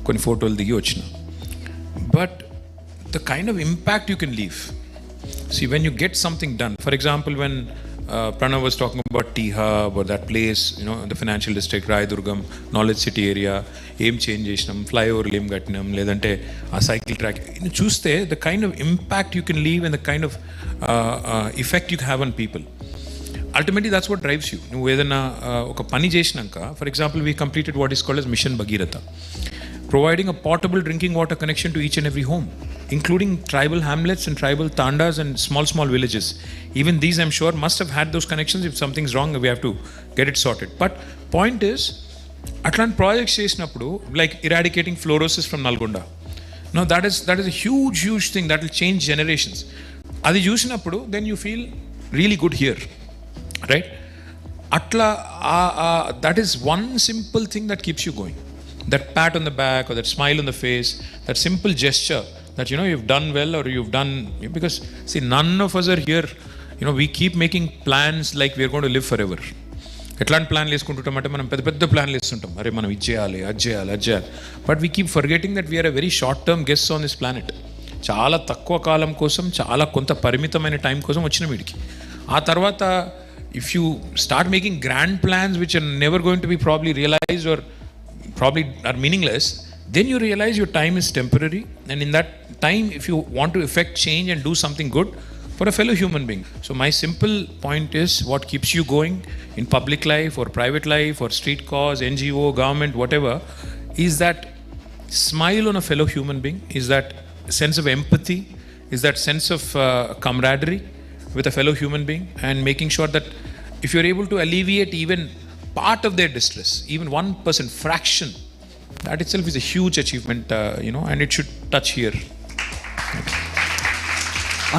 కొన్ని ఫోటోలు దిగి వచ్చిన. But the kind of impact you can leave. See, when you get something done, for example, when Pranav was talking about T-Hub or that place, the financial district, Rayadurgam, knowledge city area, aim change chesnam, flyover lem kattinam, ledante a cycle track, chuste the kind of impact you can leave and the kind of effect you have on people. Ultimately, that's what drives you. నువ్వు ఏదైనా ఒక పని చేసినాక, for example, we completed what is called as Mission Bhagiratha, providing a portable drinking water connection to each and every home, including tribal hamlets and tribal tandas and small villages. Even these, I'm sure, must have had those connections. If something's wrong, we have to get it sorted. But point is, atlant projects chesinapudu, like eradicating fluorosis from Nalgonda. Now that is a huge thing that will change generations. Adi chusinapudu, then you feel really good here, right? Atla that is one simple thing that keeps you going. That pat on the back or that smile on the face, that simple gesture that you've done well, or you've done, because see, none of us are here, we keep making plans like we're going to live forever. ఎట్లాంటి ప్లాన్లు వేసుకుంటుంటామంటే మనం పెద్ద ప్లాన్లు వేస్తుంటాం, అరే మనం ఇది చేయాలి, అది చేయాలి, but we keep forgetting that we're a very short term guests on this planet. చాలా తక్కువ కాలం కోసం, చాలా కొంత పరిమితమైన టైం కోసం వచ్చిన వీడికి. ఆ తర్వాత if you start making grand plans which are never going to be probably realized or probably are meaningless, then you realize your time is temporary, and in that time, if you want to effect change and do something good for a fellow human being. So my simple point is, what keeps you going in public life or private life or street cause, NGO, government, whatever, is that smile on a fellow human being, is that sense of empathy, is that sense of camaraderie with a fellow human being, and making sure that if you're able to alleviate even part of their distress, even 1% fraction, that itself is a huge achievement, and it should touch here.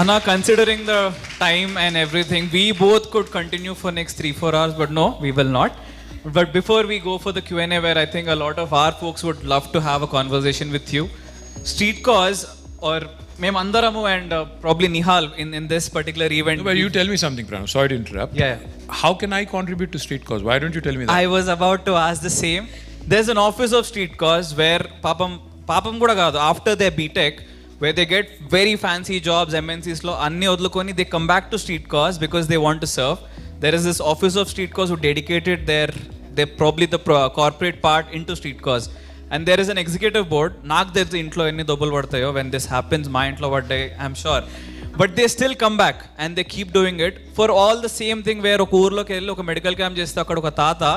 Anna, considering the time and everything, we both could continue for next 3-4 hours, but no, we will not. But before we go for the Q&A, where I think a lot of our folks would love to have a conversation with you, Street Cause, or Mem Andaramu and probably Nihal in this particular event. No, but you tell me something, Pranav. Sorry to interrupt. Yeah. How can I contribute to Street Cause? Why don't you tell me that? I was about to ask the same. There's an office of Street Cause where papam kuda kaadu, after their BTech, where they get very fancy jobs, MNCs lo anni odlukoni, they come back to Street Cause because they want to serve. There is this office of Street Cause who dedicated their probably the corporate part into Street Cause. And there is an executive board. Nak telsu intlo enni dobbulu padtayo when this happens, my intlo paddayi, I'm sure. But they still come back and they keep doing it for all the same thing, where oka urloki velli oka medical camp chesthe akkada oka taata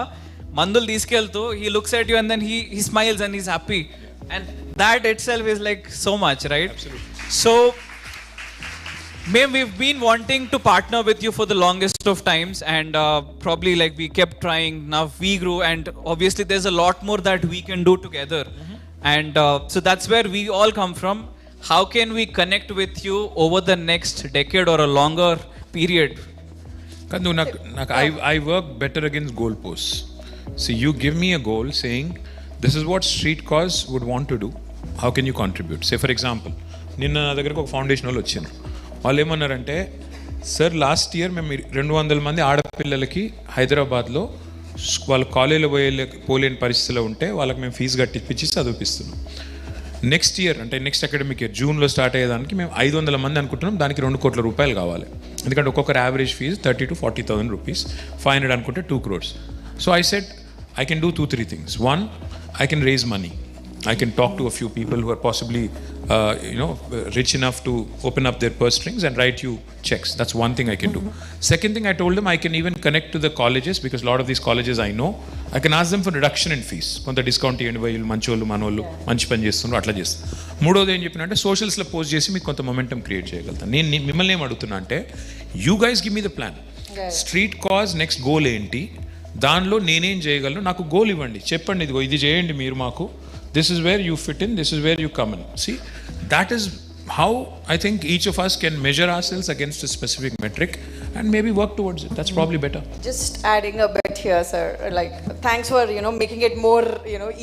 mandulu తీసుకెళ్తూ, he looks at you and then he smiles and he's happy, and that itself is like so much, right? Absolutely. So Ma'am, we've been wanting to partner with you for the longest of times, and probably like we kept trying. Now we grew, and obviously there's a lot more that we can do together. And so that's where we all come from. How can we connect with you over the next decade or a longer period? Kandu, I work better against goalposts. So you give me a goal saying, this is what Street Cause would want to do. How can you contribute? Say for example, నిన్న నా దగ్గరకు ఒక foundation వాళ్ళు వచ్చాను. వాళ్ళు ఏమన్నారంటే, sir last year మేము 200 మంది ఆడపిల్లలకి హైదరాబాద్లో వాళ్ళ కాలేజీలో పోలేని పరిస్థితిలో ఉంటే వాళ్ళకి మేము ఫీజు కట్టించి చదివిపిస్తున్నాం. నెక్స్ట్ ఇయర్ అంటే నెక్స్ట్ అకాడమిక్ ఇయర్ జూన్లో స్టార్ట్ అయ్యేదానికి మేము 500 మంది అనుకుంటున్నాం. దానికి 2 కోట్ల రూపాయలు కావాలి. ఎందుకంటే ఒక్కొక్కరు యావరేజ్ ఫీజు 30,000 to 40,000 రూపీస్. 500 అనుకుంటే 2 crores. So I said, I can do 2-3 things. One, I can raise money. I can talk to a few people who are possibly, rich enough to open up their purse strings and write you checks. That's one thing I can do. Second thing, I told them I can even connect to the colleges, because a lot of these colleges I know. I can ask them for reduction in fees. కొంత discount ఇవ్వండి, వీళ్ళు మంచోళ్ళు మనోళ్ళు మంచి పని చేస్తున్నారు, అట్లా చేస్తారు. మూడోది ఏం చెప్పినంటే సోషల్స్లో పోస్ట్ చేసి మీకు కొంత మొమెంటం క్రియేట్ చేయగలుగుతాను. నేను మిమ్మల్ని ఏం అడుగుతున్నా అంటే, you guys give me the plan. Street cause next goal ఏంటి, దానిలో నేనేం చేయగలను, నాకు గోల్ ఇవ్వండి, చెప్పండి, ఇదిగో ఇది చేయండి మీరు మాకు. This is where you fit in, this is where you come in. See, that is how I think each of us can measure ourselves against a specific metric and maybe work towards it. That's probably better. Just adding a bit here, sir. Like, thanks for, making it more,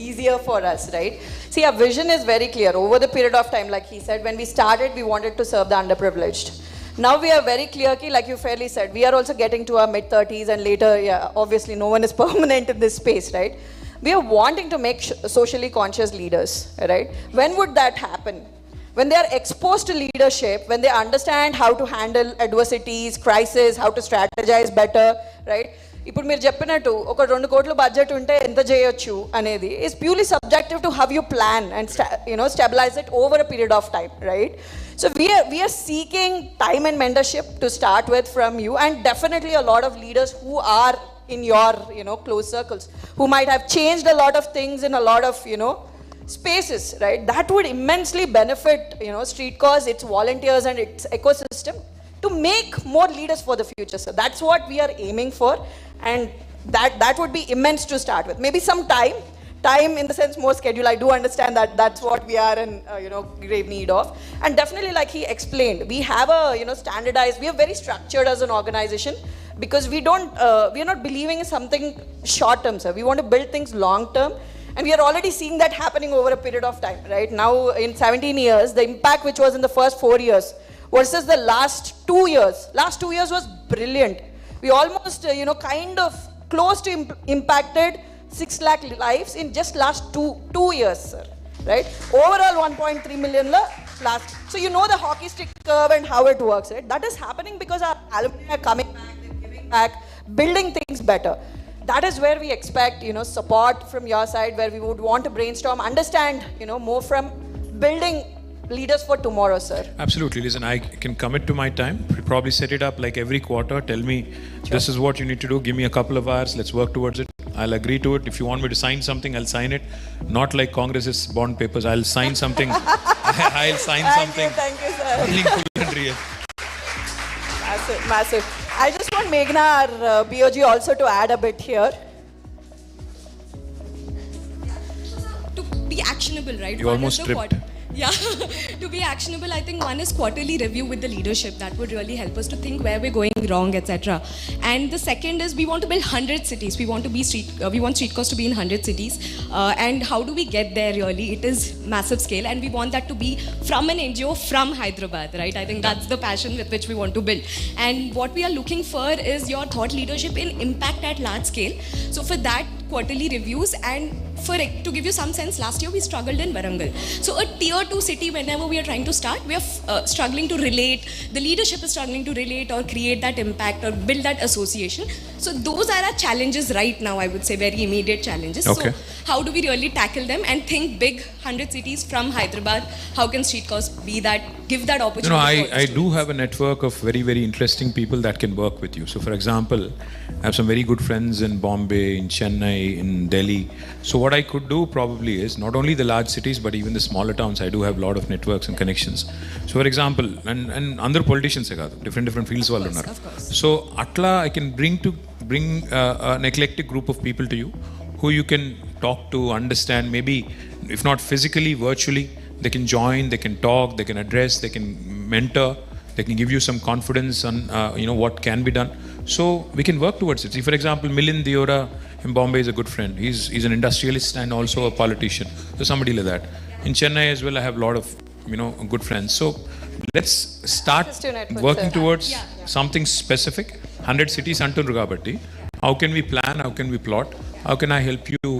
easier for us, right? See, our vision is very clear. Over the period of time, like he said, when we started, we wanted to serve the underprivileged. Now we are very clear, like you fairly said, we are also getting to our mid-30s and later, obviously no one is permanent in this space, right? We are wanting to make socially conscious leaders, right? When would that happen? When they are exposed to leadership, when they understand how to handle adversities, crisis, how to strategize better, right? ఇప్పుడు మీరు చెప్పినట్టు ఒక 2 కోట్ల budget ఉంటే ఎంత చేయొచ్చు అనేది is purely subjective to how you plan and stabilize it over a period of time, right? So we are seeking time and mentorship to start with from you, and definitely a lot of leaders who are in your close circles, who might have changed a lot of things in a lot of spaces, right? That would immensely benefit Street Cause, its volunteers and its ecosystem to make more leaders for the future, sir. That's what we are aiming for, and that would be immense to start with. Maybe some time in the sense more schedule. I do understand that that's what we are in grave need of, and definitely like he explained, we have a standardized, we are very structured as an organization, because we are not believing in something short term, sir. We want to build things long term, and we are already seeing that happening over a period of time, right? Now in 17 years, the impact which was in the first 4 years versus the last 2 years was brilliant. We almost kind of close to impacted 6 lakh lives in just last two years, sir, right? Overall 1.3 million last. So the hockey stick curve and how it works, right? That is happening because our alumni are coming back, they're giving back, building things better. That is where we expect support from your side, where we would want to brainstorm, understand more from building leaders for tomorrow, sir. Absolutely. Listen, I can commit to my time. Probably set it up like every quarter. Tell me, this is what you need to do. Give me a couple of hours. Let's work towards it. I'll agree to it. If you want me to sign something, I'll sign it. Not like Congress's bond papers. I'll sign something. I'll sign something. Thank you, sir. Meaningful and real. Massive. I just want Meghna, our BOG, also to add a bit here. To be actionable, right? You almost tripped. Yeah, to be actionable, I think one is quarterly review with the leadership. That would really help us to think where we're going wrong, etc. And the second is we want to build 100 cities. We want Street Cause to be in 100 cities. And how do we get there really? It is massive scale, and we want that to be from an NGO from Hyderabad, right? I think that's the passion with which we want to build. And what we are looking for is your thought leadership in impact at large scale. So for that, quarterly reviews, and to give you some sense, last year we struggled in Warangal. So a tier 2 city, whenever we are trying to start, we are struggling to relate. The leadership is struggling to relate or create that impact or build that association. So those are our challenges right now, I would say, very immediate challenges. Okay. So how do we really tackle them and think big 100 cities from Hyderabad? How can Street Cause be that, give that opportunity? I do have a network of very, very interesting people that can work with you. So for example, I have some very good friends in Bombay, in Chennai, Chennai, in Delhi. So what I could do probably is not only the large cities, but even the smaller towns. I do have a lot of networks and connections. So for example, and other politicians different fields వాళ్ళు ఉన్నారు. So atla I can bring an eclectic group of people to you who you can talk to, understand, maybe if not physically, virtually. They can join, they can talk, they can address, they can mentor, they can give you some confidence on what can be done. So we can work towards it. See, for example, Milind Diora in Bombay is a good friend. He's an industrialist and also a politician. So somebody like that. In Chennai as well, I have a lot of good friends. So let's start working towards something specific. 100 cities antunru kabatti. How can we plan? How can we plot? How can I help you,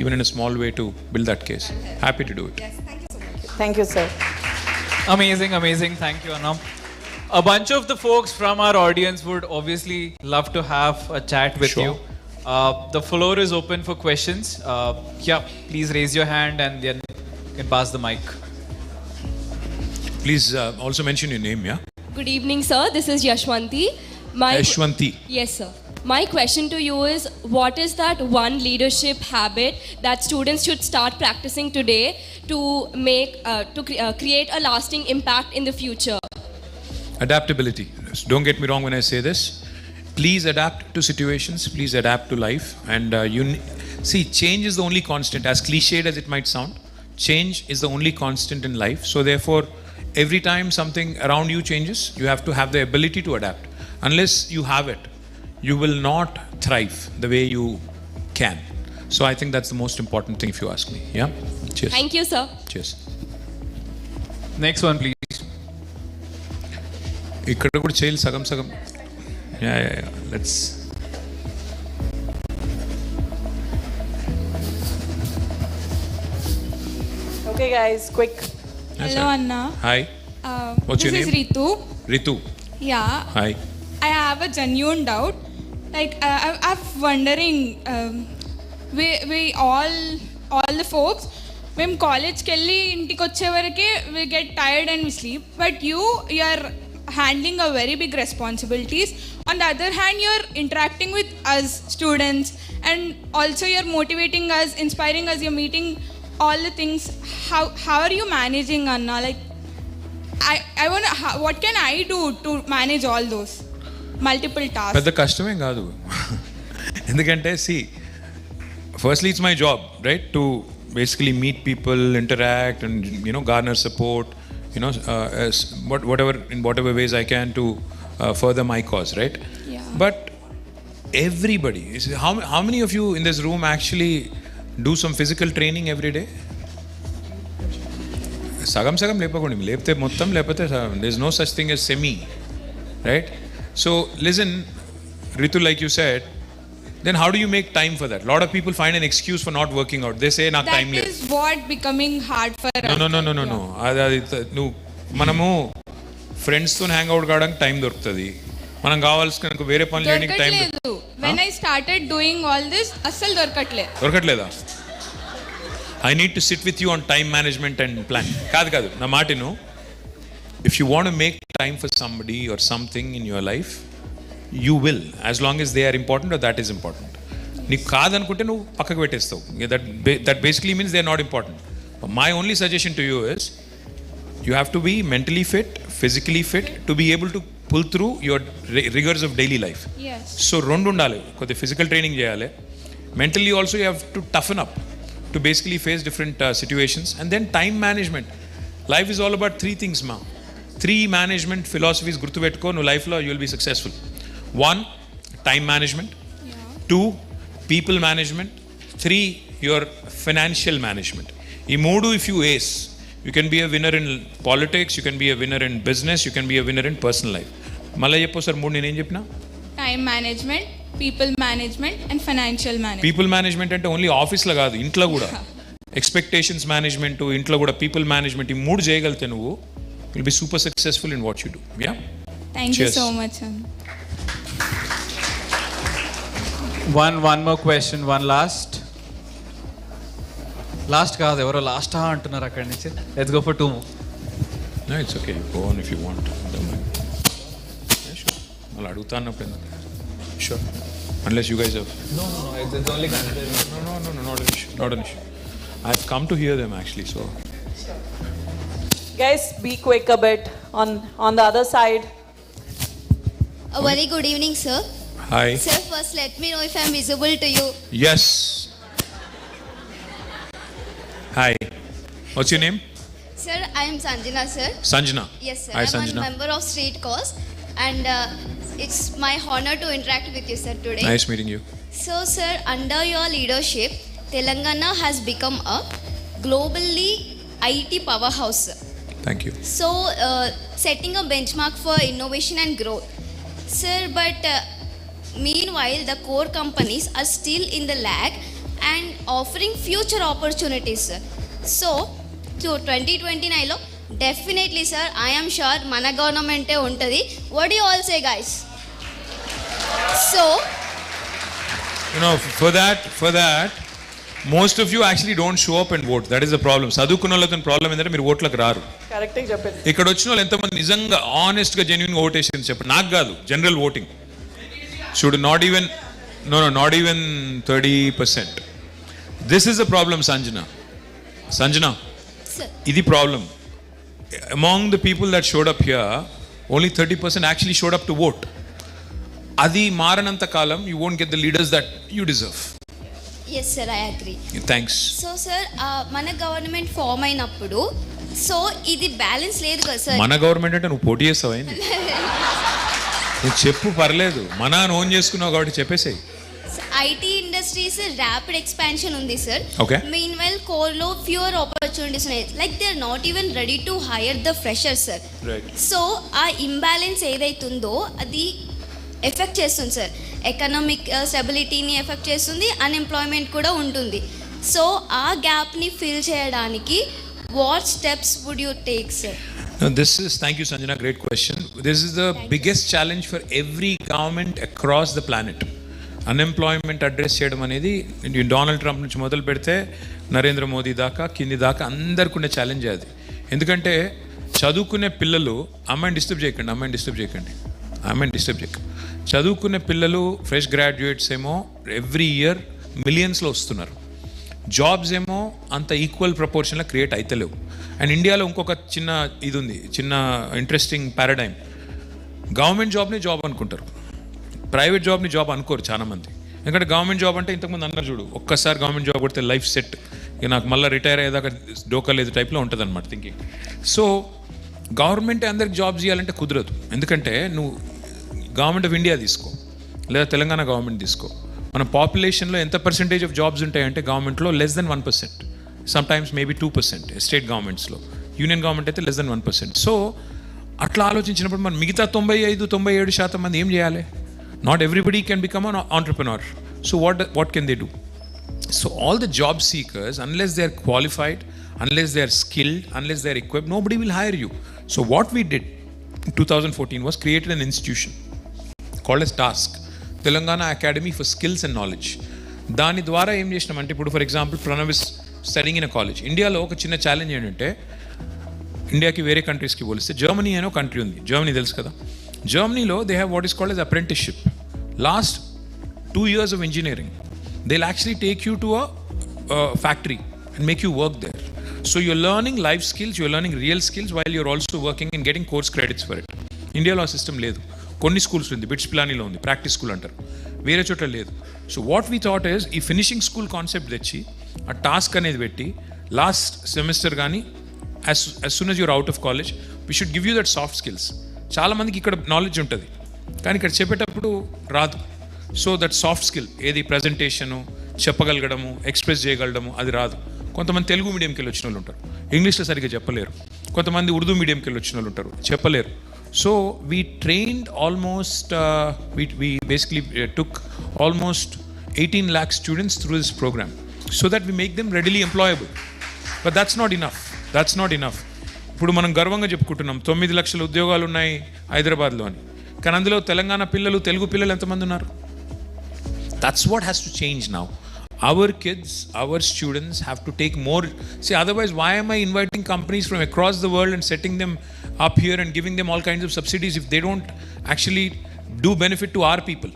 even in a small way, to build that case? Happy to do it. Yes, thank you so much. Thank you, sir. Amazing. Thank you, Anam. A bunch of the folks from our audience would obviously love to have a chat with you. The floor is open for questions. Please raise your hand and then you can pass the mic. Please also mention your name, yeah? Good evening, sir. This is Yashwanti. Yashwanti. Yes, sir. My question to you is, what is that one leadership habit that students should start practicing today to create a lasting impact in the future? Adaptability. Don't get me wrong when I say this. Please adapt to situations. Please adapt to life. And see, change is the only constant. As cliched as it might sound, change is the only constant in life. So therefore, every time something around you changes, you have to have the ability to adapt. Unless you have it, you will not thrive the way you can. So I think that's the most important thing if you ask me. Yeah? Cheers. Thank you, sir. Cheers. Next one, please. ఇక్కడ కూడా చేయాలి సగం yeah. Let's Okay, guys, quick. Hello, Anna. Hi. What's your name? This is Ritu. Yeah. Hi. I have a genuine doubt. Like, I'm wondering, we all the folks, when college kelli intiki vache varake we get tired and we sleep. But you are handling a very big responsibilities. On the other hand, you're interacting with us students, and also you're motivating us, inspiring us. You're meeting all the things. How are you managing, Anna? Like, I want to. What can I do to manage all those multiple tasks? పెద్ద కష్టమేం కాదు. ఎందుకంటే see, firstly it's my job, right, to basically meet people, interact, and garner support, in whatever ways I can to further my cause, right? Yeah. But everybody, how many of you in this room actually do some physical training every day? సగం లేపకండి, లేపితే మొత్తం, లేకపోతే there is no such thing as semi, right? So listen, Ritu, like you said, then how do you make time for that? A lot of people find an excuse for not working out. They say నాకు time లేదు. That is what becoming hard for us. No. అది నువ్వు మనము ఫ్రెండ్స్తో hang out కావడానికి time దొరుకుతుంది. మనం కావాల్సిన వేరే పనులు చేయడానికి టైం దొరకట్లేదు. When I started doing all this, అస్సలు దొరకట్లేదా? I need to sit with you on time management and plan. కాదు నా మాటను. If you want to make time for somebody or something in your life, you will, as long as they are important or that is important. నీకు కాదనుకుంటే నువ్వు పక్కకు పెట్టేస్తావు. That basically means they are not important. But my only suggestion to you is, you have to be mentally fit, physically fit to be able to pull through your rigors of daily life. Yes. So రెండు ఉండాలి. కొద్దిగా physical training చేయాలి. Mentally also you have to toughen up to basically face different situations. And then time management. Life is all about three things, ma. 3 management philosophies గుర్తుపెట్టుకో, నువ్వు లైఫ్లో you will be successful. 1, time management. 2, people management. 3, your financial management. ఈ మూడు if you ace, you can be a winner in politics, you can be a winner in business, you can be a winner in personal life. మళ్ళీ చెప్పు sir, మూడు నేనేం చెప్పినా? Time management, people management and financial management. People management అంటే only ఆఫీస్లో కాదు, ఇంట్లో కూడా. ఎక్స్పెక్టేషన్స్ మేనేజ్మెంట్, ఇంట్లో కూడా పీపుల్ మేనేజ్మెంట్, ఈ మూడు చేయగలిగితే నువ్వు will be super successful in what you do. Yeah? Thank Cheers. you so much. One more question, one last కాదు, ఎవరో లాస్ట్ అంటున్నారు అక్కడి నుంచి. Let's go for 2 more. No, it's okay. Go on if you want. Don't mind. Yeah, sure. I'll aduguta annappudu. Sure. Unless you guys have. No, it's only considered. No, not an issue. I've come to hear them actually, so. Guys, be quick a bit on the other side. A very good evening, sir. Hi. Sir, first let me know if I'm visible to you. Yes. Hi. What's your name? Sir, I am Sanjana, sir. Sanjana. Yes, sir. Hi, I'm Sanjana. a member of Street Cause, and it's my honor to interact with you, sir, today. Nice meeting you. So, sir, under your leadership, Telangana has become a globally IT powerhouse, sir. Thank you. So, setting a benchmark for innovation and growth. Sir, but meanwhile, the core companies are still in the lag and offering future opportunities, sir. So, 2029 lo, definitely, sir, I am sure mana government untadi. What do you all say, guys? So, For that, most of you actually don't show up and vote. That is the problem. చదువుకున్నోళ్ళతో problem ఏంటంటే మీరు ఓట్లకు రారు. కరెక్ట్గా చెప్పండి. ఇక్కడ వచ్చిన వాళ్ళు ఎంతమంది నిజంగా ఆనెస్ట్గా జెన్యున్గా ఓటేసింది చెప్పండి. నాకు కాదు, general voting should not even not even 30%. This is the problem Sanjana. ఇది problem. Among the people that showed up here, only 30% actually showed up to vote. అది మారనంత కాలం you won't get the leaders that you deserve. yes, sir, I agree. Thanks. So, sir, మన government form అయినప్పుడు so ఇది balance లేదు కదా sir. మన government అంటే నువ్వు పోటీ చేస్తావా? నువ్వు చెప్పు, పర్లేదు. మన ఓన్ చేసుకున్నావు కాబట్టి చెప్పేసాయి. ఐటీ ఇండస్ట్రీస్ ర్యాపిడ్ ఎక్స్పాన్షన్ ఉంది సార్. Okay. మీన్వైల్ కోర్లో ఫ్యూర్ ఆపర్చునిటీస్ ఉన్నాయి. Like they are not even ready to hire the freshers, sir. So ఆ ఇంబ్యాలెన్స్ ఏదైతుందో అది ఎఫెక్ట్ చేస్తుంది, సార్. ఎకనామిక్ స్టెబిలిటీని ఎఫెక్ట్ చేస్తుంది, అన్ఎంప్లాయ్మెంట్ కూడా ఉంటుంది. సో ఆ గ్యాప్ని ఫిల్ చేయడానికి what steps would you take, sir? No, thank you, Sanjana, great question. This is the biggest challenge for every government across the planet. Unemployment address చేయడం అనేది Donald Trump నుంచి మొదలు పెడితే నరేంద్ర మోదీ దాకా కింది దాకా అందరికి ఉండే ఛాలెంజ్ అది. ఎందుకంటే చదువుకునే పిల్లలు, అమ్మాయిని డిస్టర్బ్ చేయకండి. చదువుకునే పిల్లలు ఫ్రెష్ గ్రాడ్యుయేట్స్ ఏమో ఎవ్రీ ఇయర్ మిలియన్స్లో వస్తున్నారు. జాబ్స్ ఏమో అంత ఈక్వల్ ప్రపోర్షన్లో క్రియేట్ అవుతలేవు. అండ్ ఇండియాలో ఇంకొక చిన్న ఇది ఉంది, చిన్న ఇంట్రెస్టింగ్ పారాడైమ్. గవర్నమెంట్ జాబ్ని జాబ్ అనుకుంటారు, ప్రైవేట్ జాబ్ని జాబ్ అనుకోరు చాలామంది. ఎందుకంటే గవర్నమెంట్ జాబ్ అంటే ఇంతకుముందు అన్నారు చూడు, ఒక్కసారి గవర్నమెంట్ జాబ్ కొడితే లైఫ్ సెట్, ఇక నాకు మళ్ళీ రిటైర్ అయ్యేదాకా డోకా లేదు టైప్లో ఉంటుంది అనమాట థింకింగ్. సో గవర్నమెంట్ అందరికి జాబ్స్ ఇవ్వాలంటే కుదరదు. ఎందుకంటే నువ్వు గవర్నమెంట్ ఆఫ్ ఇండియా తీసుకో, లేదా తెలంగాణ గవర్నమెంట్ తీసుకో, మన పాపులేషన్లో ఎంత పర్సెంటేజ్ ఆఫ్ జాబ్స్ ఉంటాయంటే గవర్నమెంట్లో less than 1%, sometimes maybe 2% state గవర్నమెంట్స్లో. యూనియన్ గవర్నమెంట్ అయితే లెస్ దెన్ 1%. సో అట్లా ఆలోచించినప్పుడు మనం మిగతా 95-97% మంది ఏం చేయాలి? Not everybody can become an entrepreneur. So what can they do? So all the job seekers, unless they are qualified, unless they are skilled, unless they are equipped, nobody will hire you. So what we did in 2014 was created an institution called as TASK, Telangana Academy for Skills and Knowledge. దాని ద్వారా ఏం చేసినామంటే, ఇప్పుడు for example Pranav is studying in a college. ఇండియాలో ఒక చిన్న challenge ఏంటంటే, ఇండియాకి వేరే కంట్రీస్కి పోలిస్తే జర్మనీ అనే ఒక కంట్రీ ఉంది. జర్మనీ తెలుసు కదా. జర్మనీలో they have what is called as apprenticeship. Last 2 years of engineering, they'll actually take you to a factory and make you work there. So you're learning life skills, you're learning real skills while you're also working and getting course credits for it. ఇండియాలో ఆ system లేదు. కొన్ని schools ఉంది, bits పిలానీలో ఉంది, practice school అంటారు, వేరే చోట్ల లేదు. So what we thought is, ఈ ఫినిషింగ్ స్కూల్ కాన్సెప్ట్ తెచ్చి ఆ టాస్క్ అనేది పెట్టి లాస్ట్ సెమిస్టర్ కానీ as soon as you're out of college, we should give you that soft skills. చాలామందికి ఇక్కడ నాలెడ్జ్ ఉంటుంది కానీ ఇక్కడ చెప్పేటప్పుడు రాదు. సో దట్ సాఫ్ట్ స్కిల్ ఏది, ప్రజెంటేషను, చెప్పగలగడము, ఎక్స్ప్రెస్ చేయగలగడము, అది రాదు. కొంతమంది తెలుగు మీడియంకి వెళ్ళి వచ్చిన వాళ్ళు ఉంటారు, ఇంగ్లీష్లో సరిగ్గా చెప్పలేరు. కొంతమంది ఉర్దూ మీడియంకి వెళ్ళి వచ్చిన వాళ్ళు ఉంటారు, చెప్పలేరు. So we trained almost we basically took almost 18 lakh students through this program so that we make them readily employable. But that's not enough. ఇప్పుడు మనం గర్వంగా చెప్పుకుంటున్నాం 9 లక్షల ఉద్యోగాలు ఉన్నాయి హైదరాబాద్లో అని, కానీ అందులో తెలంగాణ పిల్లలు, తెలుగు పిల్లలు ఎంతమంది ఉన్నారు? That's what has to change now. Our kids, our students have to take more. See, otherwise why am I inviting companies from across the world and setting them up here and giving them all kinds of subsidies if they don't actually do benefit to our people,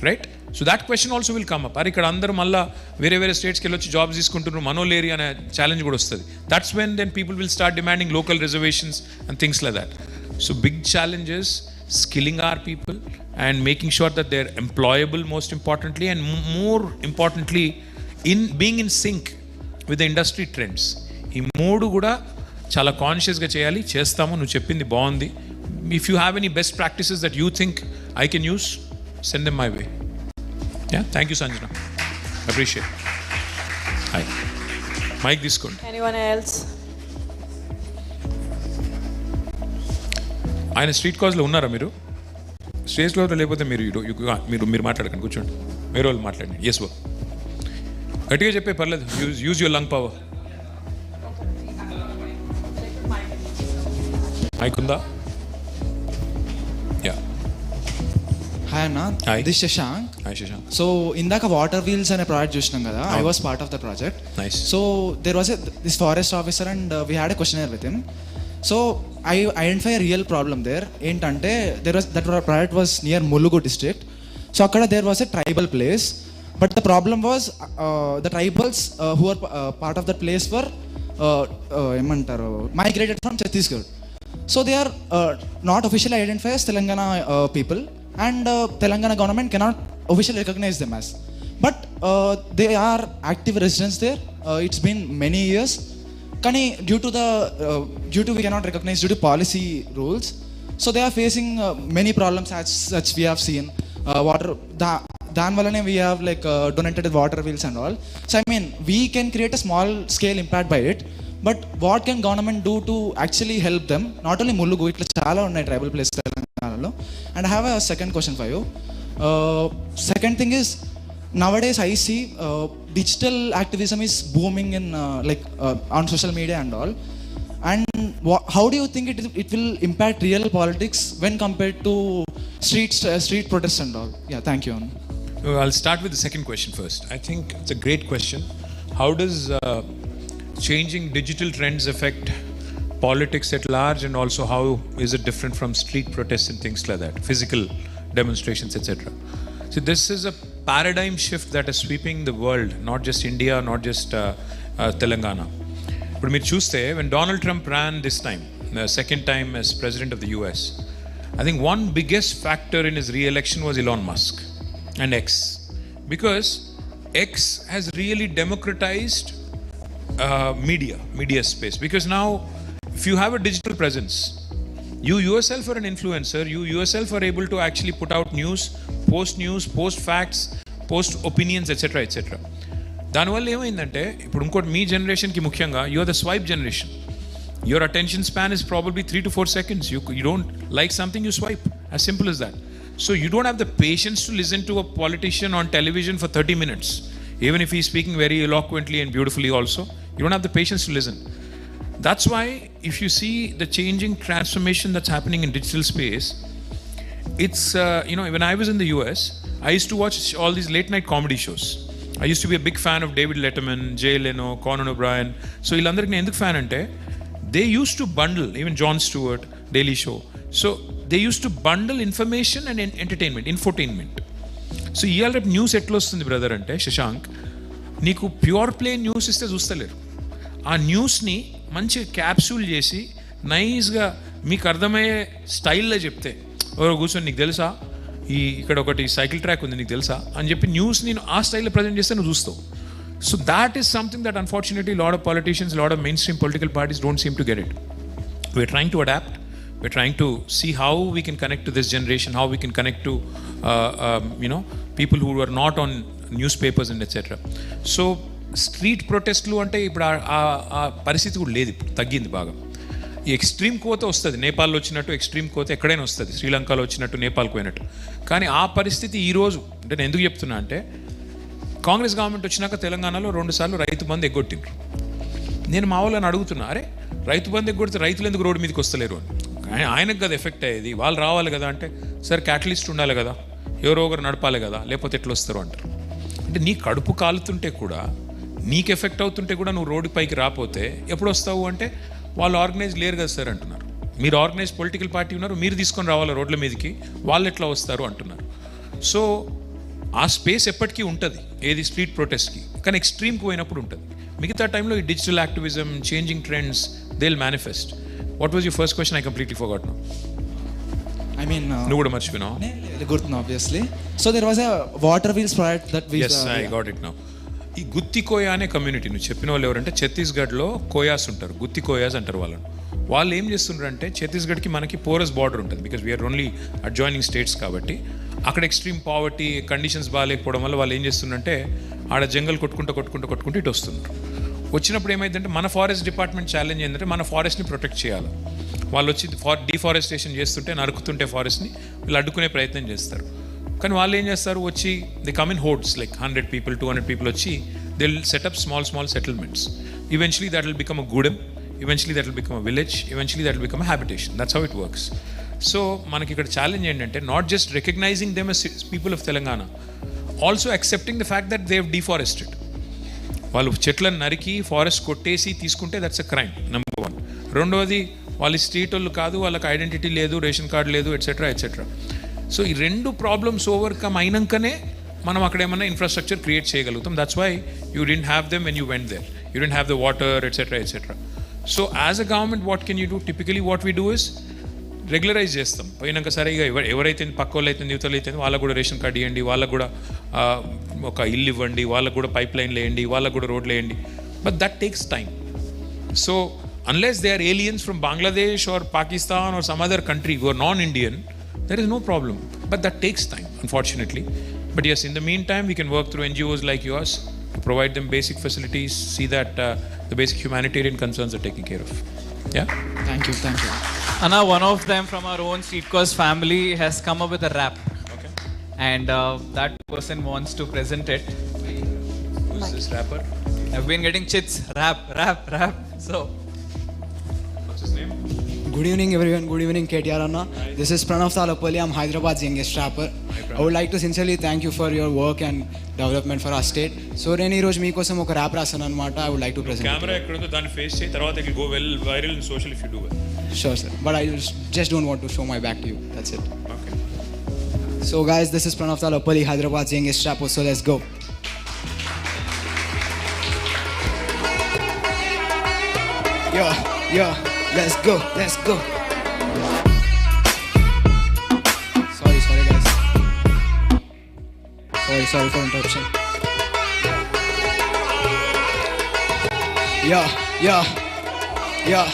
right? So that question also will come up. అరే ఇక్కడ అందరూ మళ్ళీ వేరే స్టేట్స్కి వెళ్ళి వచ్చి jobs తీసుకుంటున్నారు, మనోలేరి అనే ఛాలెంజ్ కూడా వస్తుంది. That's when then people will start demanding local reservations and things like that. So big challenges, skilling our people and making sure that they're employable most importantly, and more importantly in being in sync with the industry trends. ఈ మూడు కూడా చాలా కాన్షియస్గా చేయాలి. చేస్తాము. నువ్వు చెప్పింది బాగుంది. If you have any best practices that you think I can use, send them my way. Yeah, thank you Sanjana, appreciate. Hi, mike తీసుకోండి. Anyone else? ఆయన స్ట్రీట్ కాజ్లో ఉన్నారా మీరు? స్టేజ్ క్లోజ్లో లేకపోతే మీరు మాట్లాడకండి, కూర్చోండి, వేరే వాళ్ళు మాట్లాడండి. ఎస్ బో, గట్టిగా చెప్పే పర్లేదు. Use your lung power. Mic ఉందా? యా. హాయ్ అన్న, this Shashank. Hi Shashank. So ఇందాక వాటర్ వీల్స్ అనే ప్రాజెక్ట్ చూసినాం కదా, I was part of the project. Nice. So there was this forest officer and we had a questionnaire with him. So I identify real problem there. ఏంటంటే that project was near Mulugu district. So అక్కడ there was a tribal place, but the problem was the tribals who are part of that place were ఏమంటారు migrated from Chhattisgarh. So they are not officially identified as Telangana people, and Telangana government cannot officially recognize them as. But they are active residents there. It's been many years. Kani due to we cannot recognize due to policy rules, so they are facing many problems as such we have seen. Water dan valane we have like donated water wheels and all. So I mean we can create a small scale impact by it, but what can government do to actually help them? Not only Mulugu, itla chaala unnai tribal places Telanganalo. And I have a second question for you. Second thing is, nowadays I see digital activism is booming in on social media and all. And how do you think it will impact real politics when compared to street protests and all? Yeah, thank you. I'll start with the second question first. I think it's a great question. How does changing digital trends affect politics at large, and also how is it different from street protests and things like that, physical demonstrations, etc.? So this is a paradigm shift that is sweeping the world, not just India, not just Telangana. But మీరు చూస్తే when Donald Trump ran this time, the second time as president of the US, I think one biggest factor in his re-election was Elon Musk and X, because X has really democratized media space. Because now if you have a digital presence, you yourself are an influencer, you yourself are able to actually put out news, post facts, post opinions, etc. దానివల్ల ఏమైందంటే ఇప్పుడు ఇంకోటి మీ జనరేషన్కి ముఖ్యంగా, you are the swipe generation. Your attention span is probably 3 to 4 seconds. You don't like something, you swipe. As simple as that. So you don't have the patience to listen to a politician on television for 30 minutes. Even if he's speaking very eloquently and beautifully also, you don't have the patience to listen. That's why if you see the changing transformation that's happening in digital space, it's, when I was in the US, I used to watch all these late night comedy shows. I used to be a big fan of David Letterman, Jay Leno, Conan O'Brien. So illandariki enduku fan ante, they used to bundle, even Jon Stewart, Daily Show. So they used to bundle information and entertainment, infotainment. So ఇవాళ రేపు news ఎట్లా వస్తుంది brother అంటే, శశాంక్, నీకు pure play news ఇస్తే చూస్తలేరు. ఆ న్యూస్ని మంచిగా క్యాప్సూల్ చేసి నైస్గా మీకు అర్థమయ్యే స్టైల్లో చెప్తే, ఎవరో కూర్చొని నీకు తెలుసా ఇక్కడ ఒకటి సైకిల్ ట్రాక్ ఉంది నీకు తెలుసా అని చెప్పి న్యూస్ నేను ఆ స్టైల్లో ప్రజెంట్ చేస్తే నువ్వు చూస్తావు. So that's is something that unfortunately lot of politicians, lot of mainstream political parties don't seem to get it. We're trying to adapt. We're trying to see how we can connect to this generation, how we can connect to people who are not on newspapers and etc. So street protestlu ante ఇప్పుడు ఆ పరిస్థితి కూడా లేదు, ఇప్పుడు తగ్గింది బాగా. ఈ extreme కోత వస్తుంది, నేపాల్లో వచ్చినట్టు ఎక్స్ట్రీమ్ కోత ఎక్కడైనా వస్తుంది, శ్రీలంకలో వచ్చినట్టు నేపాల్కి పోయినట్టు. కానీ ఆ పరిస్థితి ఈరోజు అంటే నేను ఎందుకు చెప్తున్నా అంటే, కాంగ్రెస్ గవర్నమెంట్ వచ్చినాక తెలంగాణలో 2 సార్లు రైతు బంధు ఎగ్గొట్టిండ్రు. నేను మా వాళ్ళని అడుగుతున్నా, అరే రైతు బంధు ఎగ్గొడితే రైతులు ఎందుకు రోడ్డు మీదకి వస్తలేరు అని. ఆయనకు కదా ఎఫెక్ట్ అయ్యేది, వాళ్ళు రావాలి కదా అంటే, సరే క్యాటలిస్ట్ ఉండాలి కదా, ఎవరో ఒకరు నడపాలి కదా, లేకపోతే ఎట్లా వస్తారు అంటారు. అంటే నీ కడుపు కాలుతుంటే కూడా, నీకు ఎఫెక్ట్ అవుతుంటే కూడా నువ్వు రోడ్డు పైకి రాపోతే ఎప్పుడు వస్తావు అంటే, వాళ్ళు ఆర్గనైజ్ లేరు కదా సార్ అంటున్నారు. మీరు ఆర్గనైజ్ పొలిటికల్ పార్టీ ఉన్నారు, మీరు తీసుకొని రావాలి రోడ్ల మీదకి, వాళ్ళు ఎట్లా వస్తారు అంటున్నారు. సో ఆ స్పేస్ ఎప్పటికీ ఉంటుంది, ఏది స్ట్రీట్ ప్రొటెస్ట్కి, కానీ ఎక్స్ట్రీమ్కి పోయినప్పుడు ఉంటుంది. మిగతా టైంలో ఈ digital activism, changing trends, they will manifest. What was your first question? I completely forgot now. I mean, నువ్వు కూడా మర్చిపోయినావు. గుర్తున్నా obviously. So there was a water wheels project that we. Yes, I got it now. ఈ గుత్తి కోయ అనే community నువ్వు చెప్పిన వాళ్ళు ఎవరంటే ఛత్తీస్గఢ్లో కోయాస్ ఉంటారు, గుత్తి కోయాస్ అంటారు వాళ్ళని. వాళ్ళు ఏం చేస్తుంటారంటే ఛత్తీస్గఢ్కి మనకి పోరస్ బార్డర్ ఉంటుంది, because we're only adjoining states కాబట్టి. అక్కడ ఎక్స్ట్రీమ్ పావర్టీ కండిషన్స్ బాగాలేకపోవడం వల్ల వాళ్ళు ఏం చేస్తుందంటే ఆడ జంగల్ కొట్టుకుంటూ ఇటు వస్తున్నారు. వచ్చినప్పుడు ఏమైందంటే మన ఫారెస్ట్ డిపార్ట్మెంట్ ఛాలెంజ్ ఏంటంటే మన ఫారెస్ట్ని ప్రొటెక్ట్ చేయాలి. వాళ్ళు వచ్చి డిఫారెస్టేషన్ చేస్తుంటే, నరుకుతుంటే ఫారెస్ట్ని వీళ్ళు అడ్డుకునే ప్రయత్నం చేస్తారు. కానీ వాళ్ళు ఏం చేస్తారు, వచ్చి they come in హోడ్స్ like 100 people, 200 people వచ్చి they will setup small settlements. Eventually that will become a Gudem, eventually that will become a village, eventually that will become a habitation. That's how it works. So మనకి ఇక్కడ challenge ఏంటంటే not just recognising them as people of Telangana, also accepting the fact that they have డిఫారెస్టెడ్. వాళ్ళు చెట్లను నరికి forest కొట్టేసి తీసుకుంటే that's a crime, number 1. రెండవది వాళ్ళు స్ట్రీట్ వాళ్ళు కాదు, వాళ్ళకి ఐడెంటిటీ లేదు, రేషన్ కార్డు లేదు, ఎట్సెట్రా. సో ఈ 2 ప్రాబ్లమ్స్ ఓవర్కమ్ అయినాకనే మనం అక్కడ ఏమన్నా ఇన్ఫ్రాస్ట్రక్చర్ క్రియేట్ చేయగలుగుతాం. That's why you didn't have them when you went there, you didn't have the water, et cetera. So as a government what can you do? Typically what we do is regularize చేస్తాం. పోయినాక సరే ఇక ఎవరైతే పక్క వాళ్ళు అయితే యువతలు అయితే వాళ్ళకు కూడా రేషన్ కార్డు ఇవ్వండి, వాళ్ళకు కూడా ఒక ఇల్లు ఇవ్వండి, వాళ్ళకు కూడా పైప్ లైన్లు వేయండి, వాళ్ళకు కూడా రోడ్లు వేయండి. But that takes time. So unless they are aliens from Bangladesh or Pakistan or some other country who are non-Indian, there is no problem. But that takes time, unfortunately. But yes, in the meantime, we can work through NGOs like yours to provide them basic facilities, see that the basic humanitarian concerns are taken care of. Yeah? Thank you. Anna, one of them from our own Street Cause family has come up with a rap. Okay. And that person wants to present it. Who is this rapper? I've been getting chits, rap. So... Good evening everyone, good evening KTR Anna. This is Pranav Talapalli, I'm Hyderabad's youngest rapper. I would like to sincerely thank you for your work and development for our state. So నేను ఈ రోజు మీకోసం ఒక rap రాసాను అన్నమాట. I would like to present. Camera ఎక్కడ ఉందో దాన్ని ఫేస్ చేయి, తర్వాత it will go well viral in social if you do well. Sure sir, but I just don't want to show my back to you. That's it. Okay. So guys, this is Pranav Talapalli, Hyderabad's youngest rapper. So let's go. Yo, let's go. Sorry guys. Sorry for interruption. Yeah.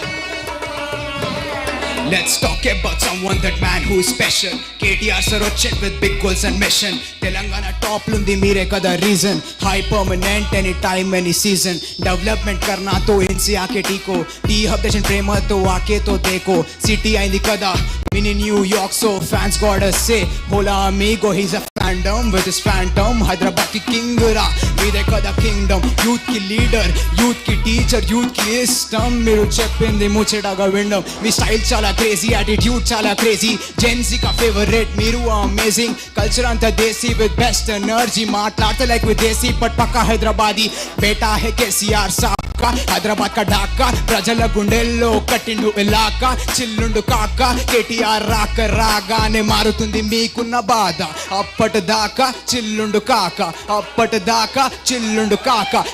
Let's talk about someone, that man who is special. KTR sir వచ్చే with big goals and mission. Telangana top lundi మీరే కదా reason. High permanent any time any season. Development करना तो इनसे आके टीको. T hub देशन प्रेम तो आके तो देखो. City అయింది కదా mini New York, so fans gotta say hola amigo, he's a fandom with his phantom. Hyderabad ki king ra మీదే కదా kingdom. Youth ki leader, youth ki teacher, youth ki ఇష్టం. మీరు చెప్పింది ముచ్చటగా వినడం. మీ స్టైల్ చాలా crazy, attitude చాలా crazy. Gen Z ka favorite, మీరు amazing. Culture anta desi with best energy. మాట్లాడతా like with desi but పక్కా హైదరాబాదీ. బేటా హై KCR సాబ్ కా, హైదరాబాద్ కా ఢాకా. ప్రజల గుండెల్లో కట్టిండు ఇలాకా. చిల్లుండు కాక KTR రాక రాగానే మారుతుంది మీకున్న బాధ. అప్పటిదాకా చిల్లుండు కాక,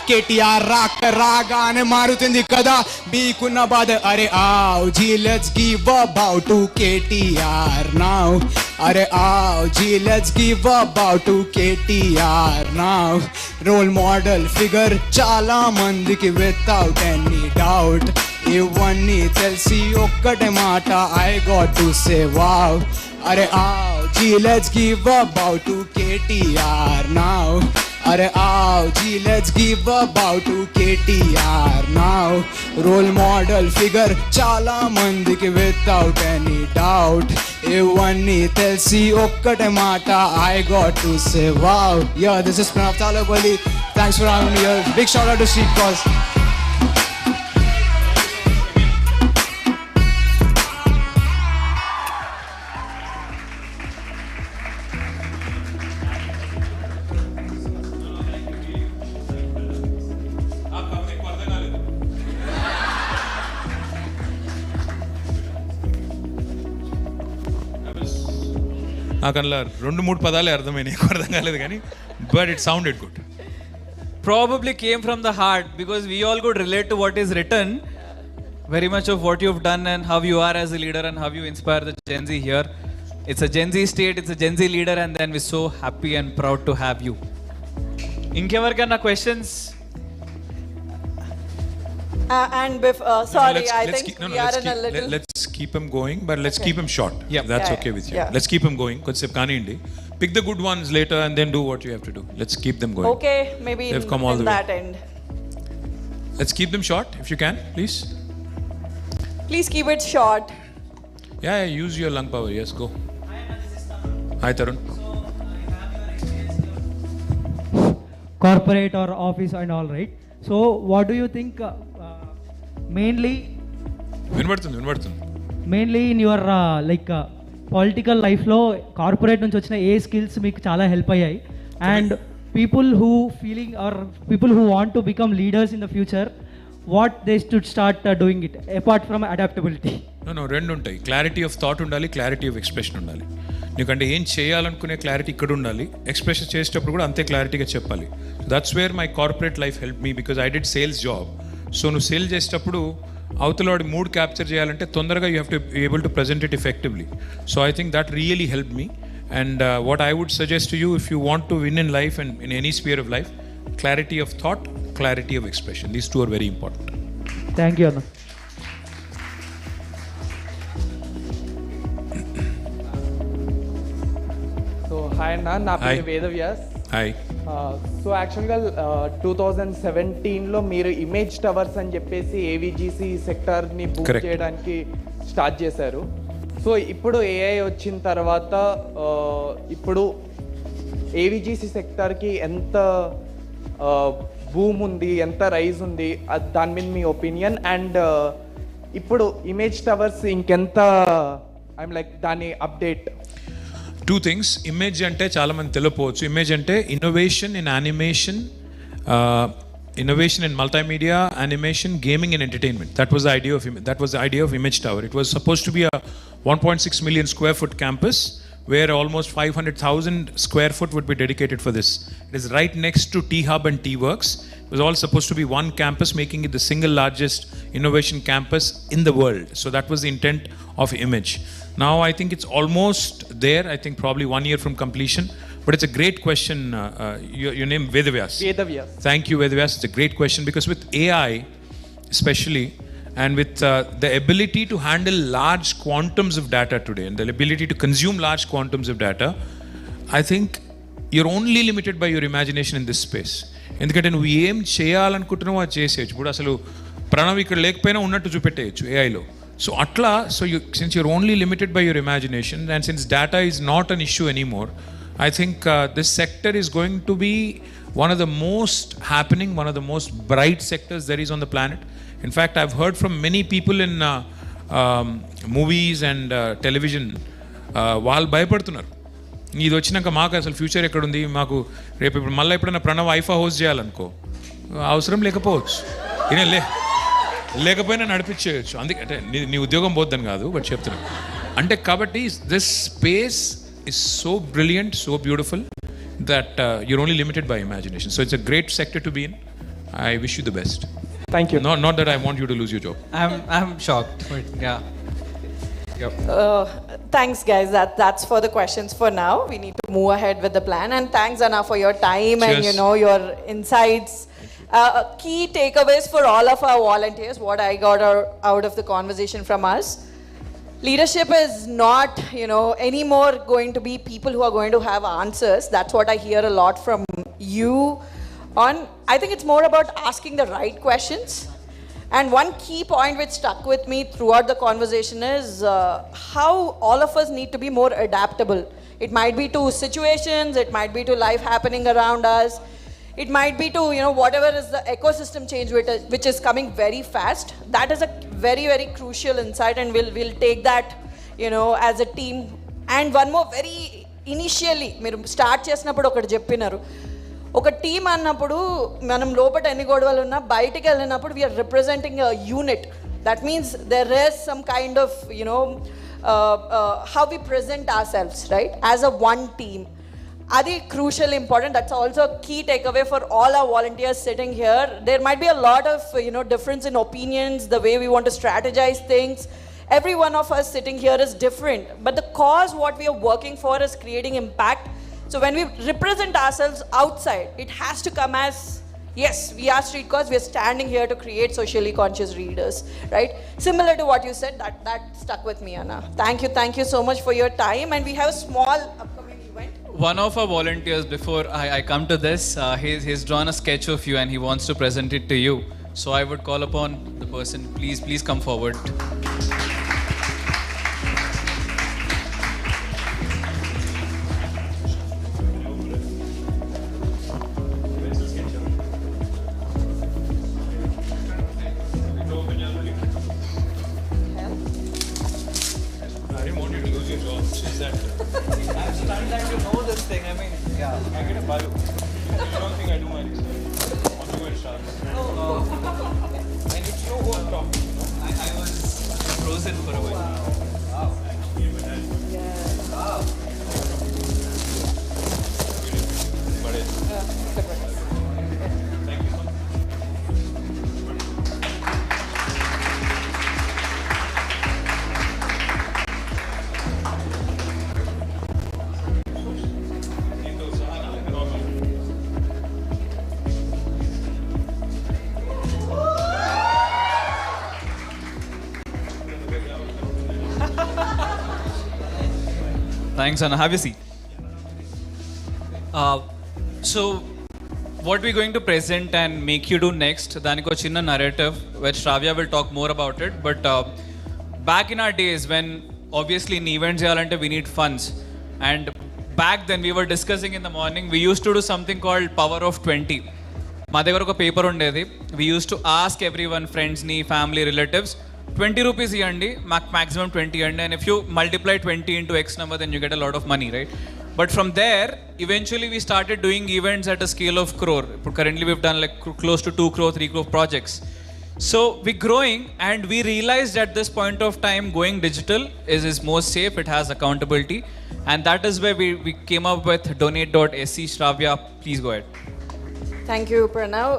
KTR రాక రాగానే మారుతుంది కదా మీకున్న బాధ. అరే ఆవ్ G let's give about to KTR now. Are aao ji, let's give about to KTR now. Role model figure chala mandiki without any doubt. Ivanni telsi okkate mata I got to say wow. Are aao ji, let's give about to KTR now. Are aao ji, let's give about to KTR now. Role model figure chala mandiki without any doubt. Ivanni telsi okkate mata I got to say wow. Yeah, this is Pranav Talapalli. Thanks for having me here. Big shout out to Street Cause. నాకు అలా 2-3 పదాలే అర్థమైనాయి, ఎక్కువ అర్థం కాలేదు కానీ but it sounded good. Probably came from the heart because we all could relate to what is written. Very much of what you've done and how you are as a leader and how you inspire the Gen Z here. It's a Gen Z state, it's a Gen Z leader, and then we're so happy and proud to have you. Inkevarkana questions? Sorry, I think we are in a little... Let's keep him going, but let's keep him short. Yeah. That's okay with you. Yeah. Let's keep him going. Konsep kaniyandi. Pick the good ones later and then do what you have to do. Let's keep them going. Okay, maybe They've come all in the way. that end. Let's keep them short if you can, please. Please keep it short. Yeah, use your lung power. Yes, go. Hi, Tarun. Corporate or office and all, right? So what do you think mainly in your political లైఫ్లో corporate నుంచి వచ్చిన ఏ skills మీకు చాలా help అయ్యాయి, and people who feeling are people who want to become leaders in the future, what they should start doing it apart from adaptability? రెండు ఉంటాయి. Clarity of thought ఉండాలి, క్లారిటీ ఆఫ్ ఎక్స్ప్రెషన్ ఉండాలి. నీకంటే ఏం చేయాలనుకునే క్లారిటీ ఇక్కడ ఉండాలి, ఎక్స్ప్రెషన్ చేసేటప్పుడు కూడా అంతే క్లారిటీగా చెప్పాలి. That's where my corporate life help me because I did sales job. సో నువ్వు సేల్ చేసేటప్పుడు అవతలవాడి మూడ్ క్యాప్చర్ చేయాలంటే తొందరగా you have to be able to present it effectively. So I think that really help me. And what I would suggest to you if you want to win in life and in any sphere of life, clarity of thought, clarity of expression. These two are very important. Thank you, Anna. So, hi Anna, na పేరు Vedavyas. Hi. So యాక్చువల్గా 2017లో మీరు image towers అని చెప్పేసి AVGC సెక్టార్ని book చేయడానికి start చేశారు. So ఇప్పుడు AI వచ్చిన తర్వాత ఇప్పుడు ఏవిజిసి సెక్టార్కి ఎంత బూమ్ ఉంది, ఎంత రైజ్ ఉంది, దాని మీద మీ ఒపీనియన్. అండ్ ఇప్పుడు ఇమేజ్ టవర్స్ ఇంకెంత ఐమ్ లైక్ దాని update? Two things. Image ante chaala mandi telupochu. Image ante innovation in animation, innovation in multimedia, animation, gaming and entertainment. That was the idea of Image Tower. It was supposed to be a 1.6 million square foot campus where almost 500,000 square foot would be dedicated for this. It is right next to T-Hub and T-Works. It was all supposed to be one campus, making it the single largest innovation campus in the world. So that was the intent of Image. Now I think it's almost there. I think probably 1 year from completion. But it's a great question. Your name Vedavyas. Vedavyas. Thank you, Vedavyas. It's a great question because with AI, especially, and with the ability to handle large quantums of data today and the ability to consume large quantums of data, I think you're only limited by your imagination in this space. ఎందుకంటే నువ్వు ఏం చేయాలనుకుంటున్నావో అది చేసేయచ్చు. ఇప్పుడు అసలు ప్రణవ్ ఇక్కడ లేకపోయినా ఉన్నట్టు చూపెట్టేయచ్చు ఏఐలో. సో అట్లా, so since you're only limited by your imagination and since data is not an issue anymore, I think this sector is going to be one of the most happening, one of the most bright sectors there is on the planet. In fact, I've heard from many people in movies and television, వాళ్ళు భయపడుతున్నారు, ఇది వచ్చినాక మాకు అసలు future ఎక్కడుంది, మాకు రేపు ఇప్పుడు మళ్ళీ ఎప్పుడైనా ప్రణవ్ ఐఫా హోస్ట్ చేయాలనుకో అవసరం లేకపోవచ్చు, లేకపోయినా నడిపించేయచ్చు. అందుకే నీ ఉద్యోగం పోద్దని కాదు, బట్ చెప్తున్నాను అంటే. కాబట్టి this space is so brilliant, so beautiful that you're only limited by imagination. So it's a great sector to be in. I wish you the best. Thank you. Not that I want you to lose your job. I'm shocked, but yeah. Yep. Thanks guys, that's for the questions for now. We need to move ahead with the plan, and thanks Anna for your time. Cheers. And your insights. Key takeaways for all of our volunteers, what I got out of the conversation from us. Leadership is not, anymore going to be people who are going to have answers. That's what I hear a lot from you on. I think it's more about asking the right questions. And one key point which stuck with me throughout the conversation is how all of us need to be more adaptable. It might be to situations, it might be to life happening around us. It might be to, whatever is the ecosystem change which is coming very fast. That is a very, very crucial insight, and we'll take that, as a team. And one more very initially, మీరు start చేసినప్పుడు ఒకటి చెప్పినారు, ఒక team అన్నప్పుడు మనం లోపల ఎన్ని గొడవలు ఉన్నా బయటికి వెళ్ళినప్పుడు we're representing a unit. That means there is some kind of how we present ourselves, right, as a one team. Adi crucial important. That's also a key takeaway for all our volunteers sitting here. There might be a lot of difference in opinions, the way we want to strategize things. Every one of us sitting here is different, but the cause what we are working for is creating impact. So when we represent ourselves outside, it has to come as, yes, we are Street Cause, we are standing here to create socially conscious readers, right? Similar to what you said, that stuck with me, Anna. Thank you so much for your time. And we have a small upcoming event. One of our volunteers, before I come to this, he's drawn a sketch of you and he wants to present it to you. So I would call upon the person, please come forward. Thanks, Anna. Have a seat. So, what we're going to present and make you do next, daniko chinna narrative, which Shravya will talk more about it. But back in our days, when obviously in events we need funds, and back then we were discussing in the morning, we used to do something called Power of 20. మా దగ్గర ఒక paper ఉండేది. We used to ask everyone, friends ni, family, relatives, 20 rupees ఇవ్వండి, maximum 20 ఇవ్వండి, and if you multiply 20 into X number, then you get a lot of money, right? But from there, eventually we started doing events at a scale of crore. Currently we've done like close to 2 crore, 3 crore projects. So we're growing, and we realized at this point of time going digital is most safe, it has accountability, and that is where we came up with donate.sc. Shravya, please go ahead. Thank you, Pranav.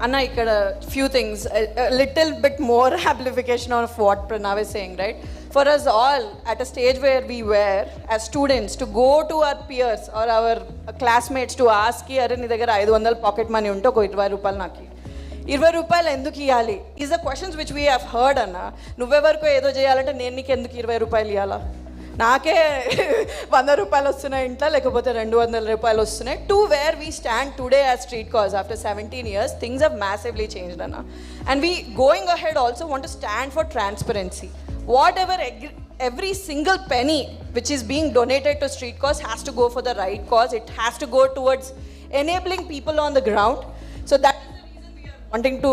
Anna, ikkada few things, a little bit more amplification of what Pranav is saying, right? For us all, at a stage where we were as students, to go to our peers or our classmates to ask ki, "Arre nee daggara 500 pocket money unte oka 20 రూపాయలు నాకి, 20 రూపాయలు ఎందుకు ఇవ్వాలి?" is the questions which we have heard, Anna. నువ్వెవరికో ఏదో చేయాలంటే నేను నీకు ఎందుకు 20 రూపాయలు ఇవ్వాలా? నాకే 100 రూపాయలు వస్తున్నాయి ఇంట్లో, లేకపోతే 200 రూపాయలు వస్తున్నాయి. To where we stand today as street cause after 17 years, things have massively changed, Anna. And we going ahead also want to stand for transparency. Whatever every single penny which is being donated to street cause has to go for the right cause. It has to go towards enabling people on the ground. So that is the reason we are wanting to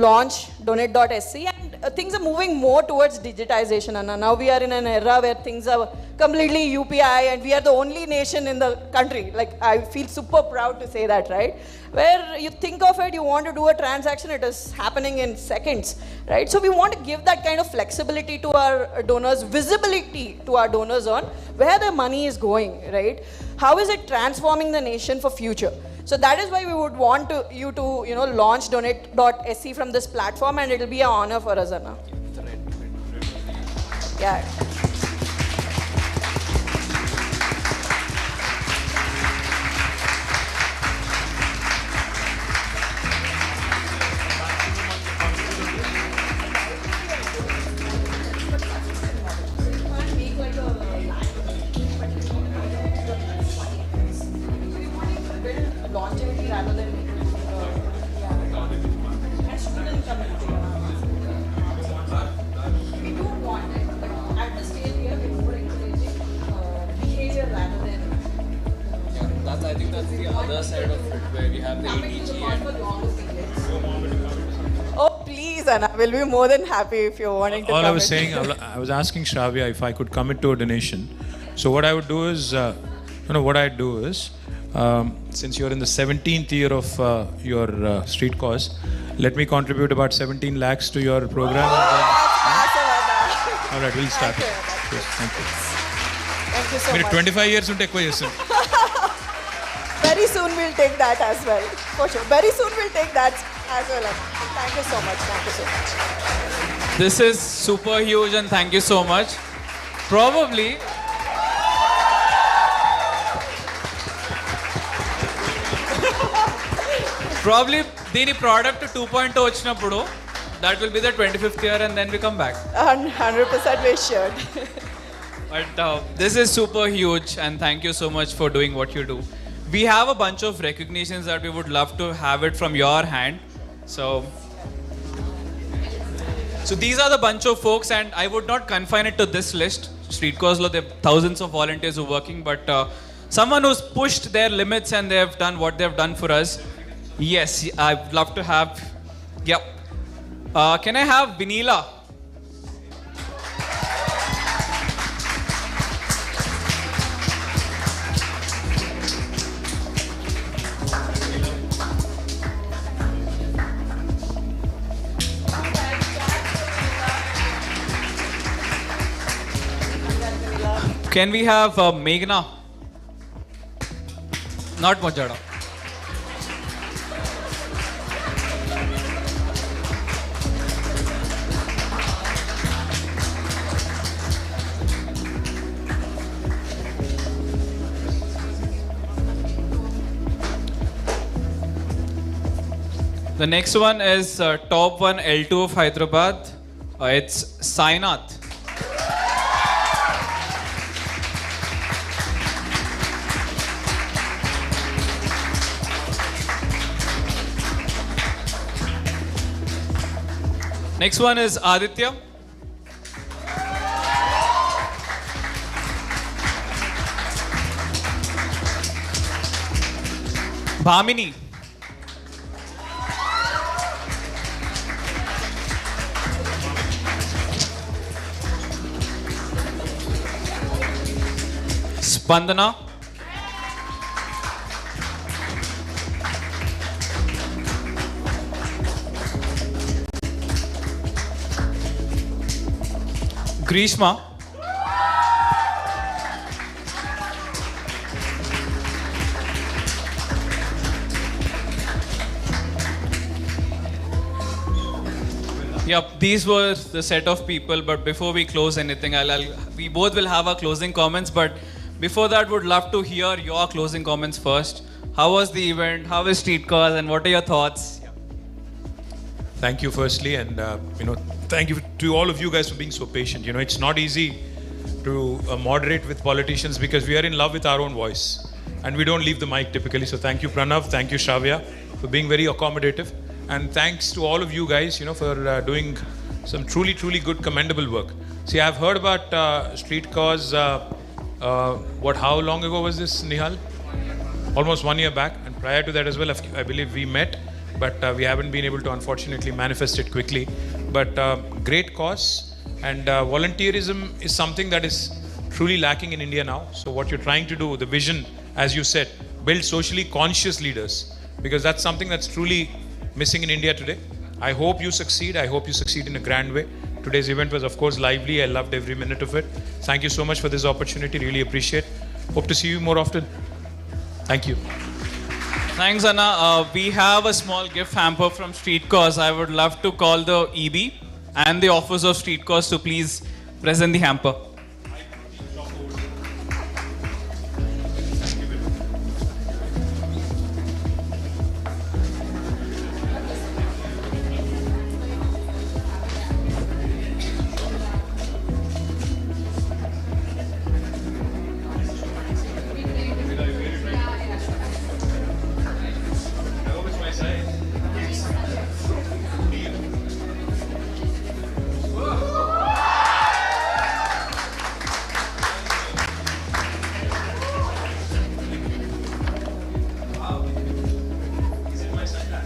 launch donate.sc, and things are moving more towards digitization, Anna. Now we are in an era where things are completely UPI, and we are the only nation in the country, like I feel super proud to say that, right? Where you think of it, you want to do a transaction, it is happening in seconds, right? So we want to give that kind of flexibility to our donors, visibility to our donors on where their money is going, right? How is it transforming the nation for future? So that is why we would want you to launch donate.sc from this platform, and it will be an honor for us, Anna. Yeah. Longevity rather than and student community. We do want it, but at this stage we are more encouraging behavior rather than. I think that's the other side of it, where we have the ADG and. Oh please, Anna, we'll be more than happy if you're wanting to. All I was saying, I was asking Shravya if I could commit to a donation. So what I would do is, since you're in the 17th year of your street cause, let me contribute about 17 lakhs to your program. Awesome, Anna. All right will start. Thank you so మీరు much. 25 years ఉంటే ఎక్కువ చేస్తారు. Very soon we'll take that as well. For sure. Very soon we'll take that as well. Thank you so much. Thank you so much. This is super huge and thank you so much. Probably దీని product 2.0 వచ్చినప్పుడు that will be the 25th year and then we come back. 100% we should. But this is super huge and thank you so much for doing what you do. We have a bunch of recognitions that we would love to have it from your hand. So these are the bunch of folks, and I would not confine it to this list. Street Cause lo, there are thousands of volunteers who are working, but someone who's pushed their limits and they have done what they have done for us. Yes, I'd love to have. Yep. Can I have Vinila? Can we have Meghna? Not Mojada. The next one is top 1 L2 of Hyderabad. It's Sainath. Next one is Aditya. Bhamini. Spandana. Grishma. Yep, these were the set of people, but before we close anything, we both will have our closing comments, but before that, would love to hear your closing comments first. How was the event? How is Street Cause, and what are your thoughts? Thank you firstly, and thank you to all of you guys for being so patient. It's not easy to moderate with politicians because we are in love with our own voice and we don't leave the mic typically. So thank you Pranav, thank you Shavya for being very accommodative, and thanks to all of you guys for doing some truly good commendable work. See, I've heard about Street Cause, how long ago was this, Nihal? Almost 1 year back, and prior to that as well, I believe we met, but we haven't been able to unfortunately manifest it quickly. But great cause, and volunteerism is something that is truly lacking in India now. So what you're trying to do, the vision, as you said, build socially conscious leaders, because that's something that's truly missing in India today. I hope you succeed. I hope you succeed in a grand way. Today's event was of course lively. I loved every minute of it. Thank you so much for this opportunity. Really appreciate. Hope to see you more often. Thank you. Thanks, Anna. We have a small gift hamper from Street Cause. I would love to call the EB and the office of Street Cause to please present the hamper.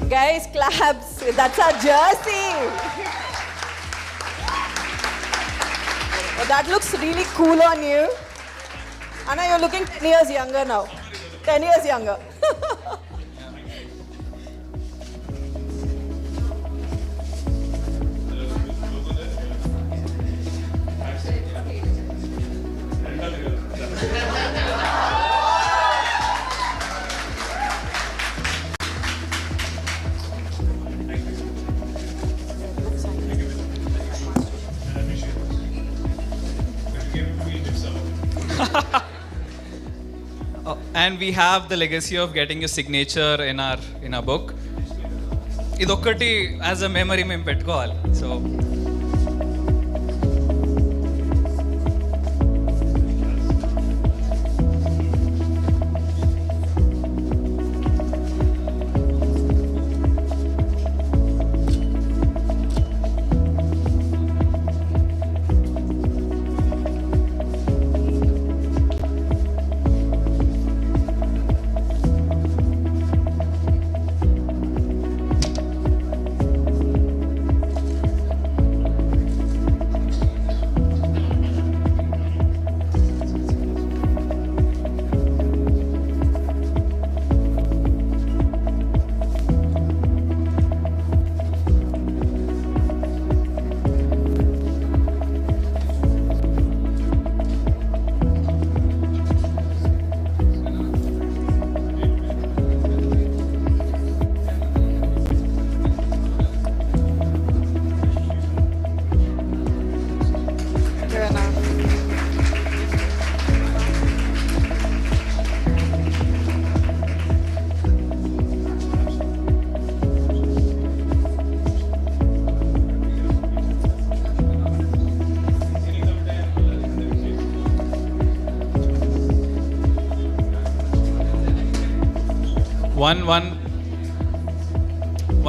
Guys, claps. That's our jersey. Oh, that looks really cool on you. Anna, you're looking 10 years younger now. 10 years younger. And we have the legacy of getting your signature in our book. ఇదొక్కటి as a memory మేము పెట్టుకోవాలి. So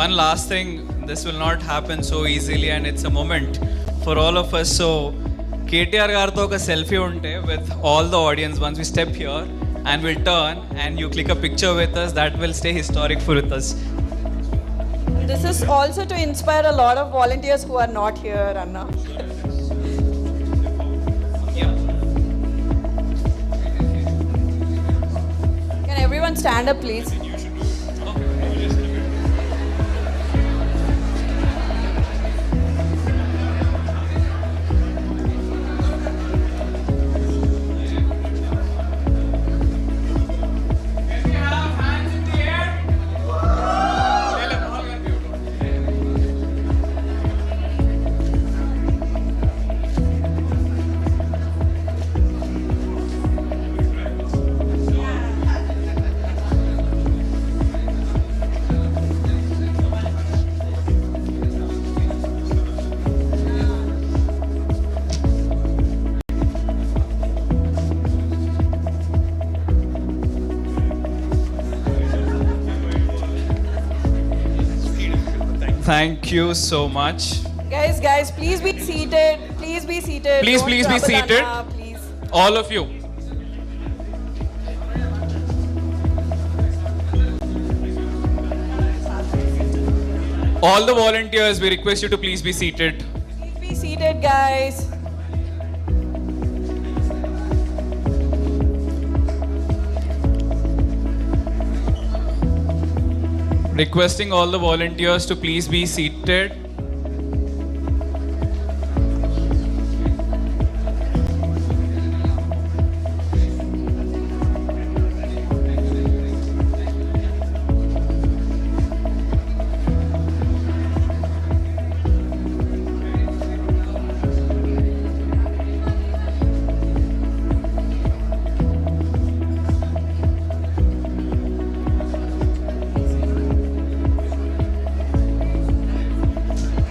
one last thing, this will not happen so easily and it's a moment for all of us. So KTR gartho oka selfie unte with all the audience once we step here and we'll turn and you click a picture with us, that will stay historic for with us. This is also to inspire a lot of volunteers who are not here, Anna. Can everyone stand up, please? Thank you so much. Guys, please be seated. Please be seated. Please Don't be trouble seated. Anna, please. All of you. All the volunteers, we request you to please be seated. Please be seated, guys. Requesting all the volunteers to please be seated.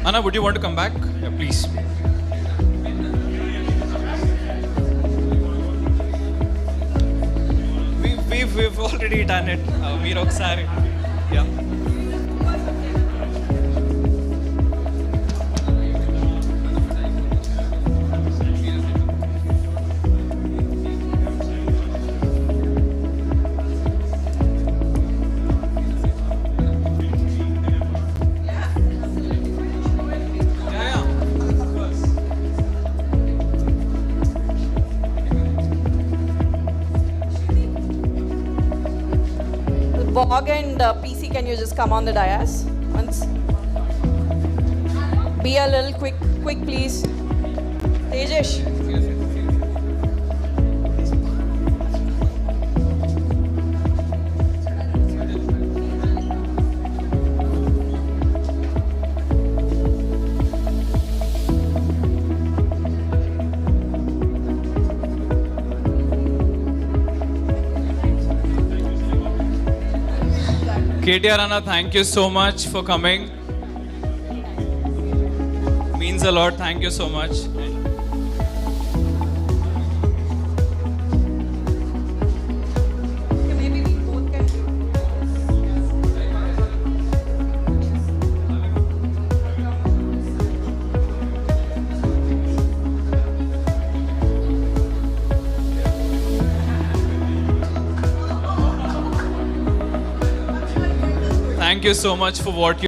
Anna, would you want to come back? Yeah, please. We've already done it. Meer oksari. Yeah. Bog and PC, can you just come on the dais once? Be a little quick, please. Tejesh. KTR Anna, thank you so much for coming. Means a lot. Thank you so much. Thank you so much for what you